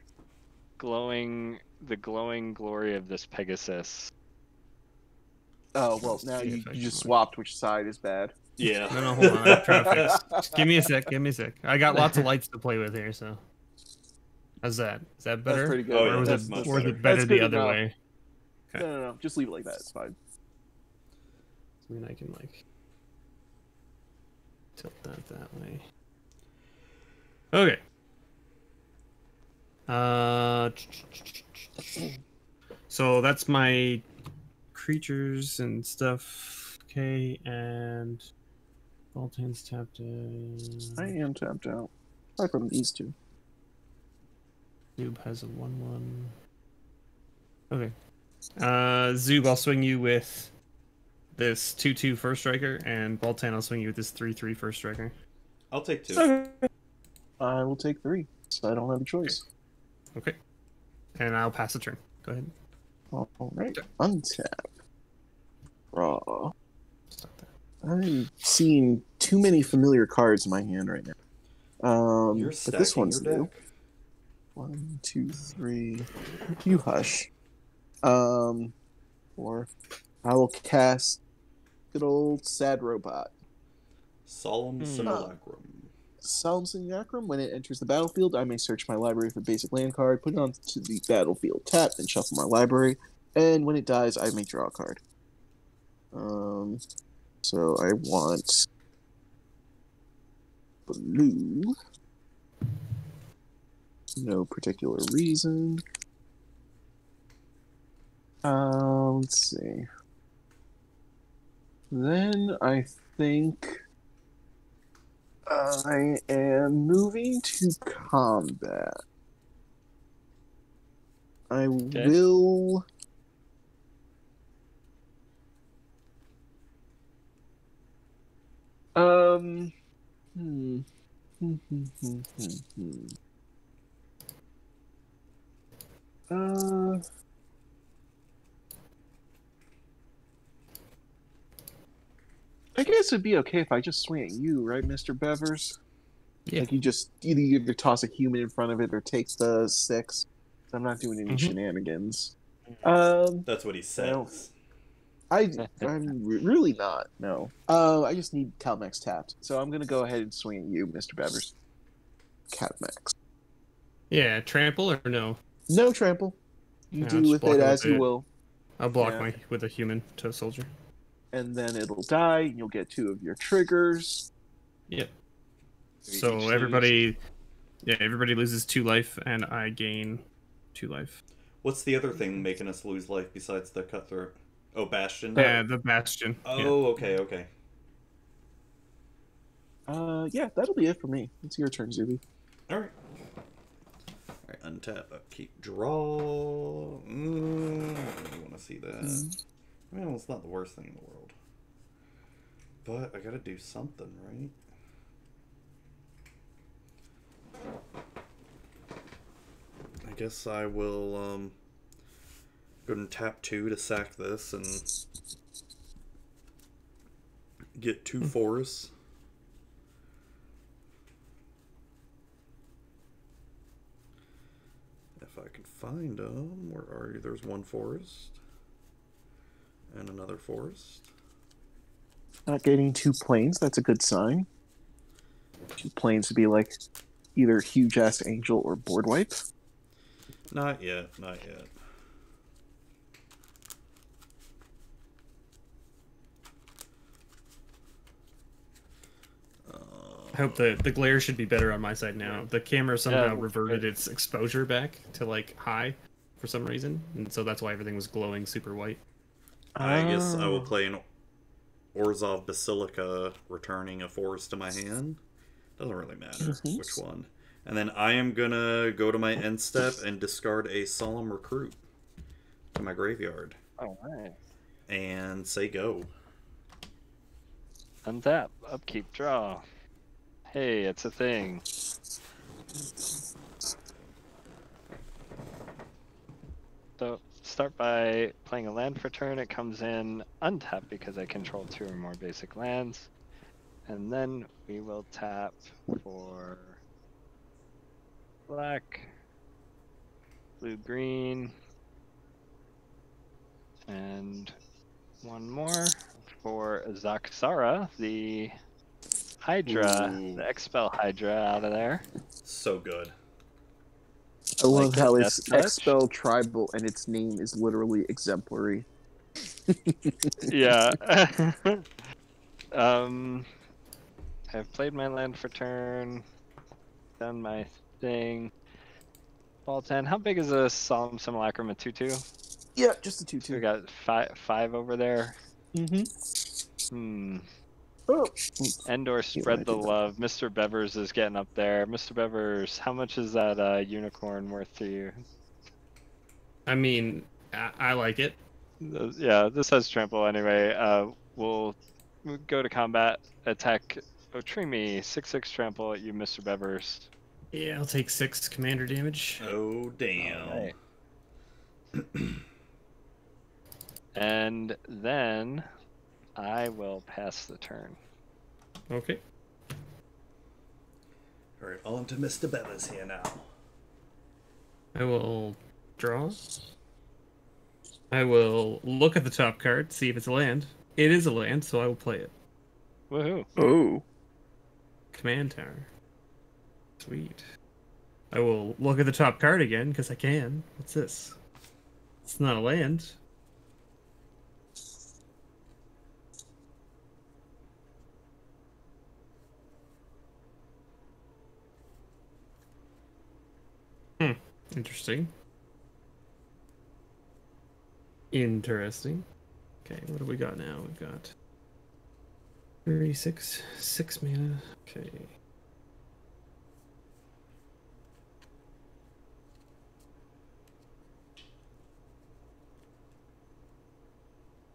The glowing glory of this Pegasus.
Oh well, now
See
you
if I can,
just
like-
swapped which side is bad.
Yeah.
No, hold on. I'm trying to fix. Give me a sec. Give me a sec. I got lots of lights to play with here, so. How's that? Is that better?
That's pretty good.
Oh, yeah,
Or was
that's
it,
much
or is
better.
it better
That's
the
good
other
enough.
way? Okay.
No, just leave it like that. It's fine.
I mean, I can like tilt that way. Okay. So that's my creatures and stuff. Okay, and Boltan's tapped in.
I am tapped out. Aside from these two.
Zoob has a 1/1. Okay. Zoob, I'll swing you with this 2/2 first striker, and Boltan, I'll swing you with this 3/3 first striker.
I'll take 2.
Okay. I will take 3, so I don't have a choice.
Okay. And I'll pass the turn. Go ahead.
All right. Untap. Raw.
Stop that.
I'm seeing too many familiar cards in my hand right now.
You're
but this
stacking
one's
your
new.
deck.
1, 2, 3. You hush. Or I will cast good old sad robot.
Solemn Simulacrum.
Solemn Simulacrum. When it enters the battlefield, I may search my library for a basic land card, put it onto the battlefield tap, and shuffle my library. And when it dies, I may draw a card. So I want blue. No particular reason. Let's see. Then I think I am moving to combat. I will. Hmm. I guess it'd be okay if I just swing at you, right, Mr. Bevers?
Yeah.
Like you just either toss a human in front of it or take the 6. I'm not doing any shenanigans.
That's what he says.
I'm really not. No. I just need Calmex tapped, so I'm gonna go ahead and swing at you, Mr. Bevers. Calmex.
Yeah, trample or no?
No trample. You
Yeah,
do
just
with
block
it
it
as
with
you
it.
will,
I'll block
Yeah.
my with a human to a soldier.
and then it'll die. And you'll get 2 of your triggers.
Yep.
We each
So
lose.
everybody loses 2 life, and I gain 2 life.
What's the other thing making us lose life besides the cutthroat? Oh, Bastion.
Yeah, the Bastion.
Oh, okay, okay.
Yeah, that'll be it for me. It's your turn, Zuby.
All right. All right, untap, upkeep, draw. I really want to see that. Well, it's not the worst thing in the world. But I gotta do something, right? I guess I will go and tap 2 to sack this and get 2 forests. If I can find them, where are you? There's 1 forest and another forest.
Not getting 2 planes, that's a good sign. 2 planes would be like either huge ass angel or board wipe.
Not yet, not yet.
I hope the glare should be better on my side now. The camera somehow reverted its exposure back to like high for some reason, and so that's why everything was glowing super white.
I guess I will play an Orzhov Basilica, returning a forest to my hand. Doesn't really matter which one. And then I am gonna go to my end step and discard a Solemn Recruit to my graveyard.
Alright.
And say go.
Untap, upkeep, draw. Hey, it's a thing. So, start by playing a land for turn. It comes in untapped because I control 2 or more basic lands. And then we will tap for black, blue, green, and 1 more for Zaxara, the Hydra, the Expel Hydra out of there.
So good.
I love
Like
how
it,
it's
Death Touch?
Expel Tribal and its name is literally exemplary.
Yeah. I've played my land for turn, done my thing. Ball 10. How big is a Solemn Simulacrum? A 2/2?
Yeah, just a
So we
2/2.
got five over there.
Mm-hmm. Oh.
Endor spread the love. Mr. Bevers is getting up there. Mr. Bevers, how much is that unicorn worth to you?
I mean, I like it.
Yeah, this has trample anyway. We'll go to combat, attack Otrimi, 6/6 trample at you, Mr. Bevers.
Yeah, I'll take 6 commander damage.
Oh, damn.
Alright. And then I will pass the turn.
Okay.
Alright, on to Mr. Bevis here now.
I will draw. I will look at the top card, see if it's a land. It is a land, so I will play it.
Woohoo.
Oh.
Command tower. Sweet. I will look at the top card again, because I can. What's this? It's not a land. Interesting. Interesting. Okay, what do we got now? We've got 36, 6 mana. Okay.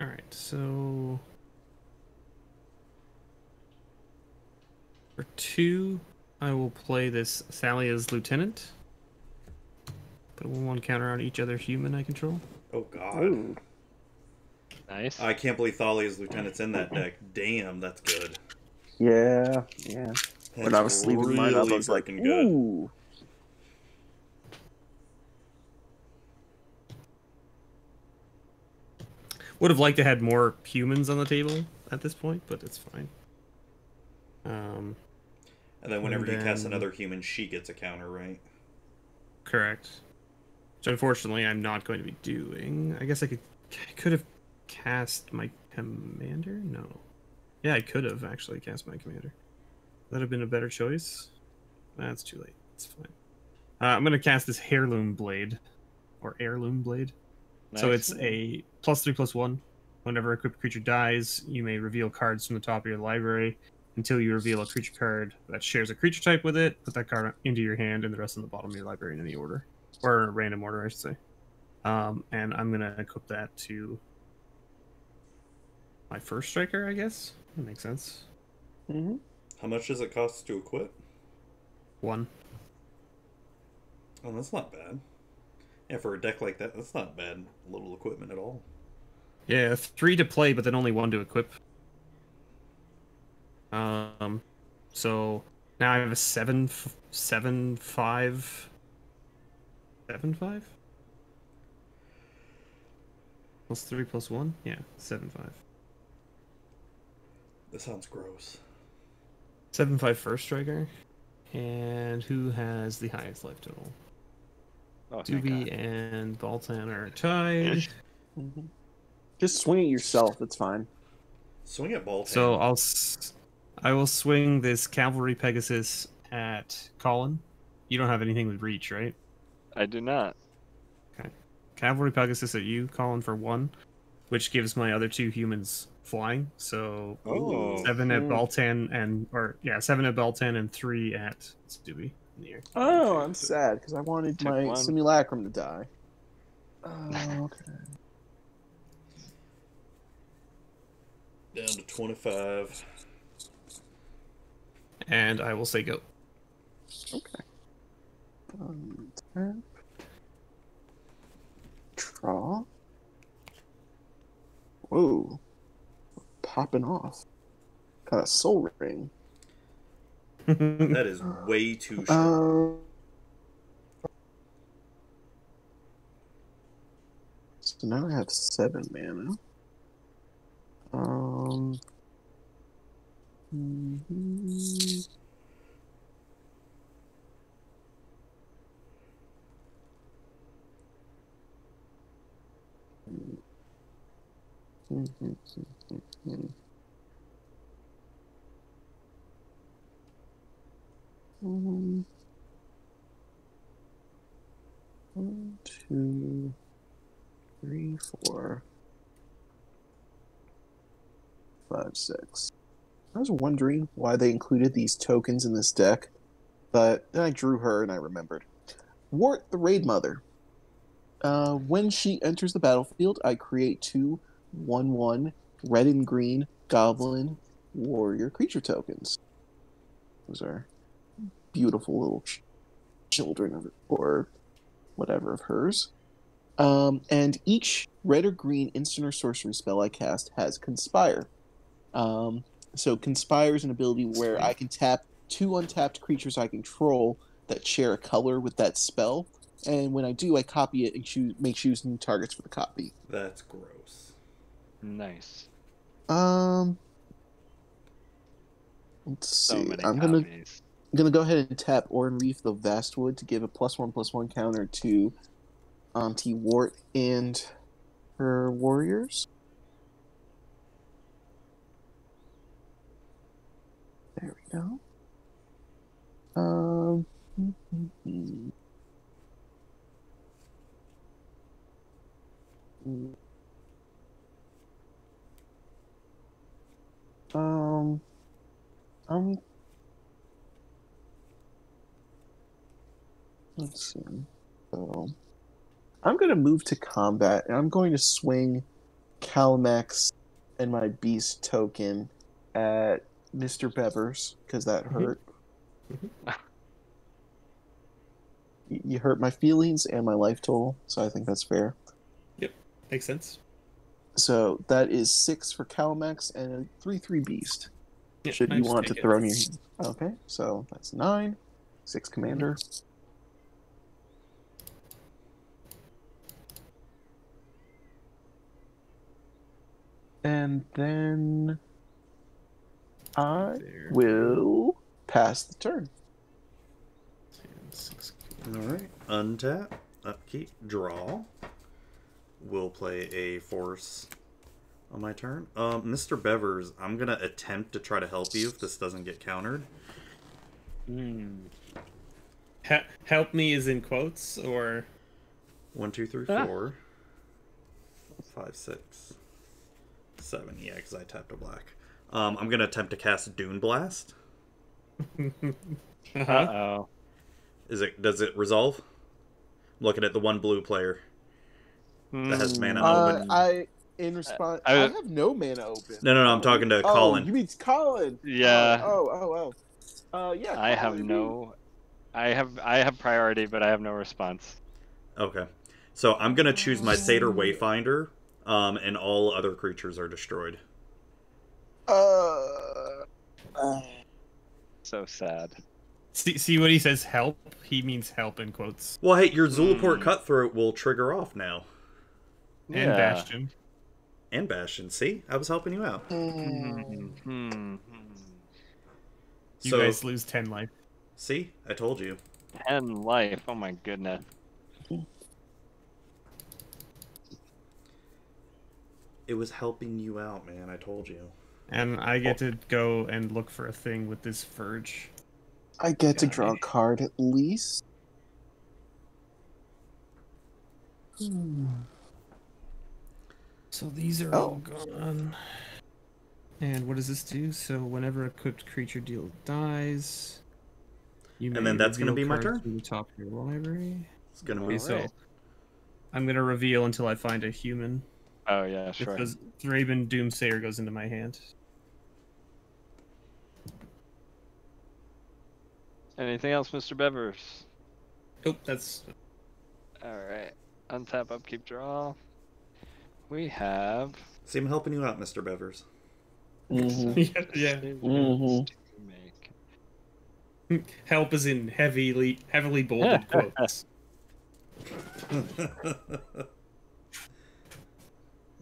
Alright, so for 2, I will play this Thalia's Lieutenant. Put a 1/1 counter on each other human I control.
Oh, God.
Ooh.
Nice.
I can't believe Thalia's Lieutenant's in that deck. Damn, that's good.
Yeah, yeah. When
That's
I was sleeping mine up, I was like,
freaking good.
ooh.
Would have liked to had more humans on the table at this point, but it's fine.
And then whenever you cast
then-
another human, she gets a counter, right?
Correct. Which unfortunately I'm not going to be doing. I guess I could have cast my commander? No. Yeah, I could have actually cast my commander. That'd have been a better choice. That's too late. It's fine. I'm gonna cast this Heirloom Blade. or Heirloom Blade. So
Nice.
it's a +3/+1. Whenever a equipped creature dies, you may reveal cards from the top of your library until you reveal a creature card that shares a creature type with it. Put that card into your hand and the rest on the bottom of your library in any order. Or a random order, I should say. And I'm going to equip that to my first striker, I guess. That makes sense.
Mm-hmm.
How much does it cost to equip?
1.
Oh, that's not bad. Yeah, for a deck like that, that's not bad little equipment at all.
Yeah, 3 to play, but then only 1 to equip. So now I have a 7/5. 7/5? +3/+1? Yeah, 7/5.
That sounds gross.
7/5 first striker. And who has the highest life total?
Oh, thank
Doobie
God.
and Baltan are tied.
Mm-hmm. Just swing it yourself. It's fine.
Swing at ball.
So I will swing this Cavalry Pegasus at Colin. You don't have anything with reach, right?
I do not.
Cavalry Pegasus at you, Colin, for 1, which gives my other 2 humans flying. So
Oh.
7 at
Mm.
Baltan 7 at Baltan and 3 at Doobie in the air.
Oh, I'm sad because I wanted
Took
my
one.
simulacrum to die. Oh, okay.
Down to 25.
And I will say go.
Okay. Tap. Draw. Whoa. Popping off. Got a soul ring.
That is way too short.
So now I have 7 mana. Mhm. One, 2, 3, 4, 5, 6. I was wondering why they included these tokens in this deck, but then I drew her and I remembered. Wart the Raid Mother. When she enters the battlefield, I create 2 1/1 red and green goblin warrior creature tokens. Those are beautiful little children of or whatever of hers. And each red or green instant or sorcery spell I cast has Conspire. So Conspire is an ability where I can tap 2 untapped creatures I control that share a color with that spell. And when I do, I copy it and choose new targets for the copy.
That's gross.
Nice.
Let's
So
see.
many
I'm
copies.
gonna go ahead and tap Orin Reef the Vastwood to give a +1/+1 counter to Auntie Wart and her warriors. There we go. Let's see. So, I'm going to move to combat, and I'm going to swing Calmex and my beast token at Mr. Bevers, because that hurt. You hurt my feelings and my life total, so I think that's fair.
Makes sense.
So that is 6 for Calmex and a 3/3 beast.
Yep,
Should
I
you
just
want to
take it.
throw in your... Okay, so that's 9. 6 commander. And then I
There.
will pass the turn.
6.
Alright. Untap. Upkeep. Draw. Will play a force on my turn. Mr. Bevers, I'm going to attempt to try to help you if this doesn't get countered.
Help me is in quotes, or
1, 2, 3,
Ah.
4, 5, 6, 7. Yeah, because I tapped a black. I'm gonna attempt to cast Dune Blast.
Uh-oh.
Does it resolve? I'm looking at the one blue player that has mana
Hmm.
open.
In response,
I-
I have no mana open.
No, I'm talking to
Oh,
Colin.
you mean Colin?
Yeah.
Oh. Yeah.
I have
Colin,
no. I have priority, but I have no response.
Okay. So I'm gonna choose my Satyr Wayfinder, and all other creatures are destroyed.
So sad.
See what he says? Help. He means help in quotes.
Well, hey, your Zulaport Cutthroat will trigger off now.
And Bastion.
And Bastion. See? I was helping you out.
Hmm.
You
So,
guys lose 10 life.
see? I told you.
10 life. Oh my goodness.
It was helping you out, man. I told you.
And I get to go and look for a thing with this Verge.
I get to draw a card at least.
So these are all gone. And what does this do? So whenever equipped creature dies, you may
And then that's gonna
reveal
be my
cards
turn?
from the top of your library.
It's gonna be
Okay, so
Alright.
I'm gonna reveal until I find a human.
Oh yeah, sure.
Because Thraben Doomsayer goes into my hand.
Anything else, Mr. Bevers?
Oh, that's
All right. Untap, upkeep, draw. We have.
See, I'm helping you out, Mr. Bevers.
Mm-hmm.
yeah.
Mhm.
to make.
Help is in heavily bolded quotes.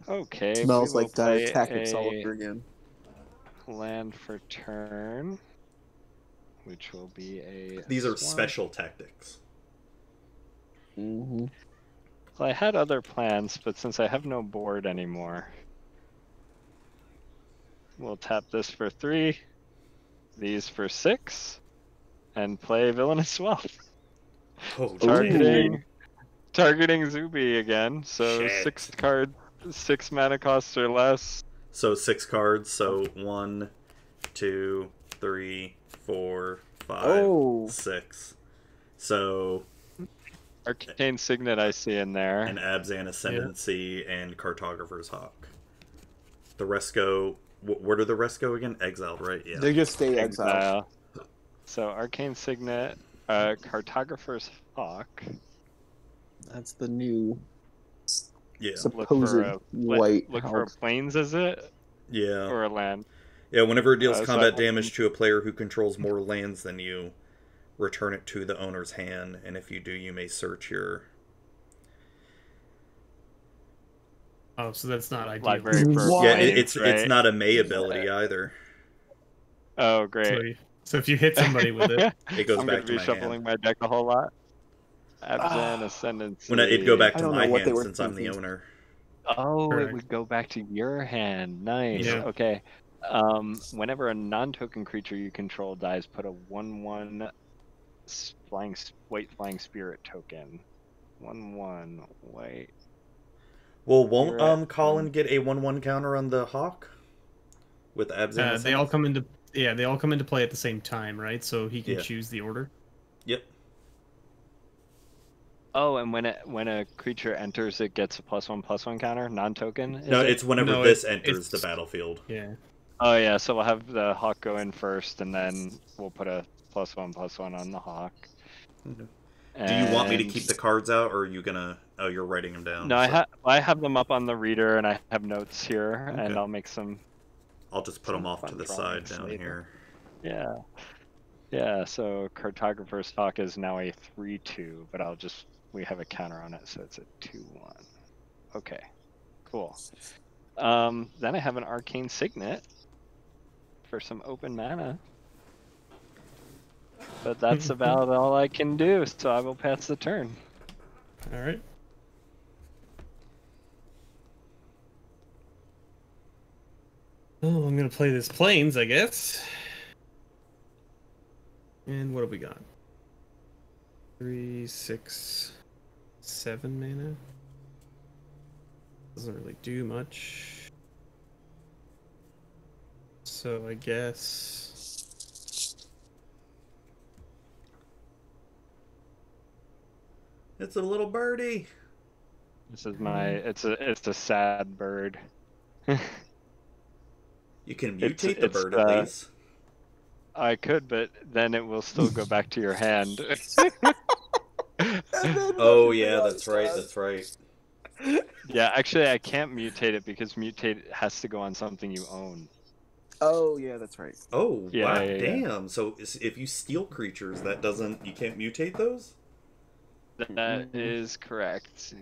Okay.
Smells
we will
like Dire
play
Tactics all
a
over again.
Land for turn, which will be a.
These are
swamp.
special tactics.
Mm-hmm.
Well, I had other plans, but since I have no board anymore, we'll tap this for 3, these for 6, and play Villainous Wealth.
Oh,
Targeting Zuby again. So
Shit.
6 cards, 6 mana costs or less.
So 6 cards. So 1, 2, 3, 4, 5, 6. So
Arcane Signet I see in there.
an Abzan Ascendancy and Cartographer's Hawk. The rest go. Where do the rest go again? Exiled, right? Yeah.
They just stay exiled.
Exile. So Arcane Signet, Cartographer's Hawk.
That's the new
Yeah.
Look for
supposed
a
white
Look for a
help.
plains, is it?
Yeah.
Or a land?
Yeah, whenever it deals
So
combat
I-
damage to a player who controls more lands than you, return it to the owner's hand, and if you do, you may search your...
Oh, so that's not ideal.
Library for
What?
Yeah,
plains,
it's
right?
not a May ability either.
Oh,
So,
great.
so if you hit somebody with it,
It goes
I'm
back
gonna
to
be
my
shuffling
hand.
my deck a whole lot. Abzan Ascendancy.
When it'd go back
I
to
don't
my
know what they
hand
were
since I'm the
thinking.
owner.
Oh,
Correct.
it would go back to your hand. Nice.
Yeah.
Okay. Whenever a non-token creature you control dies, put a 1/1 white flying spirit token. 1/1 white.
Well, won't
You're at-
Colin get a 1/1 counter on the Hawk? With Abzan?
they all come into play at the same time, right? So he can
Yeah.
choose the order.
Yep.
Oh, and when a creature enters, it gets a +1/+1 counter, non-token. is
No,
it?
it's whenever
No,
this
it-
enters the
it's-
battlefield.
Yeah.
Oh yeah, so we'll have the Hawk go in first, and then we'll put a +1/+1 on the Hawk.
Okay. Do you want me to
And-
keep the cards out, or are you gonna... Oh, you're writing them down.
No,
so
I have them up on the reader, and I have notes here,
Okay.
and I'll make some.
I'll just put them
some
off to
fun
the side
drawings
down
later.
here.
Yeah. So Cartographer's Hawk is now a 3/2, but we have a counter on it, so it's a 2/1. Okay, cool. Then I have an Arcane Signet for some open mana. But that's about all I can do, so I will pass the turn.
All right. Oh, I'm gonna play this plains, I guess. And what have we got? 3, 6, 7 mana. Doesn't really do much. So I guess
It's a little birdie.
This is my. It's a sad bird.
You can
It's-
mutate the
it's,
bird at least.
I could, but then it will still go back to your hand.
Oh yeah, that's right. That's right.
Yeah, actually, I can't mutate it because mutate has to go on something you own.
Oh yeah, that's right.
Oh
Yeah,
wow,
yeah, yeah.
damn. So if you steal creatures, that doesn't you can't mutate those.
That is correct.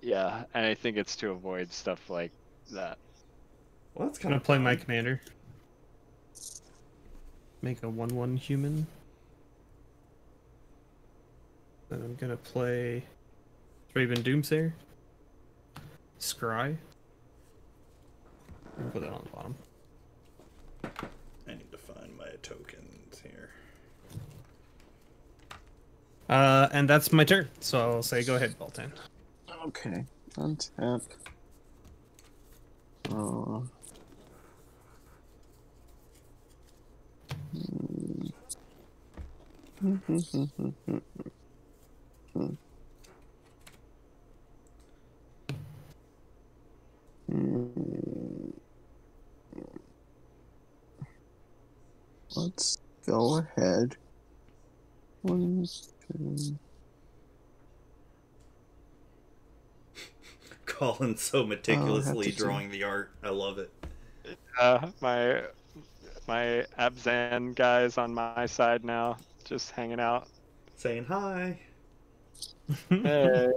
Yeah, and I think it's to avoid stuff like that.
Well, that's
I'm
kind
gonna
of
play my commander. Make a 1/1 human. Then I'm gonna play Raven Doomsayer. Scry. I'm gonna put that on the bottom.
I need to find my tokens here.
And that's my turn. So I'll say go ahead, Baltan.
Okay. Untap. Let's go ahead. 1, 2.
Colin's so meticulously
to
drawing the art. I love it.
My Abzan guys on my side now, just hanging out.
Saying hi.
Hey.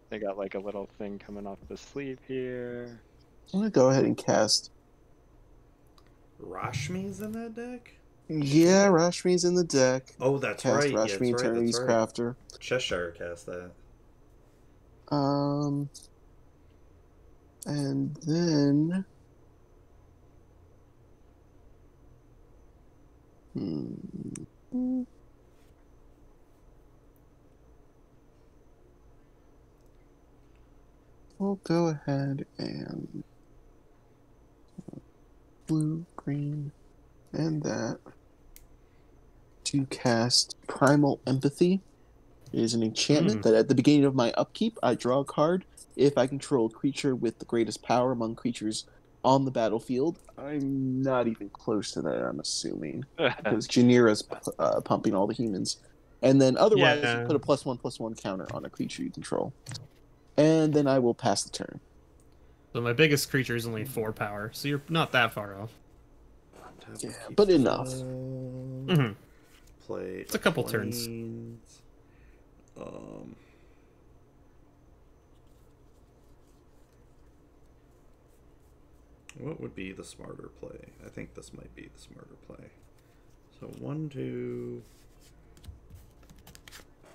They got like a little thing coming off the sleeve here.
I'm gonna go ahead and cast.
Rashmi's in that deck?
Yeah, Rashmi's in the deck.
Oh, that's
Cast
right. Yeah,
Rashmi,
that's right.
Eternity's
That's right.
Crafter.
Cheshire cast that.
And then. We'll go ahead and blue, green, and that to cast Primal Empathy. It is an enchantment that at the beginning of my upkeep, I draw a card. If I control a creature with the greatest power among creatures on the battlefield, I'm not even close to that, I'm assuming, because Janira's pumping all the humans. And then otherwise,
Yeah.
you put a +1/+1 counter on a creature you control. And then I will pass the turn.
So my biggest creature is only 4 power, so you're not that far off.
Yeah, but enough.
Mm-hmm.
Play.
It's a couple turns.
What would be the smarter play? I think this might be the smarter play. So 1, 2,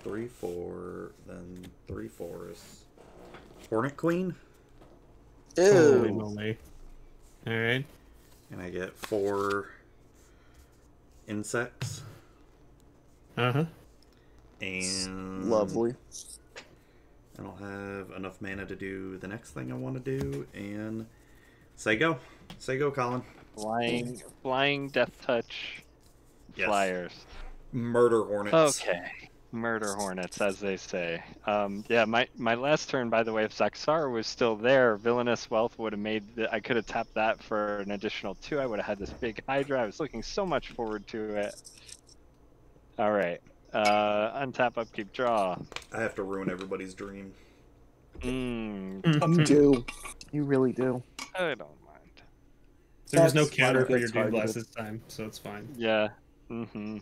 3, 4, then 3 forests. Hornet Queen,
Holy
Ew.
moly. Alright.
and I get 4 insects.
Uh-huh.
And
Lovely.
I don't have enough mana to do the next thing I want to do, and say go. Say go, Colin.
Flying Death Touch
Yes.
flyers.
Murder Hornets.
Okay. Murder Hornets, as they say. Yeah, my last turn, by the way, if Zaxar was still there, Villainous Wealth would have made I could have tapped that for an additional 2. I would have had this big Hydra. I was looking so much forward to it. Alright. Untap, upkeep, draw.
I have to ruin everybody's dream.
You do. You really do.
I don't mind.
There was no
That's
counter
why
for
it
your
gets
Doom Blast
targeted.
this time, so it's fine.
Yeah. Mm-hmm.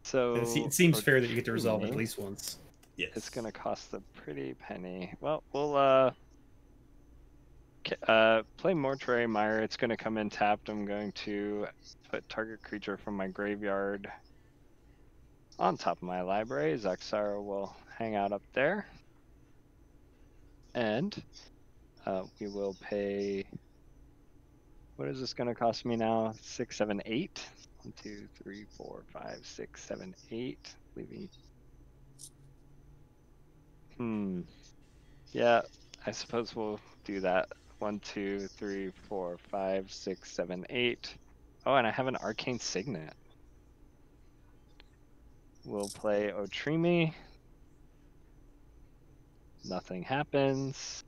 So
It seems fair that you get to resolve it at
me,
least once.
Yes.
It's gonna cost a pretty penny. Well, we'll play Mortuary Mire. It's gonna come in tapped. I'm going to put target creature from my graveyard on top of my library. Zaxara will hang out up there. And we will pay. What is this going to cost me now? 6, 7, 8. 1, 2, 3, 4, 5, 6, 7, 8. Leaving Yeah, I suppose we'll do that. 1, 2, 3, 4, 5, 6, 7, 8. Oh, and I have an arcane signet. We'll play Otrimi. Nothing happens.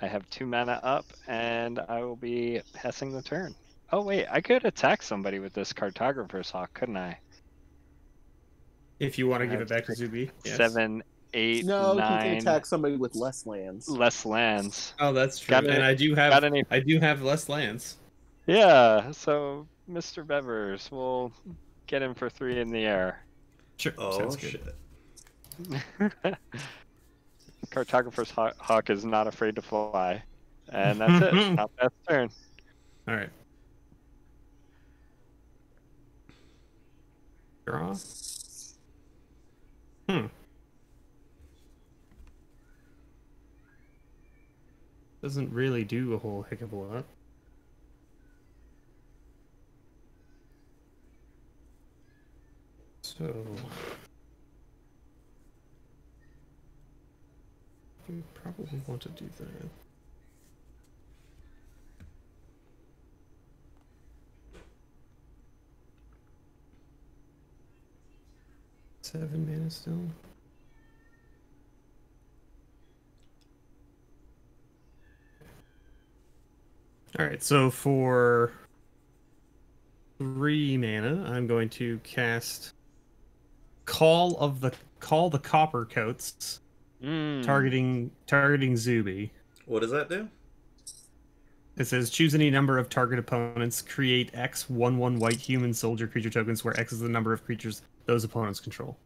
I have 2 mana up, and I will be passing the turn. Oh wait, I could attack somebody with this Cartographer's Hawk, couldn't I?
If you want to
I
give
have
it back to
6,
Zuby. Yes.
7, 8,
No, you can
9.
attack somebody with less lands.
Less lands.
Oh, that's true.
Got
And
any-
I
got any-
do have less lands.
Yeah, so Mr. Bevers, we'll get him for 3 in the air.
Sure.
Oh
Sounds good.
shit.
Cartographer's Hawk is not afraid to fly. And that's it. Not best turn.
All right. Draw. Doesn't really do a whole heck of a lot. So we probably want to do that. Seven mana still. Alright, so for 3 mana, I'm going to cast Call the Copper Coats, targeting Zuby.
What does that do?
It says choose any number of target opponents, create X 1/1 white human soldier creature tokens, where X is the number of creatures those opponents control.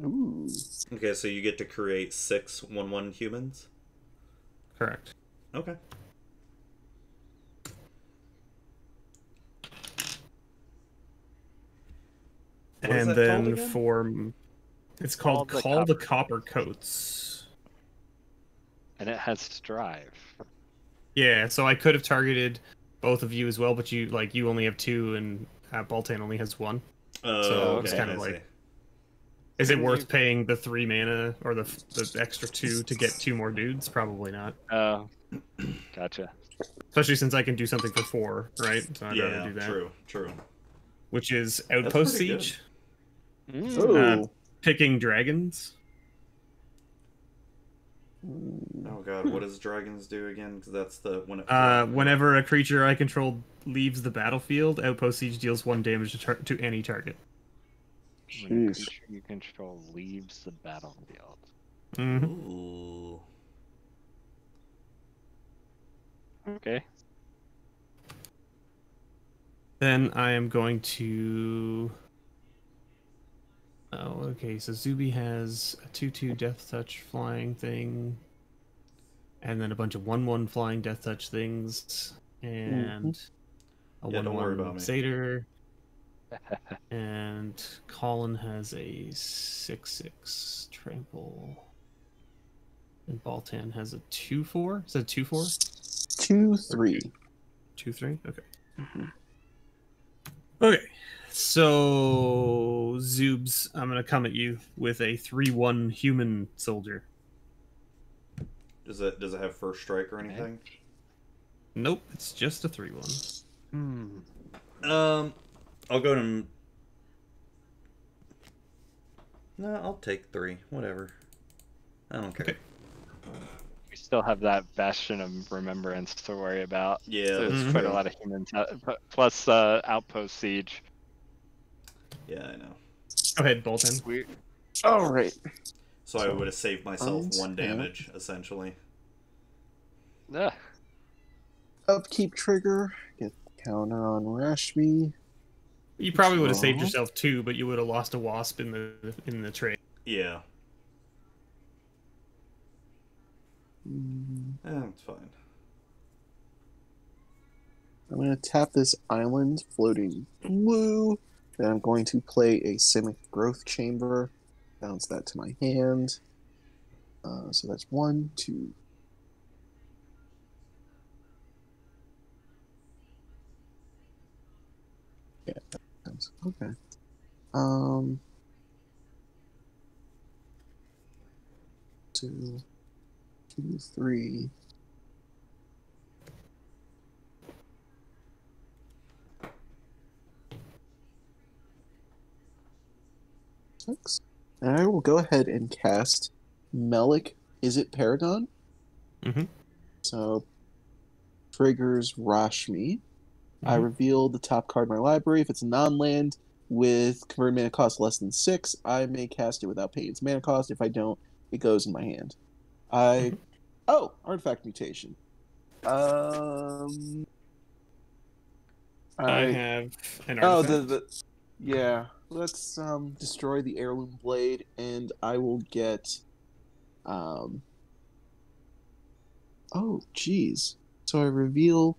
Ooh.
Okay, so you get to create 6 1/1 humans?
Correct.
Okay. What is
And
that
then
called again?
for it's called Call the Copper Coats.
And it has Strive.
Yeah, so I could have targeted both of you as well, but you only have 2 and Baltan only has 1.
Oh,
So
okay,
it's kind of
I
like,
see.
is it
Couldn't
worth
you-
paying the 3 mana or the extra 2 to get 2 more dudes? Probably not.
Oh, gotcha.
Especially since I can do something for 4, right? So I'd rather
Yeah,
do that.
true.
Which is Outpost
pretty good.
Siege,
Ooh.
picking dragons.
Oh god, what does dragons do again? Because that's the when it.
Whenever a creature I control leaves the battlefield, Outpost Siege deals 1 damage to any target.
When a
Jeez.
creature you control leaves the battlefield.
Mm-hmm.
Ooh.
Okay.
Then I am going to. Oh, okay. So Zuby has a 2/2 Death Touch flying thing, and then a bunch of 1/1 flying Death Touch things, and a
Yeah, don't worry
1/1
about me.
Satyr. And Colin has a 6/6 trample, and Baltan has a 2/4. Is that 2/4?
2/3.
2/3. Okay.
Mhm.
Okay, so Zoobs, I'm gonna come at you with a 3/1 human soldier.
Does it have first strike or anything?
Nope, it's just a 3/1.
I'll go to. No, I'll take 3. Whatever. I don't care.
Okay.
We still have that Bastion of Remembrance to worry about.
Yeah,
There's
that's
quite
true.
a lot of humans. Plus Outpost Siege.
Yeah, I know.
Go ahead, Bolton.
We
All right.
So I would have saved myself 1
Untap.
damage, essentially.
Upkeep trigger. Get the counter on Rashmi.
You probably would have saved
Aw.
yourself 2, but you would have lost a wasp in the trade.
Yeah.
Mm,
It's fine.
I'm going to tap this island floating blue. Then I'm going to play a Simic Growth Chamber. Bounce that to my hand. So that's 1, 2. Yeah, that sounds okay. 2, 2, 3. Six. And I will go ahead and cast Melik. Is it Paragon?
Mm-hmm.
So triggers Rashmi. I
Mhm.
reveal the top card in my library. If it's a non-land with converted mana cost less than 6, I may cast it without paying its mana cost. If I don't, it goes in my hand. Oh, artifact mutation.
I
I
have an
oh
artifact.
yeah. Let's destroy the heirloom blade, and I will get Oh, geez. So I reveal.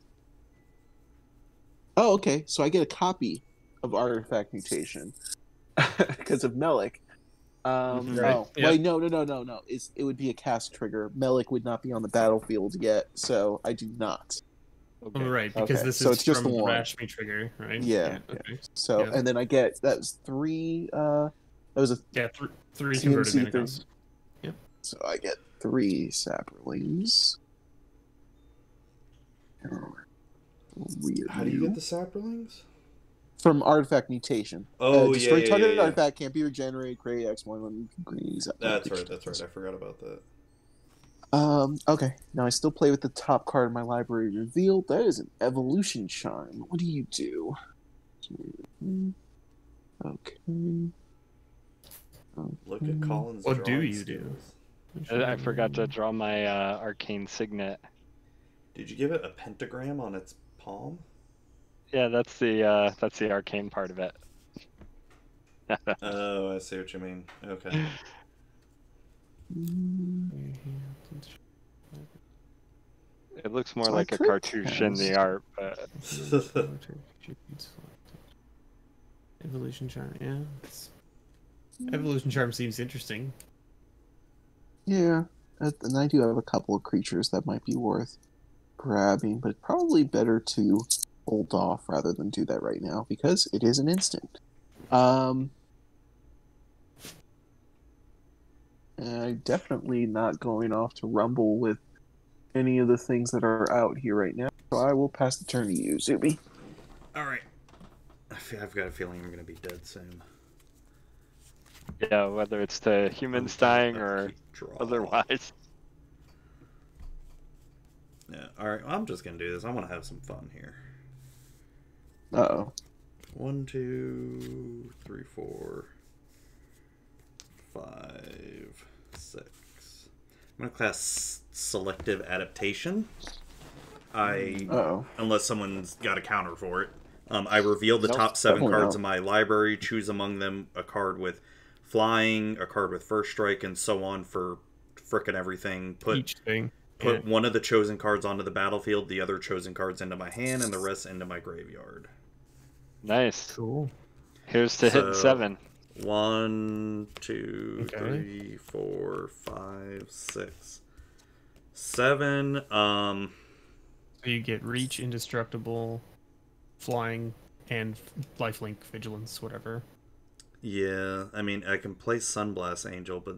Oh, okay. So I get a copy of artifact mutation because of Melik.
Mhm.
Right.
Oh,
Yep.
wait, no. It would be a cast trigger. Melik would not be on the battlefield yet, so I do not.
Okay.
Right, because
Okay,
this
so
is
it's just
from
the
the
one.
Rashmi trigger, right?
Yeah.
Okay.
So
Yeah.
and then I get that was 3. That was a
Yeah, three converted
CMC
mana
3.
cost. Yep.
So I get 3 saplings.
How do you get the saplings?
From artifact mutation?
Oh,
destroy target
yeah.
artifact can't be regenerated. Create X1 green.
That's right. I forgot about that.
Okay. Now I still play with the top card in my library revealed. That is an evolution charm. What do you do? Okay.
Look at Colin's
What do
drawing
you do?
skills.
I forgot to draw my arcane signet.
Did you give it a pentagram on its palm?
Yeah, that's the arcane part of it.
Oh, I see what you mean. Okay.
It looks more
So
like
I
a
could
cartouche in the
cast-
art, but
Evolution charm, yeah. Evolution charm seems interesting.
Yeah. And I do have a couple of creatures that might be worth grabbing, but probably better to hold off rather than do that right now because it is an instant. I'm definitely not going off to rumble with any of the things that are out here right now. So I will pass the turn to you, Zuby.
All right. I've got a feeling I'm going to be dead soon.
yeah, whether it's to humans dying or otherwise.
Yeah. All right. I'm just going to do this. I want to have some fun here.
Uh-oh.
1, 2, 3, 4, 5, 6. I'm going to class selective adaptation.
Uh-oh.
Unless someone's got a counter for it. I reveal the
Nope,
top 7
definitely
cards
not.
in my library, choose among them a card with flying, a card with first strike, and so on for frickin' everything.
Each thing.
Put one of the chosen cards onto the battlefield, the other chosen cards into my hand, and the rest into my graveyard.
Nice.
Cool.
Here's to hitting
So-
7.
1, 2,
Okay.
3, 4, 5, 6, 7.
So you get reach, indestructible, flying, and lifelink, vigilance, whatever.
Yeah, I mean, I can play Sunblast Angel, but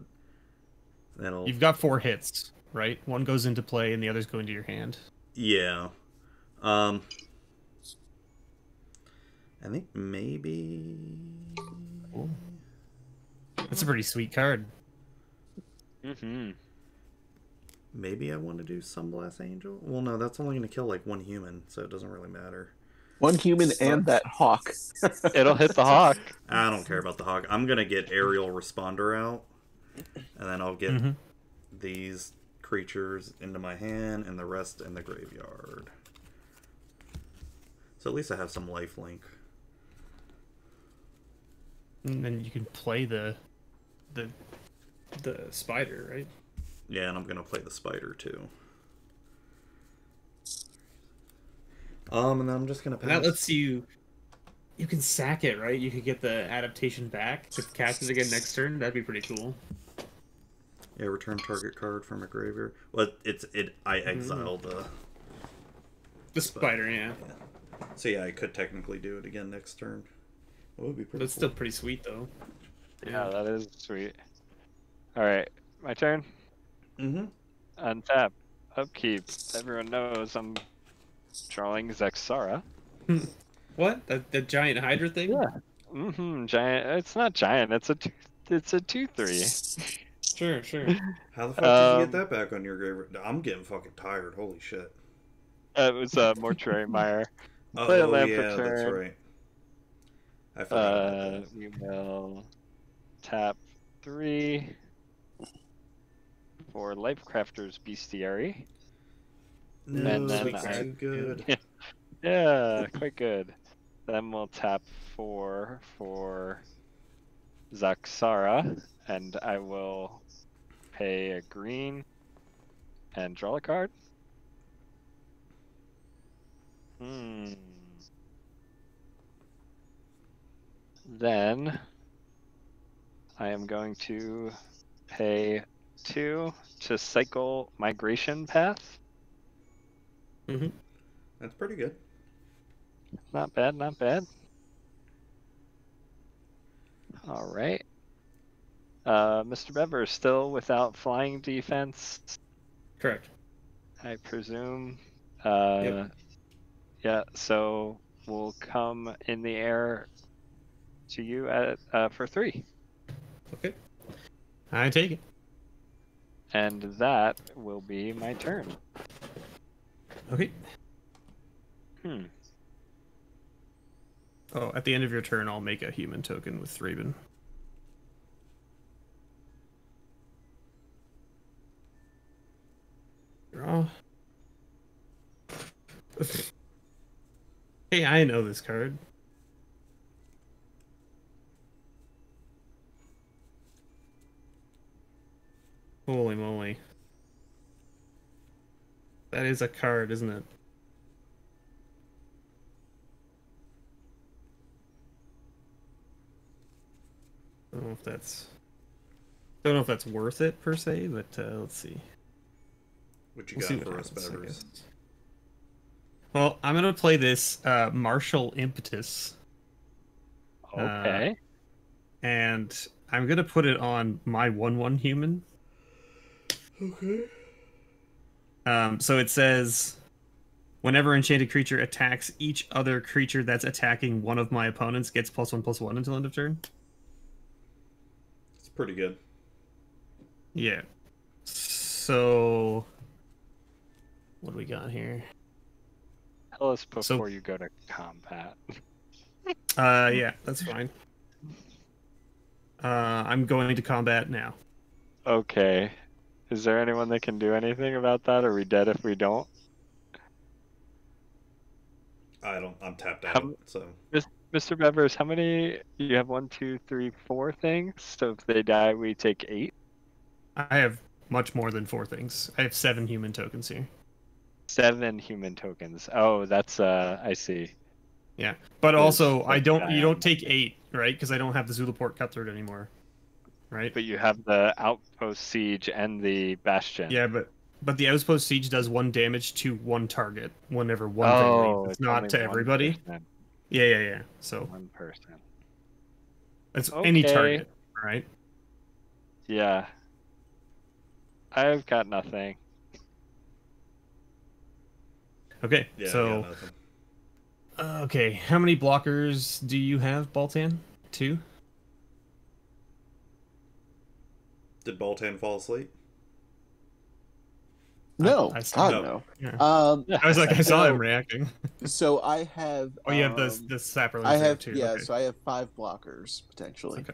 that'll...
You've got 4 hits, right? One goes into play, and the others go into your hand.
Yeah. I think maybe...
Cool. That's a pretty sweet card.
Mm-hmm.
Maybe I want to do Sunblast Angel? Well, no, that's only going to kill, like, one human, so it doesn't really matter.
One human and that hawk.
It'll hit the hawk.
I don't care about the hawk. I'm going to get Aerial Responder out, and then I'll get these creatures into my hand and the rest in the graveyard. So at least I have some lifelink.
And then you can play the spider, right?
Yeah, and I'm going to play the spider, too. And then I'm just going to
And
pass...
that lets you can sack it, right? You could get the adaptation back to cast it again next turn. That'd be pretty cool.
Yeah, return target card from a graveyard. Well, I exile
The spider, yeah.
So yeah, I could technically do it again next turn. That would be pretty
But it's
cool.
still pretty sweet, though.
Yeah, that is sweet. All right, my turn.
Mm-hmm.
Untap. Upkeep. Everyone knows I'm drawing Zexara.
What? The giant Hydra thing?
Yeah. Giant. It's not giant. It's a 2/3.
Sure, sure.
How the fuck did you get that back on your grave? I'm getting fucking tired. Holy shit.
It was a Mortuary Mire. Play a
Oh
land
yeah,
for
that's
turn.
right. I forgot about that.
We will tap 3 for Lifecrafter's Bestiary.
No,
and then
it's
I-
too good.
Yeah, quite good. Then we'll tap 4 for Zaxara, and I will pay a green and draw a card. Then I am going to pay 2 to cycle Migration Path.
That's pretty good.
Not bad, not bad. All right. Mr. Bever still without flying defense,
Correct.
I presume.
Yep.
Yeah, so we'll come in the air to you at for 3.
Okay. I take it.
And that will be my turn.
Okay.
Hmm.
Oh, at the end of your turn, I'll make a human token with Thraben. Draw. Hey, I know this card. Holy moly. That is a card, isn't it? I don't know if that's worth it per se, but let's see.
What you
We'll see
got
what
for us,
happens, I
Bevers?
guess. Well, I'm gonna play this Martial Impetus,
Okay.
and I'm gonna put it on my 1/1 human.
Okay.
So it says, whenever enchanted creature attacks each other creature that's attacking one of my opponents, gets +1/+1 until end of turn.
It's pretty good.
Yeah. So, what do we got here?
Tell us before you go to combat.
Yeah, that's fine. I'm going to combat now.
Okay. Is there anyone that can do anything about that? Are we dead if we don't?
I'm tapped
How-
out, so
Mr. Bevers, how many? You have 1, 2, 3, 4 things. So if they die, we take 8.
I have much more than 4 things. I have 7 human tokens here.
7 human tokens. Oh, that's I see.
Yeah, but
There's
also
like
you don't
Diana.
take 8, right? Because I don't have the Zulaport Cutthroat anymore, right?
But you have the Outpost Siege and the Bastion.
Yeah, but the Outpost Siege does 1 damage to 1 target whenever one thing
Oh,
leaves.
it's
It's not
only
to
one
everybody.
person.
Yeah. So
One person.
it's any
Okay.
target, right?
Yeah. I've got nothing.
Okay,
yeah. I
so
got nothing.
okay, how many blockers do you have, Baltan? 2?
Did Boltan fall asleep?
No,
I
God
no.
no.
Yeah.
Um,
I was like, I saw him reacting.
so I have.
Oh, you have the
um,
Saprolands
I
there
have
too.
yeah,
Okay.
so I have 5 blockers potentially,
Okay.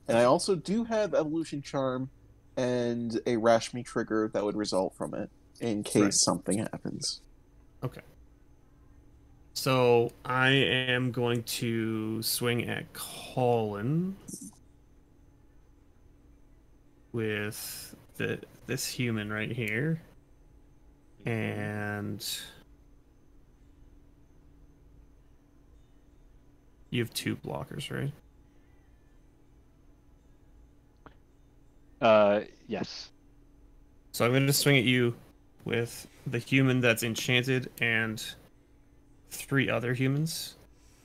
and I also do have Evolution Charm and a Rashmi trigger that would result from it in case
Right.
something happens.
Okay. So I am going to swing at Colin with this human right here, and you have 2 blockers, right?
Yes.
So I'm going to swing at you with the human that's enchanted and 3 other humans.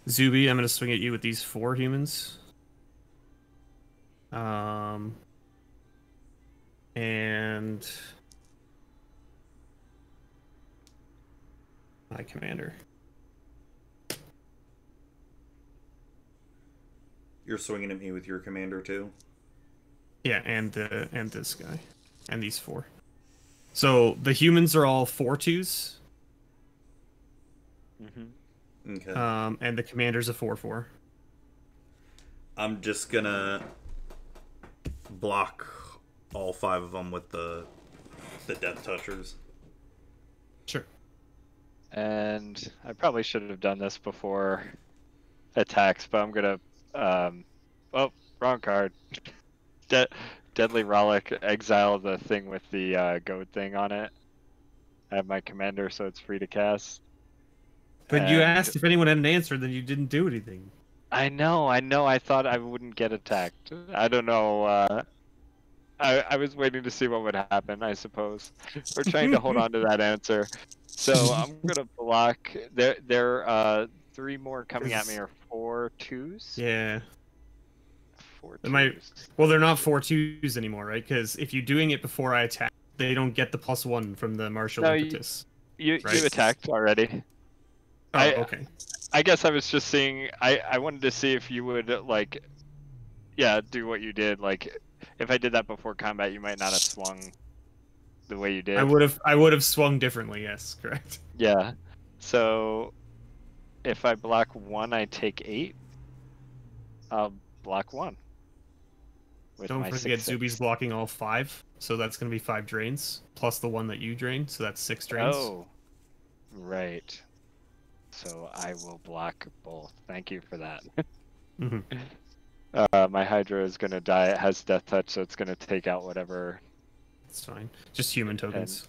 Zuby, I'm going to swing at you with these 4 humans. and my commander.
You're swinging at me with your commander too.
Yeah, and this guy, and these 4. So the humans are all 4/2s.
Okay.
And the commander's a 4/4.
I'm just gonna block all 5 of them with the death touchers.
Sure.
And I probably should have done this before attacks, but I'm gonna oh, wrong card. Deadly Rollick, exile the thing with the goat thing on it. I have my commander, so it's free to cast.
But you
And-
asked if anyone had an answer, then you didn't do anything.
I know. I thought I wouldn't get attacked. I don't know. I was waiting to see what would happen, I suppose. We're trying to hold on to that answer. So I'm gonna block. There 3 more coming at me are 4/2s.
Yeah.
4/2s.
It might- Well, they're not 4/2s anymore, right? Because if you're doing it before I attack, they don't get the +1 from the martial
No,
impetus.
You
right?
attacked already.
Oh, okay.
I guess I was just seeing. I wanted to see if you would like, yeah, do what you did. Like, if I did that before combat, you might not have swung the way you did.
I would have swung differently. Yes, correct.
Yeah. So, if I block 1, I take 8. I'll block 1. With
Don't
my
forget
6/6.
Zuby's blocking all 5, so that's going to be 5 drains plus the one that you drain, so that's 6 drains.
Oh, right. So I will block both. Thank you for that.
Mhm.
My Hydra is gonna die. It has Death Touch, so it's gonna take out whatever.
It's fine. Just human tokens.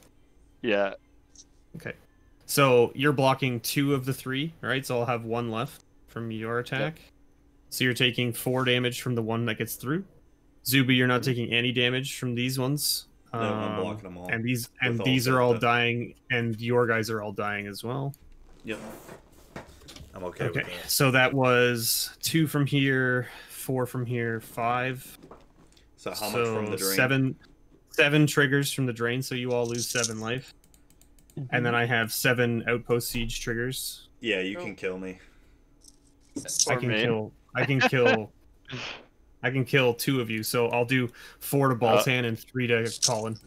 Yeah.
Okay. So you're blocking 2 of the 3, right? So I'll have 1 left from your attack. So you're taking 4 damage from the one that gets through. Zuby, you're not taking any damage from these ones.
No, I'm blocking them all.
And these
all
are all
death.
dying, and your guys are all dying as well.
Yep. I'm okay with
Okay,
that.
so that was 2 from here, 4 from here, 5.
So how much from the drain?
7 triggers from the drain, so you all lose 7 life. And then I have 7 outpost siege triggers.
Yeah, you can kill me.
I can kill 2 of you, so I'll do 4 to Baltan and 3 to Colin.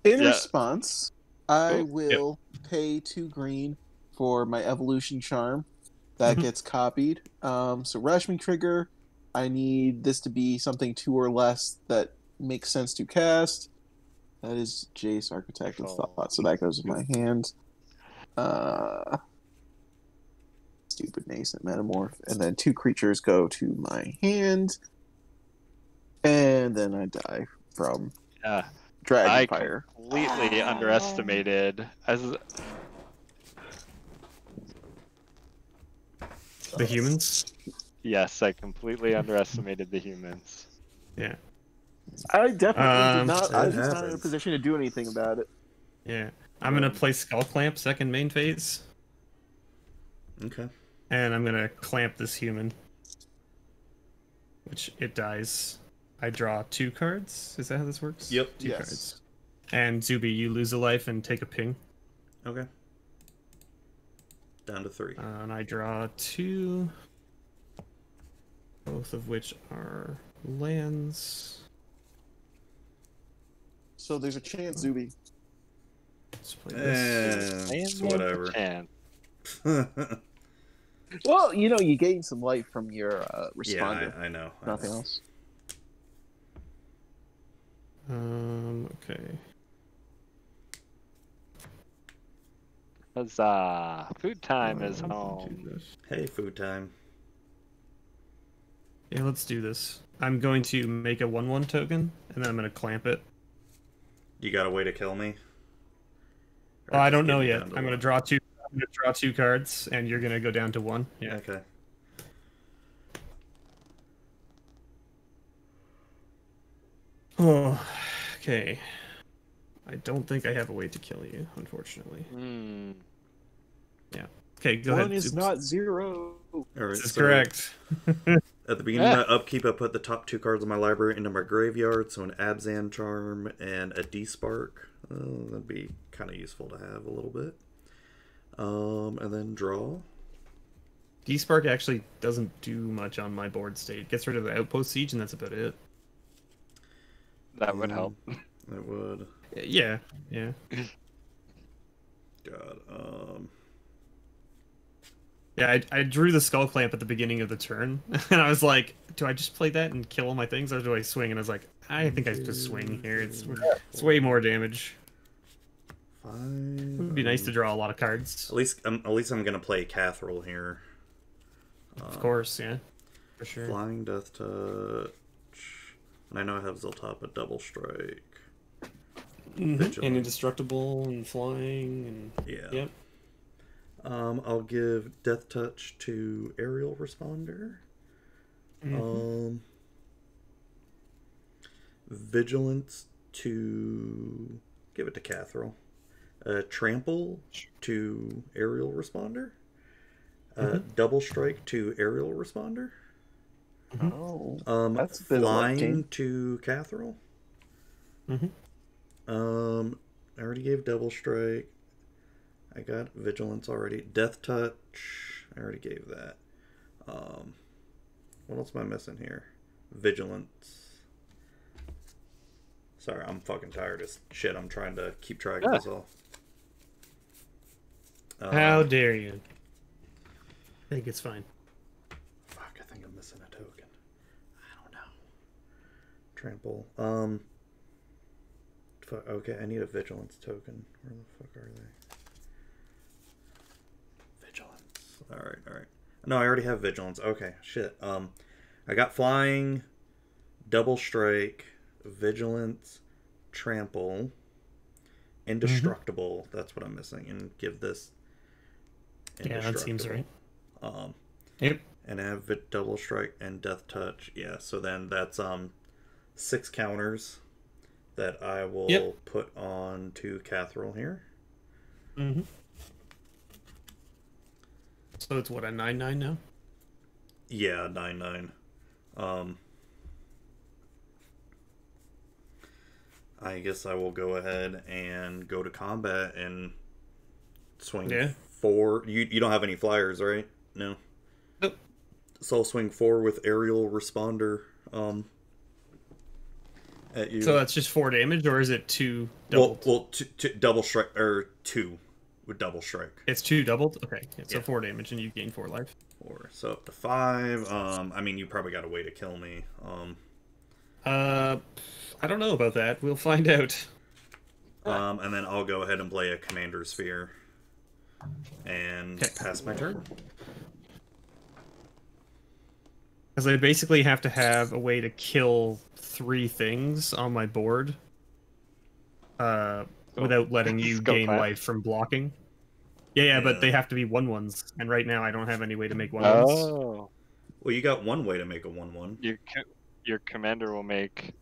In
Yeah.
response, I
Oh,
will pay 2 green for my evolution charm. That
Mhm.
gets copied. So Rashmi trigger, I need this to be something 2 or less that makes sense to cast. That is Jace, Architect of
Oh.
Thought, so that goes in my hand. Stupid Nascent Metamorph. And then 2 creatures go to my hand. And then I die from
Yeah.
Dragon
I
Fire.
completely underestimated as
The humans?
yes, I completely underestimated the humans.
Yeah.
I definitely did not. I
That
was just not in a
happens.
position to do anything about it.
Yeah. I'm going to play Skull Clamp second main phase,
Okay.
and I'm going to clamp this human. Which it dies. I draw 2 cards. Is that how this works?
Yep.
2
Yes.
cards. And Zuby, you lose a life and take a ping.
Okay. Down to 3.
And I draw 2. Both of which are lands.
So there's a chance, Zuby.
Let's play this.
It's whatever.
And
Well, you gain some life from your
Yeah,
responder.
I know. I
Nothing
know.
else.
Okay.
huzzah! Food time is
Do
home.
this.
Hey, food time.
Yeah, let's do this. I'm going to make a 1/1 token, and then I'm going to clamp it.
You got a way to kill me? Or
Well, I
just
don't
get
know
me
yet.
down
I'm going to
one?
draw 2. I'm going to draw 2 cards, and you're going to go down to 1. Yeah.
Okay.
Oh, okay. I don't think I have a way to kill you, unfortunately.
Hmm.
Okay, go
1
ahead.
is
Zoops.
not 0.
All right,
This is
so
correct.
At the beginning of my upkeep, I put the top 2 cards of my library into my graveyard, so an Abzan Charm and a D-Spark. That'd be kind of useful to have a little bit. And then draw.
D-Spark actually doesn't do much on my board state. Gets rid of the Outpost Siege, and that's about it.
That would help.
It would.
Yeah, yeah.
God,
Yeah, I drew the Skull Clamp at the beginning of the turn, and I was like, do I just play that and kill all my things, or do I swing? And I was like, I think I just swing here. It's way more damage.
5.
It would be nice to draw a lot of cards.
At least I'm gonna play Cathril here.
Of course, yeah. For sure.
Flying Death Touch. And I know I have Ziltop, a Double Strike.
And indestructible and flying and
Yeah.
Yep.
I'll give Death Touch to Aerial Responder. Vigilance to give it to Cathril. Trample to Aerial Responder. Double Strike to Aerial Responder.
Oh, that's a bit
Flying
electing.
to Cathril.
Mm-hmm.
I already gave Double Strike. I got Vigilance already. Death Touch. I already gave that. What else am I missing here? Vigilance. Sorry, I'm fucking tired as shit. I'm trying to keep track of this all.
How dare you? I think it's fine.
Fuck, I think I'm missing a token. I don't know. Trample. Fuck, okay, I need a Vigilance token. Where the fuck are they? Vigilance. Alright. No, I already have Vigilance. Okay, shit. I got Flying, Double Strike, Vigilance, Trample, Indestructible. That's what I'm missing. And give this
Yeah, that seems right.
Yep. And I have Double Strike and Death Touch. Yeah, so then that's 6 counters that I will put on to Cathril here.
Mm-hmm. So it's what, a 9/9 now?
Yeah, 9/9. I guess I will go ahead and go to combat and swing 4. You don't have any flyers, right? No.
Nope.
So I'll swing 4 with Aerial Responder at you.
So that's just 4 damage, or is it 2 doubled?
Well, double strike, or 2 with Double Strike.
It's 2 doubled? Okay, so 4 damage and you gain 4 life.
4. So up to 5. I mean, you probably got a way to kill me.
I don't know about that. We'll find out.
And then I'll go ahead and play a Commander Sphere. And pass my turn.
Because I basically have to have a way to kill 3 things on my board without letting you gain life from blocking. Yeah, but they have to be 1/1s, and right now I don't have any way to make 1/1s.
Oh.
Well, you got one way to make a 1/1.
Your commander will make...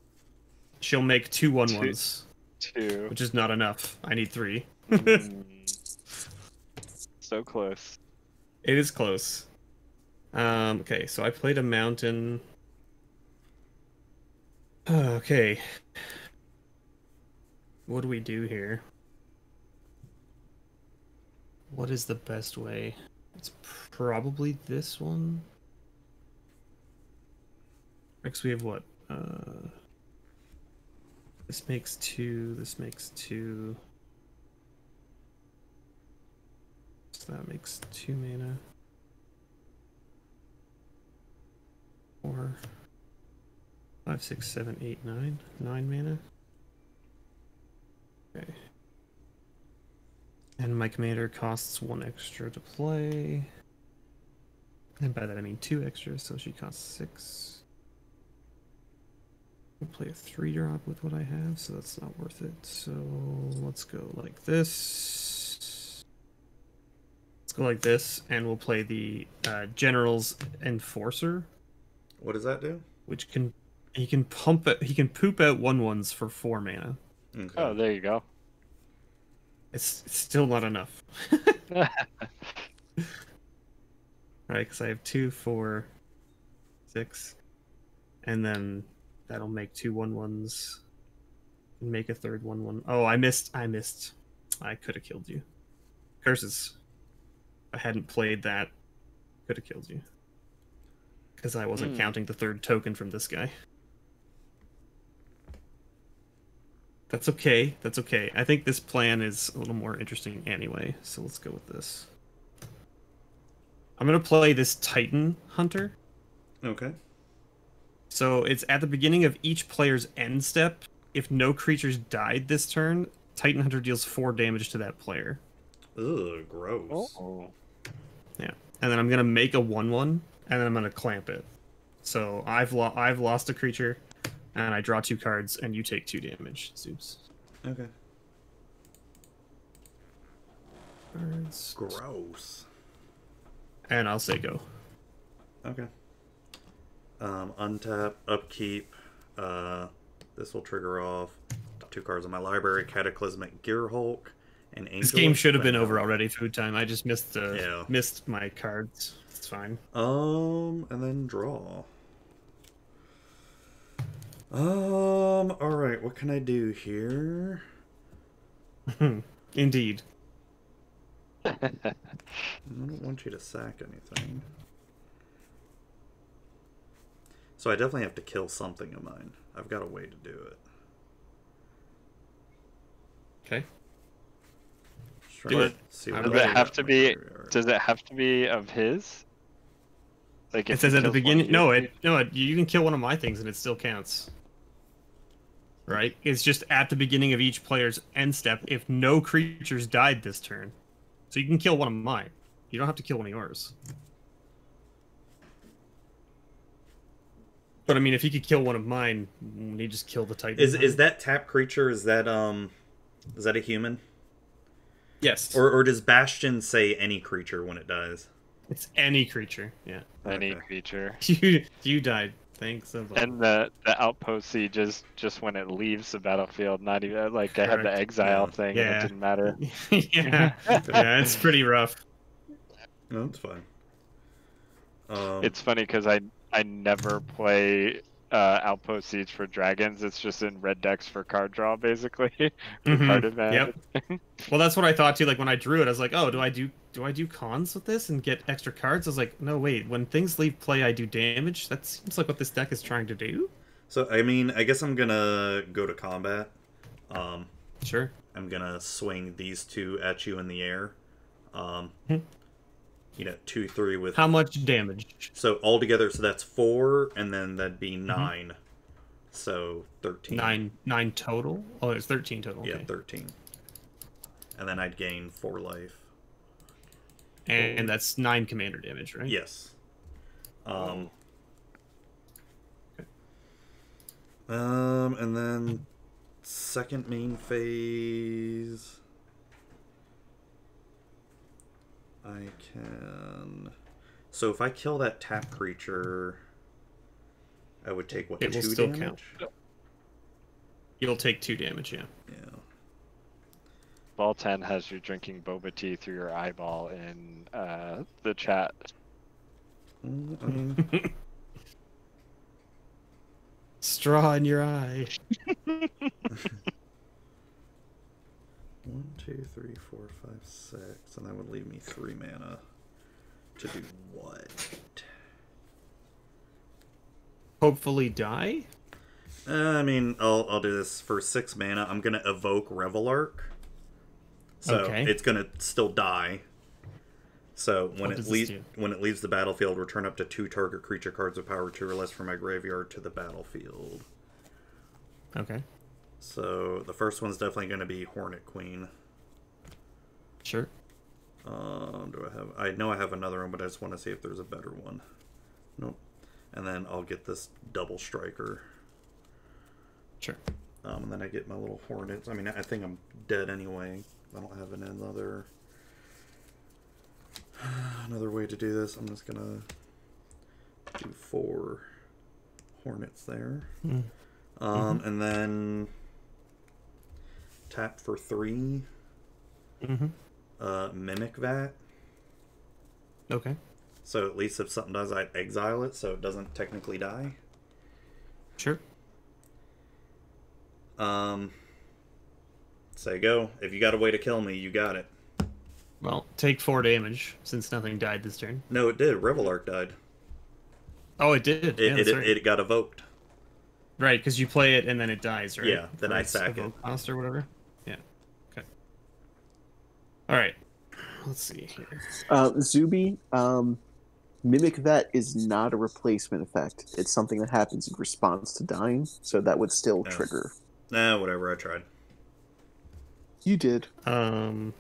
She'll make 2 1/1s.
2.
Which is not enough. I need 3.
So close.
It is close. Okay, so I played a mountain. Okay. What do we do here? What is the best way? It's probably this one. Next we have what? This makes 2, this makes 2. So that makes 2 mana. 4, 5, 6, 7, 8, 9. 9 mana. Okay. And my commander costs 1 extra to play. And by that I mean 2 extra, so she costs 6. I'll play a 3-drop with what I have, so that's not worth it. So let's go like this. Let's go like this, and we'll play the General's Enforcer.
What does that do?
Which he can poop out 1/1s for 4 mana.
Okay.
Oh, there you go.
It's still not enough. Alright, because I have 2, 4, 6. And then that'll make 2 1/1s. And make a third 1/1. Oh, I missed. I could have killed you. Curses. If I hadn't played that, could have killed you. Because I wasn't counting the third token from this guy. That's okay. That's okay. I think this plan is a little more interesting anyway, so let's go with this. I'm going to play this Titan Hunter.
Okay.
So it's at the beginning of each player's end step. If no creatures died this turn, Titan Hunter deals 4 damage to that player.
Ugh, gross.
Oh.
Yeah. And then I'm going to make a 1/1, and then I'm going to clamp it. So I've lost a creature, and I draw 2 cards, and you take 2 damage. Zeus.
Okay.
Cards.
Gross.
And I'll say go.
Okay. Untap, upkeep. This will trigger off 2 cards in my library: Cataclysmic Gearhulk and Angel.
This game should have been
Splendor.
over already. Food time. I just missed
Yeah.
missed my cards. It's fine.
And then draw. All right. What can I do here?
Indeed.
I don't want you to sack anything. So I definitely have to kill something of mine. I've got a way to do it.
Okay.
Just trying
Do
to
it.
see
I'm
what
Does
else
it
I
have
got
to
in my
be?
graveyard.
Does it have to be of his? Like
It
if
says
he
at the
kills one of
beginning.
your
You can kill one of my things and it still counts. Right? It's just at the beginning of each player's end step if no creatures died this turn. So you can kill one of mine. You don't have to kill one of yours. But I mean, if you could kill one of mine, you just kill the Titan.
Is that tap creature? Is that a human?
Yes.
Or does Bastion say any creature when it dies?
It's any creature. Yeah.
any
Okay.
creature.
You died. Thanks.
And the outpost siege is just when it leaves the battlefield. Not even like I had the
Correct.
exile
Yeah.
thing, and
Yeah.
it didn't matter.
yeah. Yeah, it's pretty rough.
No, that's fine.
It's funny because I never play outpost siege for dragons. It's just in red decks for card draw, basically. For
Mhm.
card advantage.
Yep. Well, that's what I thought too. Like when I drew it, I was like, "Oh, do I do cons with this and get extra cards?" I was like, "No, wait. When things leave play, I do damage. That seems like what this deck is trying to do."
So I mean, I guess I'm gonna go to combat.
Sure.
I'm gonna swing these 2 at you in the air.
Hmm.
2-3 with.
How much damage?
So altogether, so that's 4, and then that'd be
Mm-hmm.
9. So 13.
Nine total. Oh, it's 13 total.
Yeah,
Okay.
13. And then I'd gain 4 life.
And that's 9 commander damage, right?
Yes.
Okay.
And then second main phase. I can. So if I kill that tap creature, I would take what,
It will
2
still
damage?
count. You'll take 2 damage. Yeah.
Yeah.
Ball 10 has you drinking boba tea through your eyeball in the chat.
I mean,
Straw in your eye.
1, 2, 3, 4, 5, 6, and that would leave me 3 mana to do what?
Hopefully die.
I mean, I'll do this for 6 mana. I'm gonna evoke Revelark, so
Okay.
it's gonna still die. So when
What
it
does this
leaves
do?
when it leaves the battlefield, return up to 2 target creature cards with power 2 or less from my graveyard to the battlefield.
Okay.
So the first one's definitely gonna be Hornet Queen.
Sure.
Do I have? I know I have another one, but I just want to see if there's a better one. Nope. And then I'll get this double striker.
Sure.
And then I get my little hornets. I mean, I think I'm dead anyway. I don't have another way to do this. I'm just gonna do 4 hornets there. And then tap for 3.
Mm-hmm.
Mimic Vat.
Okay.
So at least if something does, I'd exile it so it doesn't technically die.
Sure.
Say go. If you got a way to kill me, you got it.
Well, take 4 damage since nothing died this turn.
No, it did. Revelark died.
Oh, it did. Yeah, that's right.
It got evoked.
Right, because you play it and then it dies, right?
Yeah, then I
its
sack it.
evoke cost or whatever. Yeah. Okay. All right. Let's see here.
Zuby, Mimic Vet is not a replacement effect. It's something that happens in response to dying, so that would still
No.
trigger.
Nah, whatever. I tried.
You did.
That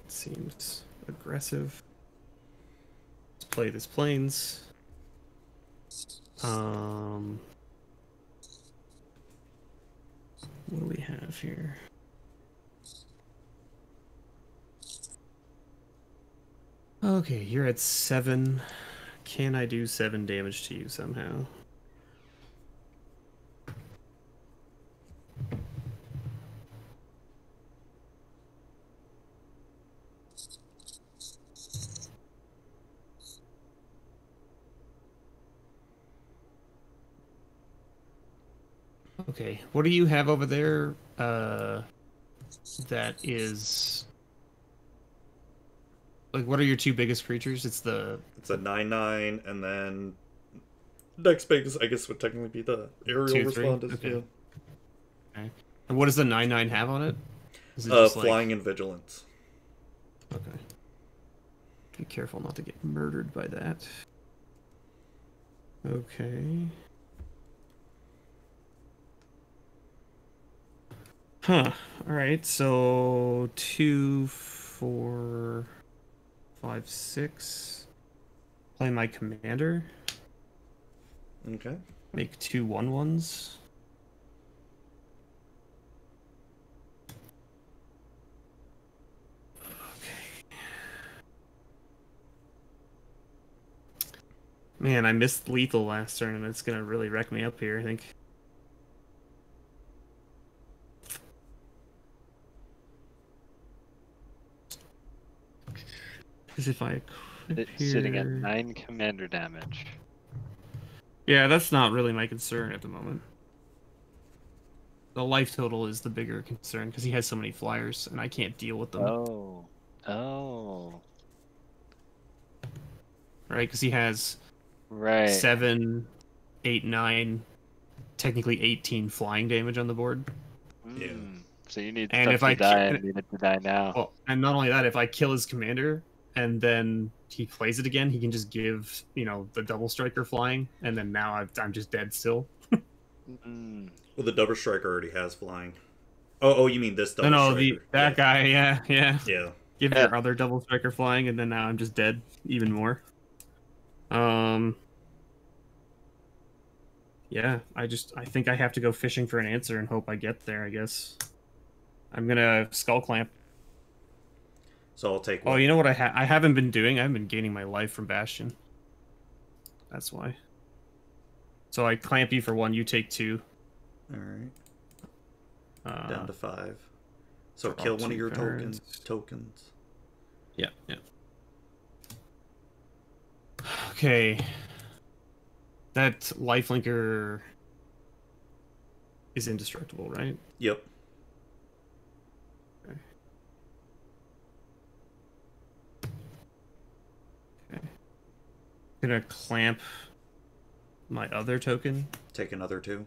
seems aggressive. Let's play this plains. What do we have here? Okay, you're at 7. Can I do 7 damage to you somehow? Okay, what do you have over there? That is like, what are your 2 biggest creatures? It's a
9/9, and then next biggest, I guess, would technically be the aerial
2/3?
responders.
Okay.
Yeah.
Okay. And what does the 9/9 have on it? Is it just
Flying and vigilance.
Okay. Be careful not to get murdered by that. Okay. Huh. Alright, so 2, 4, 5, 6. Play my commander.
Okay.
Make 2 1/1s. Man, I missed lethal last turn, and it's gonna really wreck me up here, I think. Because if I equip
It's sitting at
here...
9 commander damage.
Yeah, that's not really my concern at the moment. The life total is the bigger concern, because he has so many flyers, and I can't deal with them.
Oh. Oh.
Right, because he has
Right.
7, 8, 9, technically 18 flying damage on the board.
Yeah.
So you need
And
stuff
if
to
I
die
can-
and need it to die now.
Well, and not only that, if I kill his commander and then he plays it again, he can just give, the double striker flying, and then now I'm just dead still.
Mm.
Well, the double striker already has flying. Oh, you mean this double
No,
striker?
that
Yeah.
guy, yeah.
Yeah.
Give your other double striker flying, and then now I'm just dead even more. Yeah, I think I have to go fishing for an answer and hope I get there, I guess. I'm gonna skull clamp.
So I'll take
Oh,
one.
you know what I haven't been doing? I've been gaining my life from Bastion. That's why. So I clamp you for 1, you take 2.
All right.
Uh,
Down to 5. So
draw
kill one
2
of your
cards.
tokens.
Yeah. Okay. That lifelinker is indestructible, right?
Yep.
Okay. Gonna clamp my other token.
Take another 2.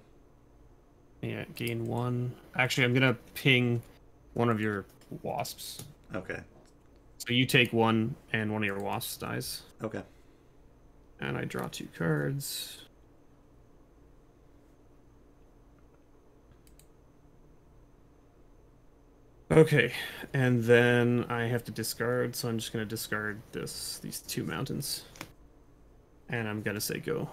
Yeah, gain 1. Actually, I'm gonna ping one of your wasps.
Okay.
So you take 1, and one of your wasps dies.
Okay.
And I draw 2 cards. Okay, and then I have to discard, so I'm just gonna discard these 2 mountains. And I'm gonna say go.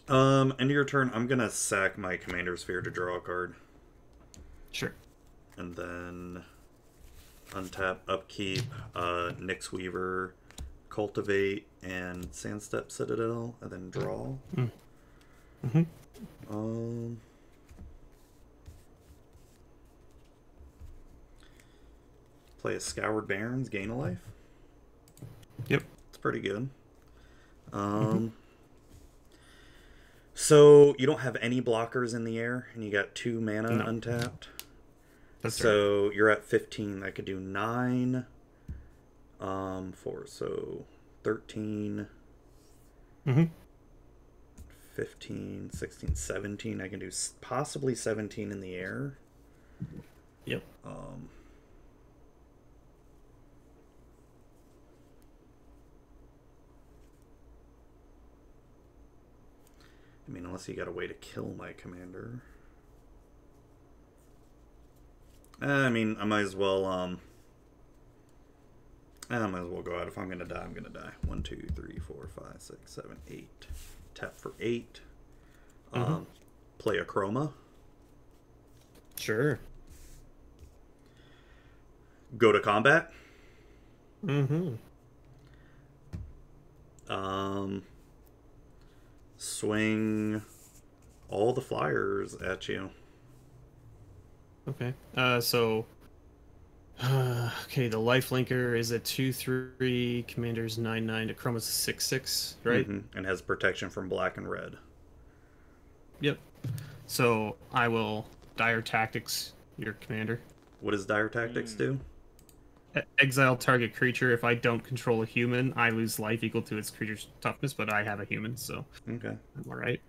End of your turn, I'm gonna sack my Commander Sphere to draw a card.
Sure.
And then untap, upkeep, Nyx Weaver, Cultivate, and Sandstep Citadel, and then draw. play a Scoured Barrens, gain a life.
Yep.
It's pretty good. So you don't have any blockers in the air, and you got 2 mana untapped.
That's
so you're at 15. I could do 9. 4, so 13. 15, 16, 17. I can do possibly 17 in the air.
Yep.
I mean, unless you got a way to kill my commander. I mean, I might as well, I might as well go out. If I'm gonna die, I'm gonna die. 1, 2, 3, 4, 5, 6, 7, 8. Tap for 8. Play a Chroma.
Sure.
Go to combat. Swing all the flyers at you.
Okay. Okay, the lifelinker is a 2/3, commander's 9/9, Chroma's 6/6, right?
And has protection from black and red.
Yep. So I will Dire Tactics your commander.
What does Dire Tactics do?
Exile target creature. If I don't control a human, I lose life equal to its creature's toughness, but I have a human, so
okay,
I'm alright.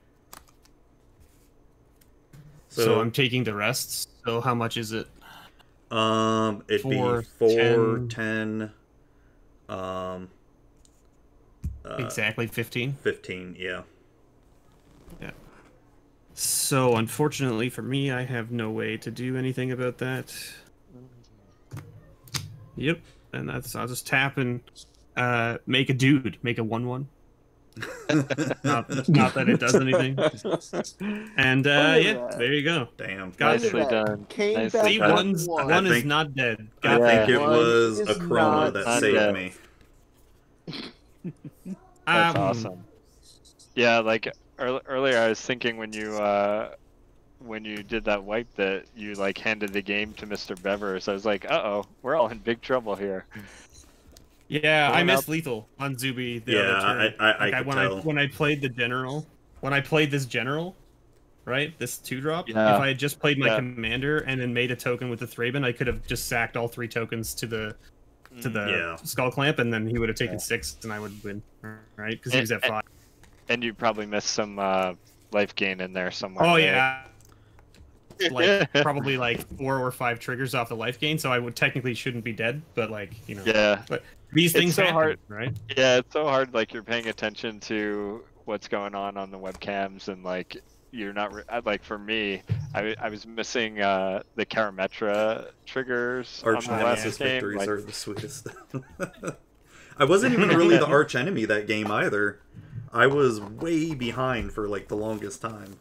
So
I'm taking the rest. So how much is it?
It'd
4,
be 4,
10,
10
exactly 15.
15, yeah.
Yeah. So unfortunately for me, I have no way to do anything about that. Yep, and I'll just tap and make a dude, make a 1/1. not that it does anything. And yeah, there you go.
Damn.
Nicely done.
See, one is not dead.
I think it was
One
a
is
Chroma
not
that saved
dead.
me.
That's awesome. Yeah, like earlier I was thinking when you did that wipe that you like handed the game to Mr. Bevers, I was like, uh-oh, we're all in big trouble here.
Yeah, I
Going
missed
up.
lethal on Zuby the
Yeah,
other turn.
I could tell.
When I played the general, when I played this general, right, this 2-drop,
Yeah.
if I had just played my
Yeah.
commander and then made a token with the Thraben, I could have just sacked all 3 tokens to the
Yeah.
Skull Clamp, and then he would have taken 6, and I would win, right? Because he was at 5.
And you probably missed some life gain in there somewhere.
Oh
right?
yeah, like probably like 4 or 5 triggers off the life gain, so I would technically shouldn't be dead, but like
Yeah.
But these
It's
things
so
happen,
hard.
right?
Yeah, it's so hard. Like you're paying attention to what's going on the webcams, and like you're not like for me, I was missing the Karametra triggers
Arch
on the last
Nemesis
game.
victories
Like,
are the sweetest. I wasn't even really the arch enemy that game either. I was way behind for like the longest time.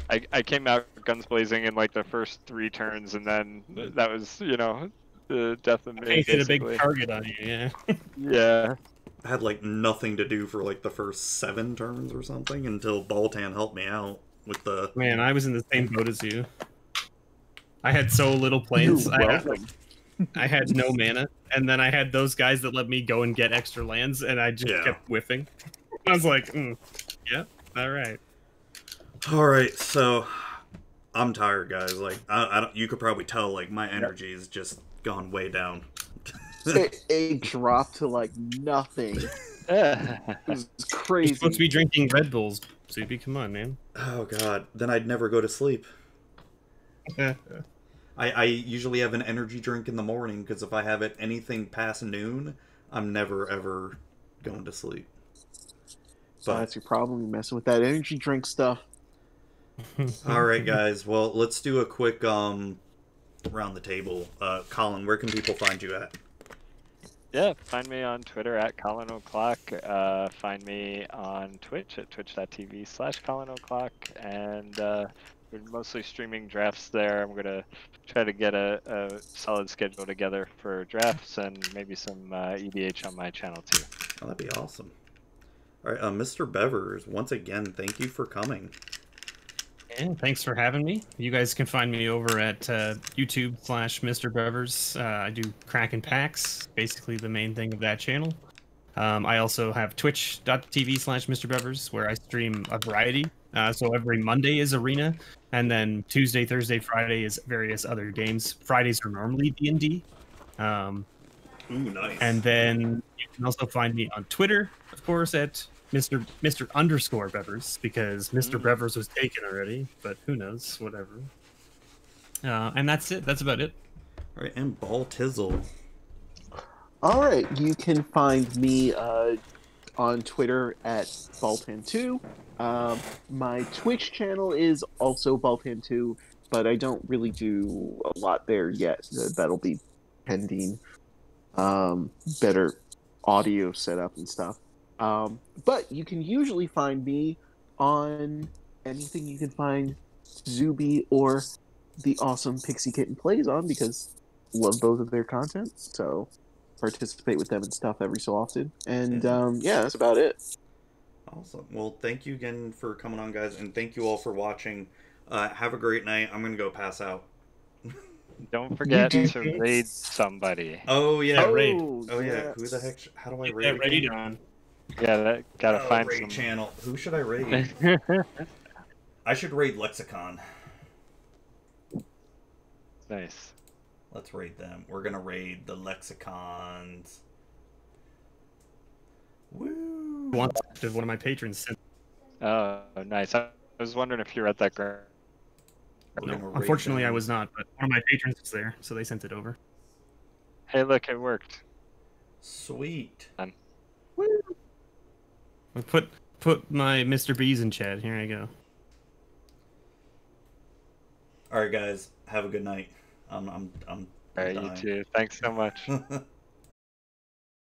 I came out guns blazing in like the first 3 turns, and then that was the death of me.
Painted a
basically.
big target on you, yeah.
Yeah.
I had like nothing to do for like the first 7 turns or something until Baltan helped me out with the.
Man, I was in the same boat as you. I had so little planes. I had no mana, and then I had those guys that let me go and get extra lands, and I just kept whiffing. I was like, yeah, all right.
All right, so I'm tired, guys. Like, I don't. You could probably tell, like, my energy is just gone way down.
it dropped to like nothing. It was crazy.
You're supposed to be drinking Red Bulls, Zuby. Come on, man.
Oh God, then I'd never go to sleep. I usually have an energy drink in the morning because if I have it anything past noon, I'm never ever going to sleep.
So that's your problem. You're messing with that energy drink stuff.
All right, guys. Well, let's do a quick around the table. Colin, where can people find you at?
Yeah, find me on Twitter at Colin O'Clock. Find me on Twitch at twitch.tv/Colin O'Clock. And we're mostly streaming drafts there. I'm going to try to get a solid schedule together for drafts and maybe some EDH on my channel too.
Oh, that'd be awesome. All right, Mr. Bevers, once again, thank you for coming.
Yeah, thanks for having me. You guys can find me over at YouTube/Mr. Bevers. I do Kraken Packs, basically the main thing of that channel. I also have twitch.tv/Mr. Bevers, where I stream a variety. So every Monday is Arena, and then Tuesday, Thursday, Friday is various other games. Fridays are normally D&D.
Ooh, nice.
And then you can also find me on Twitter, of course, at Mr. Bevers, because Mr. Bevers was taken already, but who knows, whatever. And that's it. That's about it.
All right, and Ball Tizzle.
All right, you can find me on Twitter at Baltan2. My Twitch channel is also Baltan2, but I don't really do a lot there yet. That'll be pending better audio setup and stuff. But you can usually find me on anything you can find Zuby or the awesome Pixie Kitten Plays on, because love both of their content. So participate with them and stuff every so often. And yeah, that's about it.
Awesome. Well, thank you again for coming on, guys, and thank you all for watching. Have a great night. I'm gonna go pass out.
Don't forget to raid somebody.
Oh yeah,
raid.
Oh yeah,
yes.
who the heck? How do I
Get
raid?
that raid
again?
on.
Yeah, that gotta find
raid
some
channel. Who should I raid? I should raid Lexicon.
Nice.
Let's raid them. We're gonna raid the Lexicons. Woo!
One of one of my patrons sent.
Oh, nice. I was wondering if you were at that ground.
We're gonna
No,
raid
unfortunately, I
them.
was not, but one of my patrons was there, so they sent it over.
Hey, look, it worked.
Sweet.
Put my Mr. B's in chat. Here I go.
All right, guys. Have a good night. I'm
All right, you
dying.
too. Thanks so much.